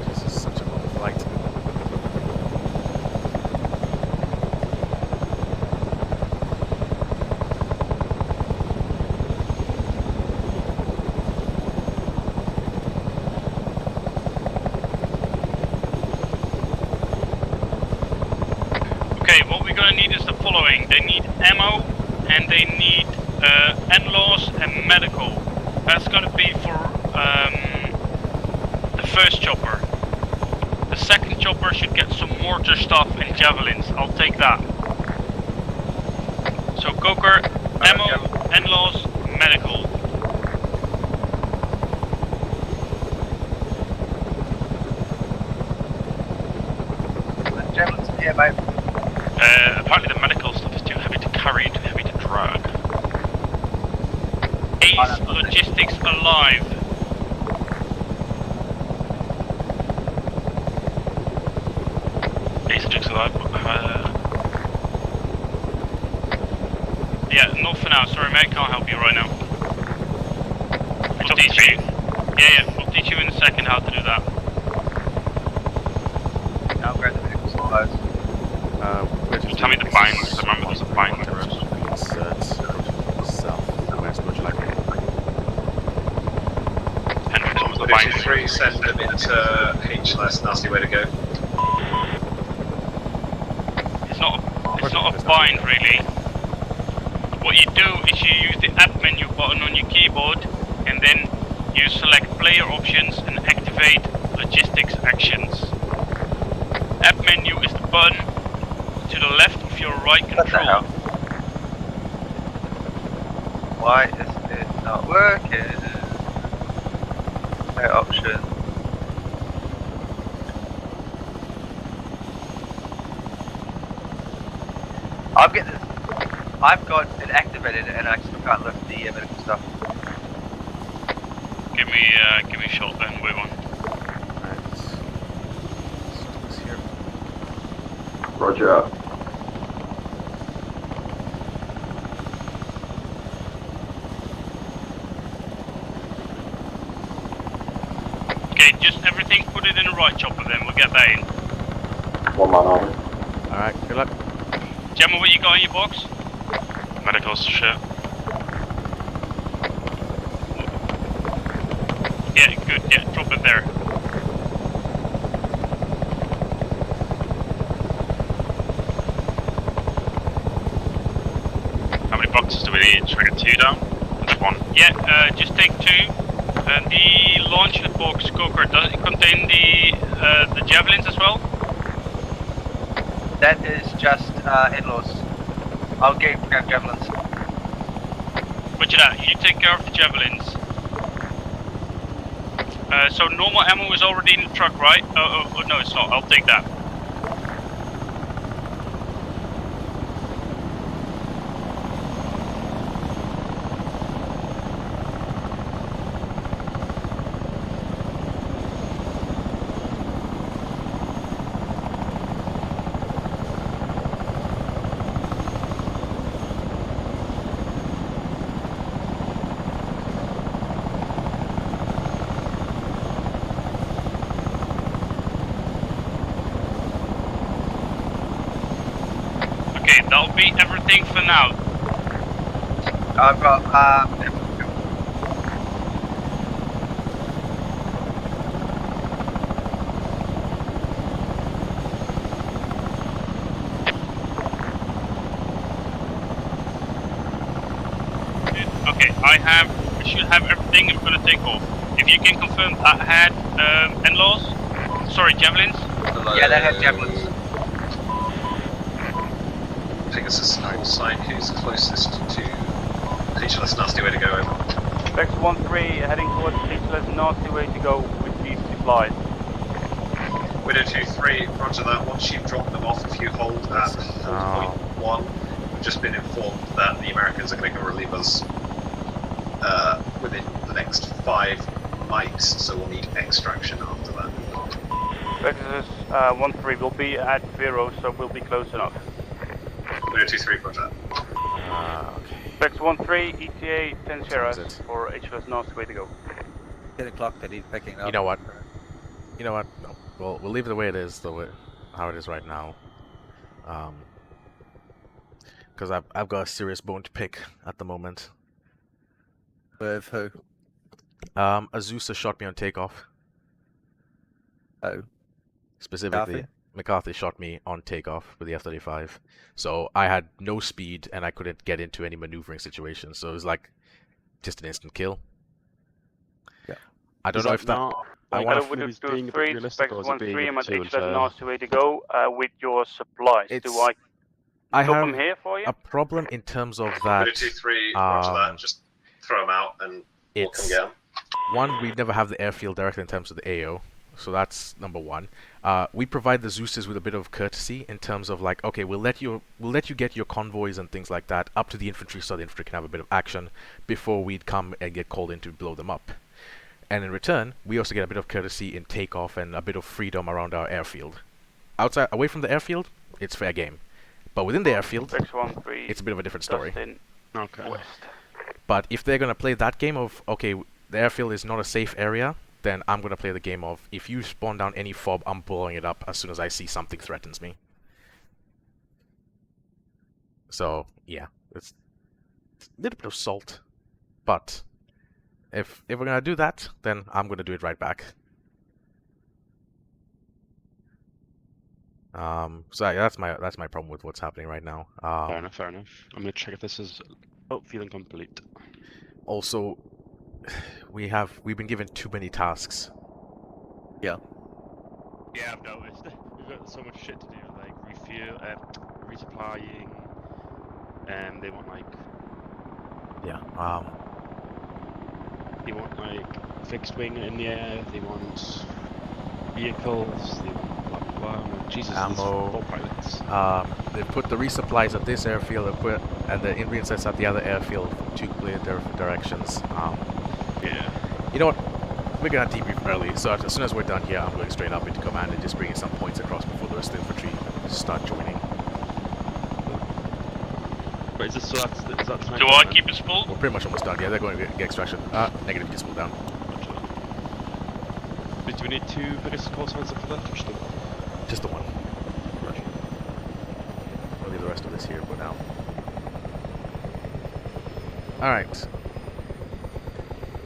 This is such a long flight. Okay, what we're gonna need is the following. They need ammo, and they need NLAWs and medical. That's gonna be for the first chopper. The second chopper should get some mortar stuff and javelins. I'll take that. So Coker, ammo, NLAWs, medical. Javelins here, mate. Apparently the medical stuff is too heavy to carry and too heavy to drag. Ace Logistics alive. Ace Logistics alive. Yeah, not for now. Sorry, mate. Can't help you right now. We'll teach you. Yeah, we'll teach you in a second how to do that. I'll grab the medical supplies. Just tell me the bind, because I remember there's a bind for us. South. West, would you like me? Hendrix, what was the bind? 3, send them into H-less, nasty way to go. It's not a bind really. What you do is you use the app menu button on your keyboard and then you select player options and activate logistics actions. App menu is the button to the left of your right control. Why is it not working? No option. I've got it activated and I still can't lift the medical stuff. Give me a shot then, wait one. Roger out. Okay, just everything put it in the right chopper then, we'll get that in. 1 man army. Alright, good luck. Gemma, what you got in your box? Medicals, shit. Yeah, good, yeah, drop it there. How many boxes do we need? Should we get 2 down? Just 1? Yeah, just take 2. And the launcher box, Coker, does it contain the javelins as well? That is just in-laws. I'll grab javelins. Roger that, you take care of the javelins. So normal ammo is already in the truck, right? Oh, no, it's not. I'll take that. Okay, that'll be everything for now. I've got Okay, I should have everything. I'm gonna take off. If you can confirm that had in-laws, sorry, javelins. Yeah, they have javelins. I think this is a small sign. Who's closest to H-less, nasty way to go, over. Vex 1-3 heading towards H-less, nasty way to go with these supplies. Widow 2-3, roger that. Once you've dropped them off, if you hold at hold point 1, we've just been informed that the Americans are going to go relieve us within the next 5 mics, so we'll need extraction after that. Texas 1-3 will be at 0, so we'll be close enough. Widow 2-3, roger. Okay. Tex 1-3, ETA 10 Sierras it? for HLS North, way to go. 10 o'clock that he's picking up. You know what? You know what? No. We'll leave it the way it is, how it is right now. Because I've got a serious bone to pick at the moment. With who? Azusa shot me on takeoff. Oh. Specifically, McCarthy shot me on takeoff with the F-35. So I had no speed and I couldn't get into any maneuvering situation. So it was like just an instant kill. Yeah. I don't know if that. I want to. He's being a bit realistic, or is it being a bit too unfair? North, way to go with your supplies. Do I I stop have them here for you? a problem in terms of that. Widow 2-3, roger that. Just throw them out and we'll come get them. One, we never have the airfield directly in terms of the AO. So that's number one. We provide the Zeus's with a bit of courtesy in terms of like, okay, we'll let you get your convoys and things like that up to the infantry, so the infantry can have a bit of action before we'd come and get called in to blow them up. And in return, we also get a bit of courtesy in takeoff and a bit of freedom around our airfield. Outside, away from the airfield, it's fair game. But within the airfield, it's a bit of a different story. Okay. West. But if they're gonna play that game of, okay, the airfield is not a safe area, then I'm gonna play the game of, if you spawn down any fob, I'm blowing it up as soon as I see something threatens me. So yeah, it's a little bit of salt, but if we're gonna do that, then I'm gonna do it right back. So yeah, that's my problem with what's happening right now. Fair enough, fair enough. I'm gonna check if this is feeling complete. Also, we've been given too many tasks. Yeah. Yeah, I've noticed. We've got so much shit to do, like refuel, resupplying, and they want like. Yeah. They want like fixed wing in the air. They want vehicles. They want blah blah blah. Jesus, ammo. There's 4 pilots. They put the resupplies at this airfield and the ingredients at the other airfield from 2 clear directions. Yeah. You know what? We're gonna debrief early, so as soon as we're done here, I'm going straight up into command and just bringing some points across before the rest of the infantry start joining. But is this so? Is that tonight? Do I keep it full? We're pretty much almost done. Yeah, they're going to get extraction. Negative, just pull down. Do we need 2 biggest call signs up for that? Or still? Just the one. Roger. We'll leave the rest of this here for now. Alright.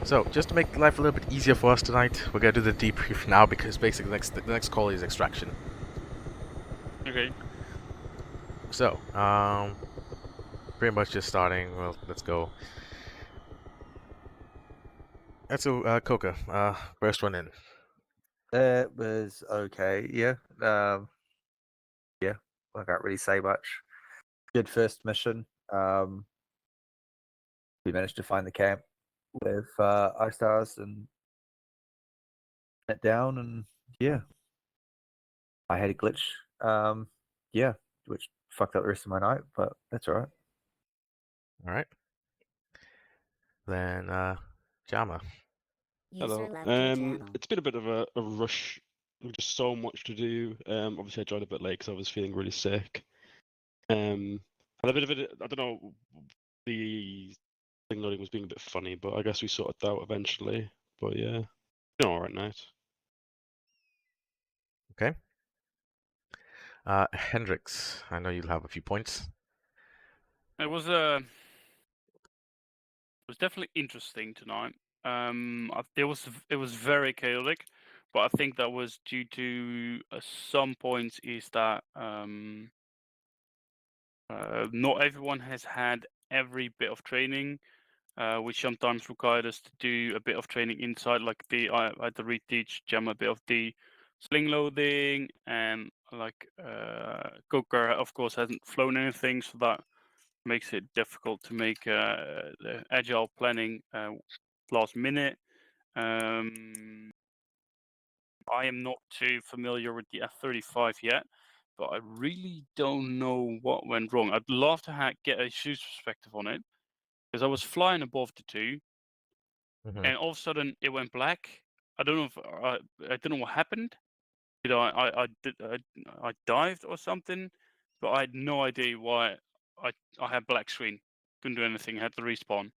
So, just to make life a little bit easier for us tonight, we're going to do the debrief now because basically the next call is extraction. Okay. So, pretty much just starting. Well, let's go. Let's go, Coca. First one in. It was okay, yeah. Yeah, I can't really say much. Good first mission. We managed to find the camp with iStars and it down, and yeah, I had a glitch. Yeah, which fucked up the rest of my night, but that's alright. Alright. Then, Jama. Hello. It's been a bit of a rush. Just so much to do. Obviously I joined a bit late because I was feeling really sick. Had a bit of it. I don't know. The thing loading was being a bit funny, but I guess we sorted that out eventually. But yeah, been alright night. Okay. Hendrix, I know you'll have a few points. It was definitely interesting tonight. It was very chaotic, but I think that was due to some points is that not everyone has had every bit of training, which sometimes required us to do a bit of training inside. Like I had to reteach Jam a bit of the sling loading, and like Coker, of course, hasn't flown anything, so that makes it difficult to make the agile planning last minute. I am not too familiar with the F-35 yet, but I really don't know what went wrong. I'd love to get a shooter's perspective on it, because I was flying above the two, and all of a sudden it went black. I don't know if I don't know what happened. You know, I dived or something, but I had no idea why I had black screen. Couldn't do anything. Had to respawn.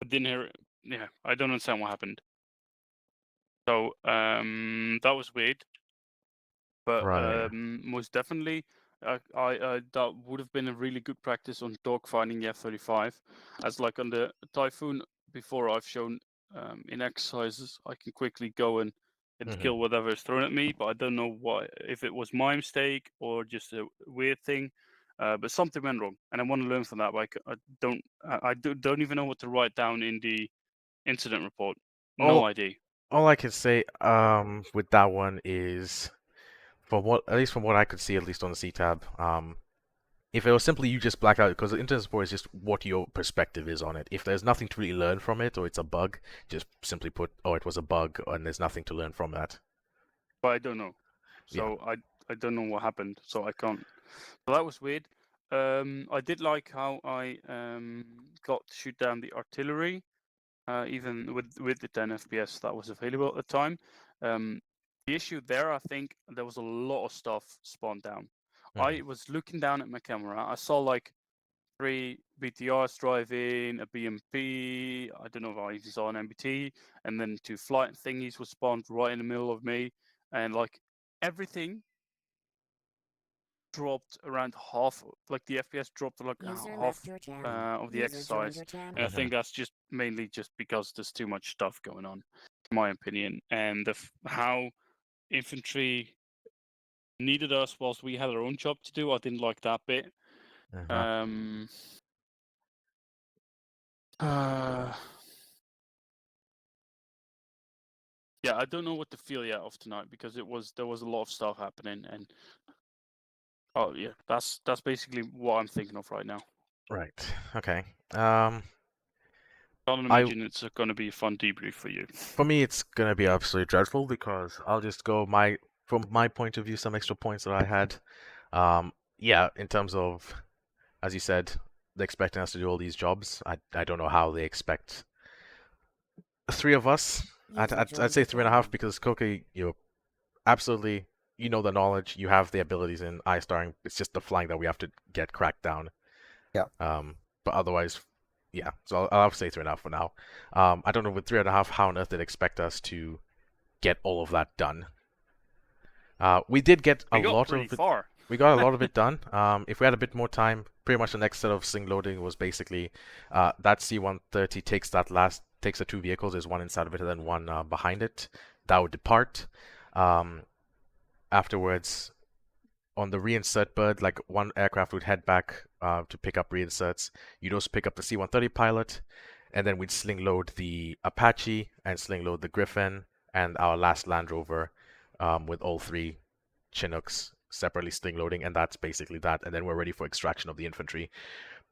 I didn't hear it. Yeah, I don't understand what happened. So that was weird. But Right. most definitely, that would have been a really good practice on dogfighting the F-35, as like on the Typhoon before I've shown in exercises I can quickly go and kill whatever is thrown at me. But I don't know why, if it was my mistake or just a weird thing. But something went wrong, and I want to learn from that. But I don't even know what to write down in the incident report. No idea. All I can say with that one is, from what, at least from what I could see, at least on the C-tab, if it was simply you just black out, because the internet report is just what your perspective is on it. If there's nothing to really learn from it, or it's a bug, just simply put, oh, it was a bug, and there's nothing to learn from that. But I don't know. So I don't know what happened. So I can't. So that was weird. I did like how I got to shoot down the artillery, even with the 10 FPS that was available at the time. The issue there, I think, there was a lot of stuff spawned down. I was looking down at my camera. I saw like 3 BTRs driving, a BMP. I don't know if I even saw an MBT, and then 2 flight thingies were spawned right in the middle of me, and like everything dropped around half. Like the FPS dropped like half of the exercise, and I think that's just mainly just because there's too much stuff going on, in my opinion, and how infantry needed us whilst we had our own job to do. I didn't like that bit. Yeah, I don't know what to feel yet of tonight, because there was a lot of stuff happening, and oh yeah, that's basically what I'm thinking of right now. Right. Okay. I don't imagine it's going to be a fun debrief for you. For me, it's gonna be absolutely dreadful, because I'll just go from my point of view, some extra points that I had. Yeah, in terms of, as you said, they're expecting us to do all these jobs. I don't know how they expect 3 of us. I'd say 3.5, because Koki, you absolutely, you know the knowledge, you have the abilities in eye-starring. It's just the flying that we have to get cracked down. Yeah. But otherwise, yeah. So I'll have to say 3.5 for now. I don't know with 3.5 how on earth they'd expect us to get all of that done. We did get a lot of it. Far. We got a lot of it done. If we had a bit more time, pretty much the next set of sling loading was basically that C-130 takes the 2 vehicles. There's one inside of it and then one behind it. That would depart. Afterwards, on the reinsert bird, like one aircraft would head back to pick up reinserts. You'd also pick up the C-130 pilot, and then we'd sling load the Apache and sling load the Griffin and our last Land Rover with all 3 Chinooks separately sling loading, and that's basically that. And then we're ready for extraction of the infantry.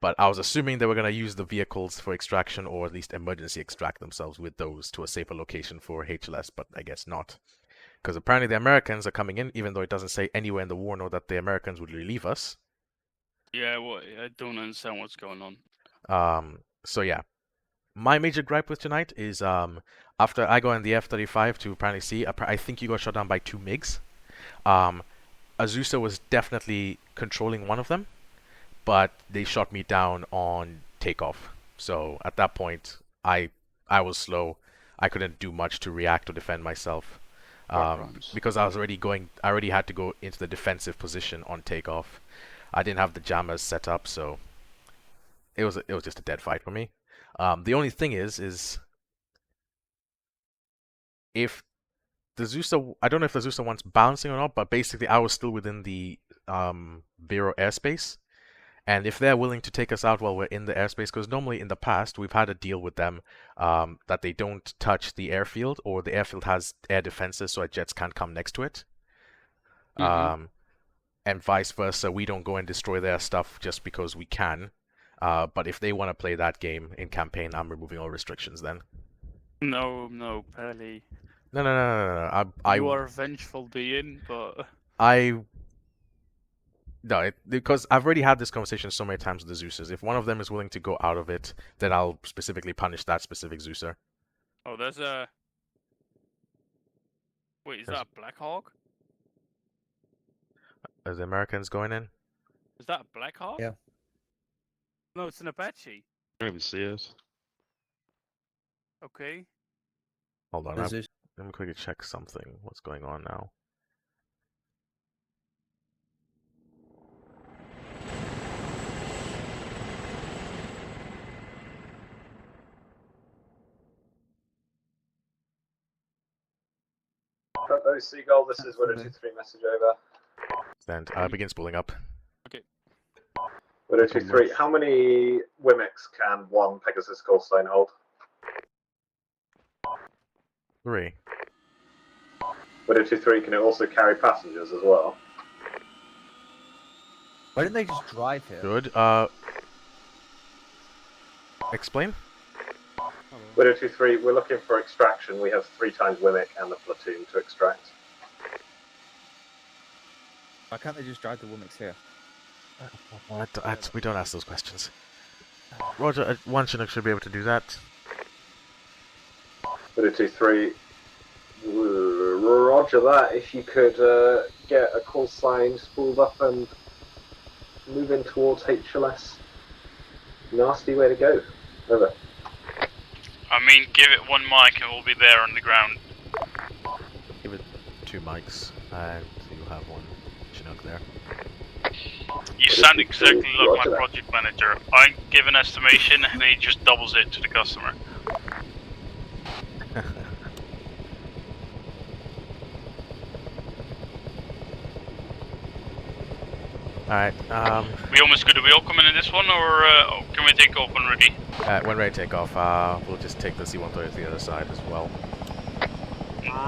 But I was assuming they were going to use the vehicles for extraction, or at least emergency extract themselves with those to a safer location for HLS, but I guess not. Because apparently the Americans are coming in, even though it doesn't say anywhere in the war note that the Americans would relieve us. Yeah, well, I don't understand what's going on. So yeah. My major gripe with tonight is after I go on the F-35 to apparently see, I think you got shot down by 2 MiGs. Azusa was definitely controlling one of them, but they shot me down on takeoff. So at that point, I was slow. I couldn't do much to react or defend myself. Because I already had to go into the defensive position on takeoff. I didn't have the jammers set up, so it was just a dead fight for me. The only thing is if the Zusa, I don't know if the Zusa one's bouncing or not, but basically I was still within the Bureau airspace. And if they're willing to take us out while we're in the airspace, because normally in the past we've had a deal with them that they don't touch the airfield, or the airfield has air defenses so our jets can't come next to it. And vice versa, we don't go and destroy their stuff just because we can. But if they want to play that game in campaign, I'm removing all restrictions then. No, Pelly. No. You are a vengeful being, but No, because I've already had this conversation so many times with the Zeusers. If one of them is willing to go out of it, then I'll specifically punish that specific Zeuser. oh, there's a. Wait, is that a Black Hawk? Are the Americans going in? Is that a Black Hawk? Yeah. No, it's an Apache. I don't even see it. Okay. Hold on, The let Zeus- me quickly check something. What's going on now? Bravo Seagull, this is 1023 message over. And begin spooling up. Okay. 1023, how many Wimics can one Pegasus Goldstein hold? 3. 1023, can it also carry passengers as well? Why didn't they just drive here? Good. Explain? 1023, we're looking for extraction. We have 3 times Wimic and the platoon to extract. Why can't they just drive the Womix here? We don't ask those questions. Roger, one Chinook should be able to do that. 1023, roger that. If you could get a call sign spooled up and move in towards HLS. Nasty way to go. Over. I mean, give it 1 mic and we'll be there on the ground. Give it 2 mics, and you'll have 1 Chinook there. You sound exactly like my project manager. I give an estimation and he just doubles it to the customer. Alright, We almost good. Are we all coming in this one, or can we take off when ready? when ready to take off, we'll just take the C-130 to the other side as well.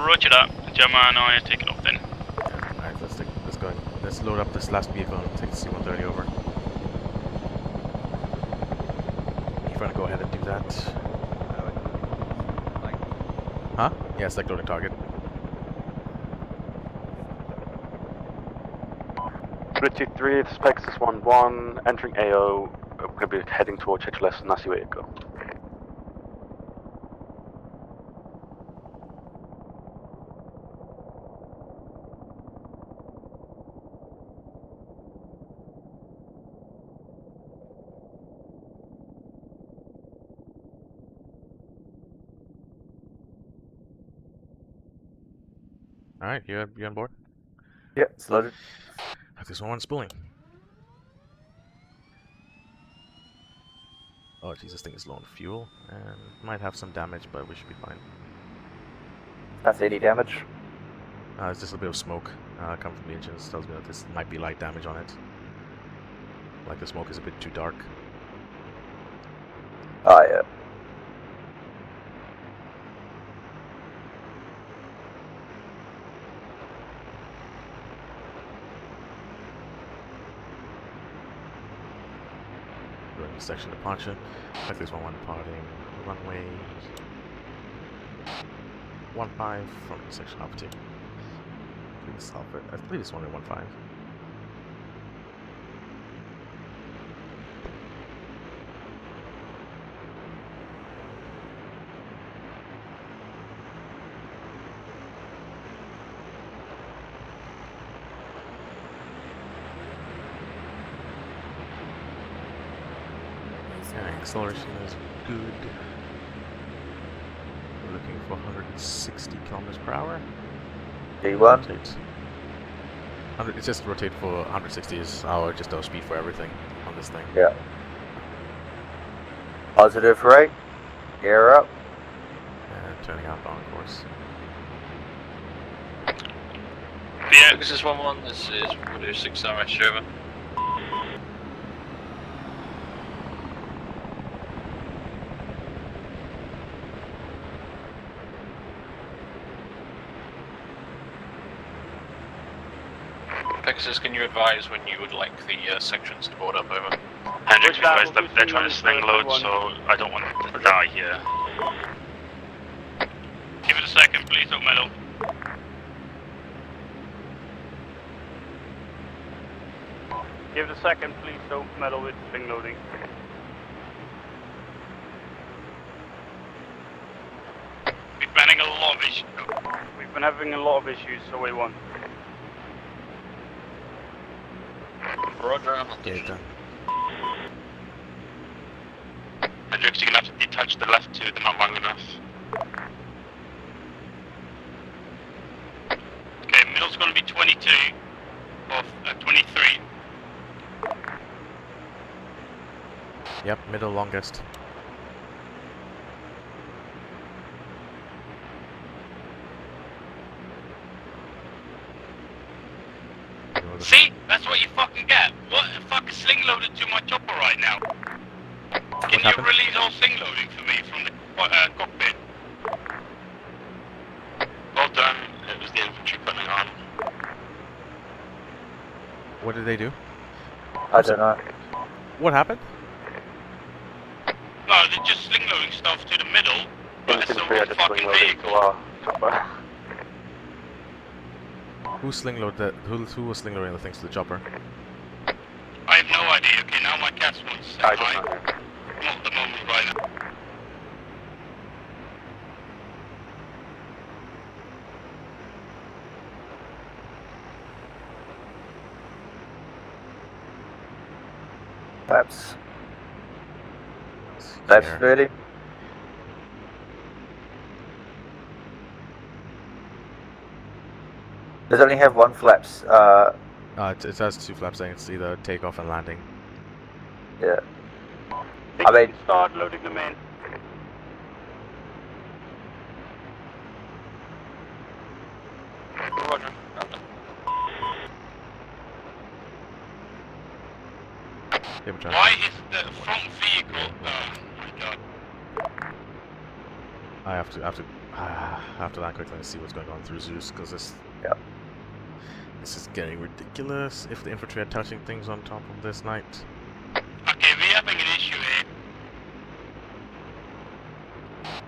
Roger that. Gemma and I are taking off then. Alright, let's go. Let's load up this last vehicle and take the C-130 over. You want to go ahead and do that? Huh? Yeah, select loading target. 323, this is Pegasus 1-1, entering AO, we're going to be heading towards HLS, nasty way to go. Alright, you on board? Yep, it's loaded. This one spooling. Oh jeez, this thing is low on fuel, and might have some damage, but we should be fine. That's 80 damage. It's just a bit of smoke coming from the engines. Tells me that this might be light damage on it. Like the smoke is a bit too dark. Oh, yeah. Doing the section departure. Like this one departing runway 15 from section Alpha 2. I believe it's runway 15. Acceleration is good. We're looking for 160 kilometers per hour. D1. It's just rotate for 160 is our speed for everything on this thing. Yeah. Positive rate. Gear up. And turning outbound course. Yeah, this is 1-1. This is 126 RS over. Pegasus, can you advise when you would like the sections to board up over? Hendrix, advise that they're trying to sling load, so I don't want them to die here. Give it a second, please don't mellow. Give it a second, please. Don't meddle with sling loading. We've been having a lot of issues. We've been having a lot of issues. So we won. Roger, I'm on Data. Hendrix, you're gonna have to detach the left two, they're not long enough. Okay, middle's gonna be 22 or 23. Yep, middle longest. See? That's what you fucking get. What? Fucking sling loaded to my chopper right now. Can you release all sling loading for me from the cockpit? Well done, it was the infantry putting it on. What did they do? I don't know. What happened? No, they're just sling loading stuff to the middle, but it's the wrong fucking vehicle. Who sling loaded that? Who was sling loading the things to the chopper? I have no idea. Okay, now my cats want to say hi. Not the moment right now. That's 30. Does it only have one flaps? It has 2 flaps saying it's either takeoff and landing. Yeah. I mean, start loading them in. Roger. Why is the front vehicle? Oh my god. I have to land quickly and see what's going on through Zeus because this is getting ridiculous. If the infantry are touching things on top of this night. Okay, we're having an issue here.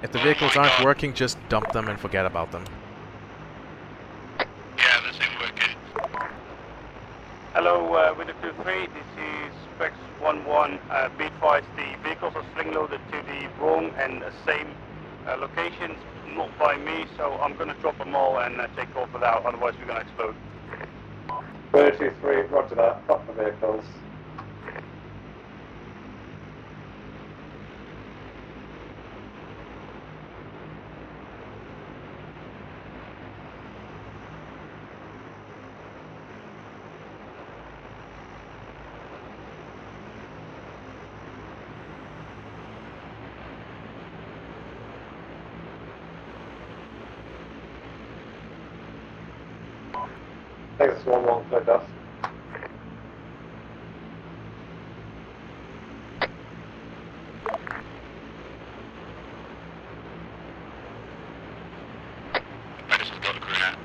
If the vehicles aren't working, just dump them and forget about them. Yeah, this ain't working. Hello, Window 2-3, this is Specs 1-1. Be advised, the vehicles are sling loaded to the wrong and same locations, not by me, so I'm going to drop them all and take off without, otherwise we're going to explode. Window 2-3, roger that. Fuck the vehicles. Texas 1-1, clear dust. Medicine's got the crew now.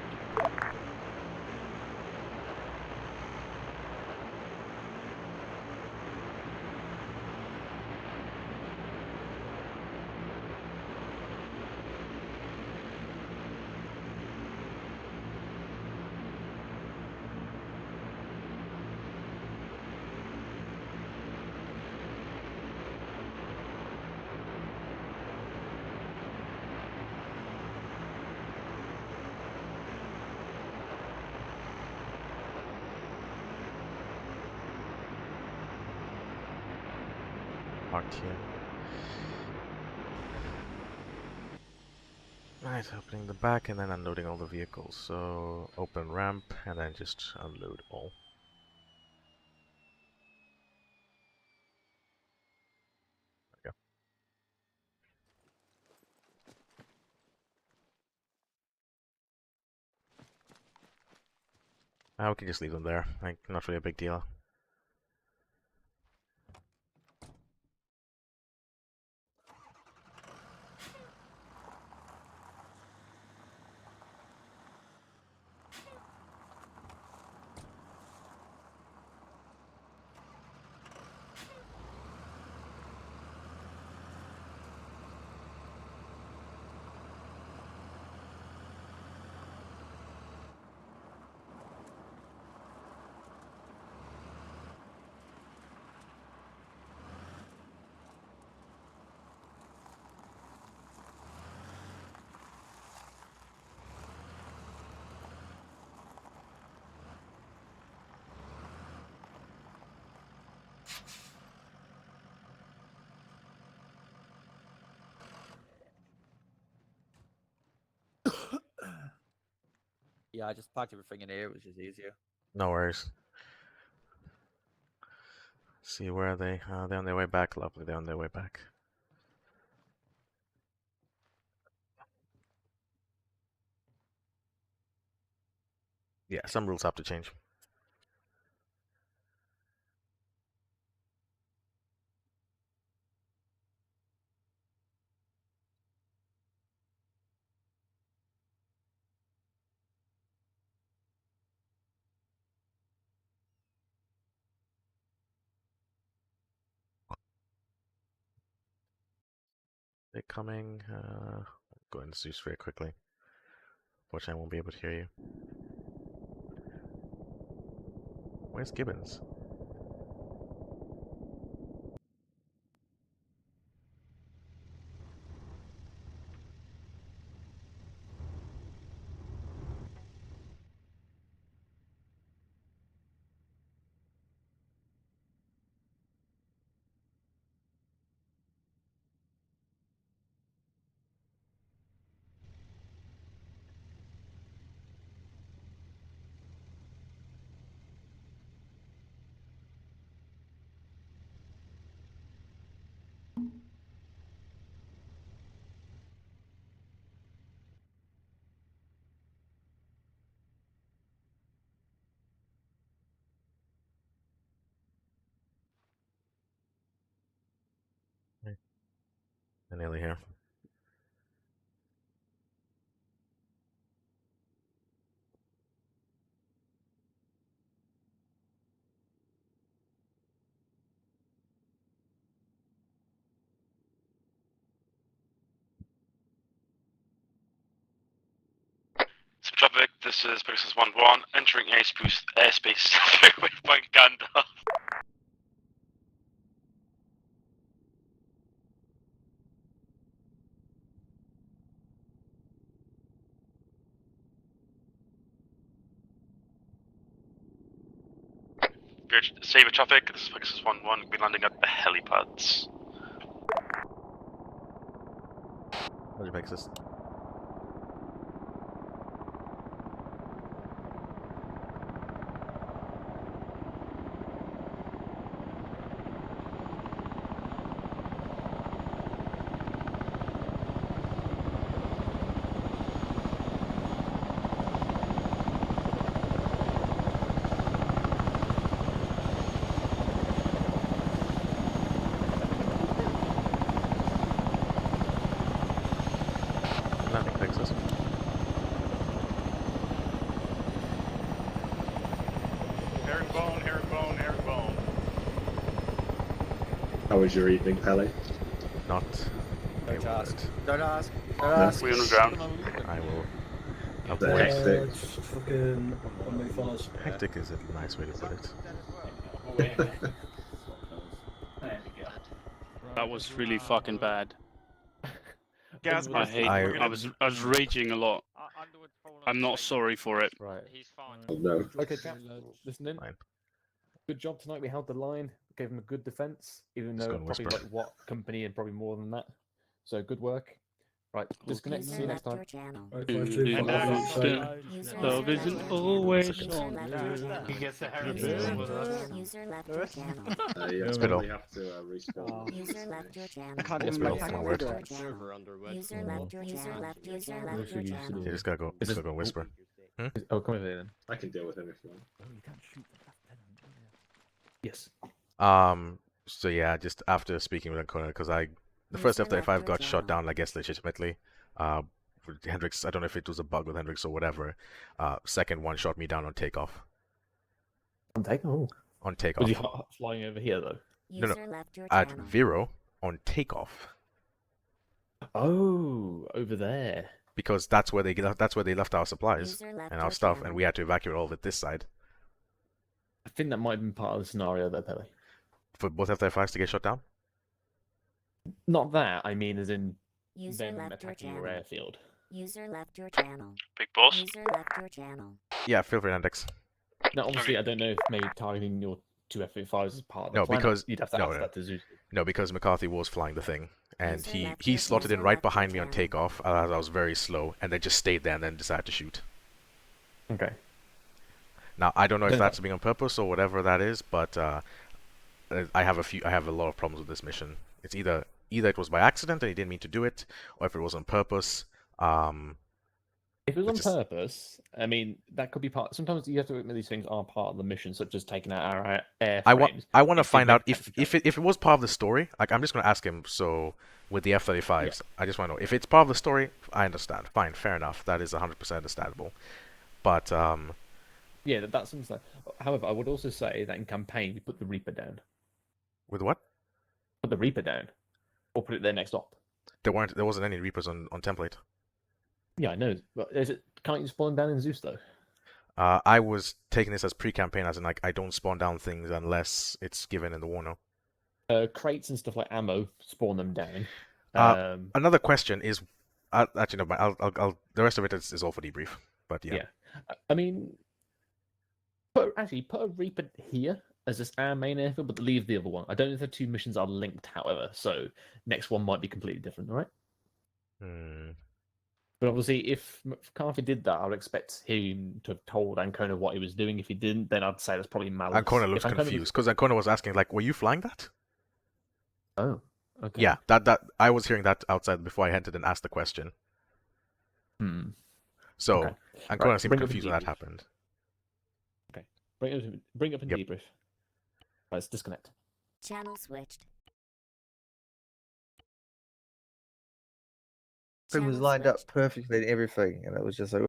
Parked here. Right, opening the back and then unloading all the vehicles. So open ramp and then just unload all. There we go. We can just leave them there. Like, not really a big deal. Yeah, I just packed everything in here, which is easier. No worries. See, where are they? They're on their way back. Lovely, they're on their way back. Yeah, some rules have to change. They're coming. Go into Zeus very quickly. Fortunately, I won't be able to hear you. Where's Gibbons? They're nearly here. Traffic, this is Pegasus 1-1, entering airspace through waypoint Gandalf. Saber traffic, this is Pegasus 1-1, we'll be landing at the helipads. Roger, Pegasus. Landing, Pegasus. Herringbone, herringbone, herringbone. How was your evening, Pele? Not. Don't ask. Don't ask. Don't No. ask. We're on the ground. I will. Hectic. Just fucking on me, fellas. Hectic is a nice way to put it. That was really fucking bad. Gaz, I was raging a lot. I'm not sorry for it. Right. He's fine. Oh no. Okay, chaps, listen in. Fine. Good job tonight. We held the line, gave them a good defense, even Let's though go and probably whisper. like what company and probably more than that. So good work. Right, disconnect. See you next time. Love isn't always on. He gets the User herringbone with left us. your, user left your channel. Yeah, Spittle. we have to respawn. User left your channel. I can't Yes, even Spittle, make one it. word. User left your channel. User left your channel. You just gotta go. Just gotta go whisper. Oh, come over here then. I can deal with him if you want. Oh, you can't shoot the lieutenant. Yes. So yeah, just after speaking with Ancona, because the first F-35 got shot down, I guess legitimately. With Hendrix, I don't know if it was a bug with Hendrix or whatever. Second one shot me down on takeoff. On takeoff. On takeoff. Was he flying over here though? No, User no. left your At channel. Vero on takeoff. Oh, over there. Because that's where they left our supplies User left and your our stuff, channel. and we had to evacuate all of it this side. I think that might have been part of the scenario there, Pele. For both F-35s to get shot down. Not that, I mean as in User them left your attacking your channel. airfield. User left your channel. Big boss. User left your channel. Yeah, feel free, Index. Now, obviously, I don't know if maybe targeting your two F-35s is part of the No, plan. because You'd have to ask that to Zeus. No, because McCarthy was flying the thing, and User left he your- slotted in user right left your behind me on channel. takeoff as I was very slow, and then just stayed there and then decided to shoot. Okay. Now I don't know if Then that's being on purpose or whatever that is, but I have a lot of problems with this mission. It's either it was by accident and he didn't mean to do it, or if it was on purpose. If it was on which is- purpose, I mean, that could be part. Sometimes you have to admit these things are part of the mission, such as taking out our I want airframes. to If find they out make if it was part of the story. Like I'm just gonna ask him. So with the F-35s, I just want to know if it's part of the story. I understand. Fine, fair enough. That is 100% understandable. But yeah, that's something. However, I would also say that in campaign we put the Reaper down. with what? Put the Reaper down, or put it there next op. There wasn't any Reapers on template. Yeah, I know. But can't you spawn down in Zeus though? I was taking this as pre-campaign, as in like I don't spawn down things unless it's given in the war note. Crates and stuff like ammo, spawn them down. Another question is, actually no, but I'll the rest of it is all for debrief. But yeah. I mean, put a Reaper here as this our main airfield, but leave the other one. I don't know if the two missions are linked, however, so next one might be completely different, all right? But obviously, if McCarthy did that, I would expect him to have told Ancona what he was doing. If he didn't, then I'd say that's probably malice. Ancona looks confused because Ancona was asking like, "Were you flying that?" Oh, okay. Yeah, that I was hearing that outside before I entered and asked the question. So Okay. Ancona seemed confused when that happened. Okay, bring up and debrief. Right, let's disconnect. Channel switched. Everything was lined up perfectly and everything, and it was just like,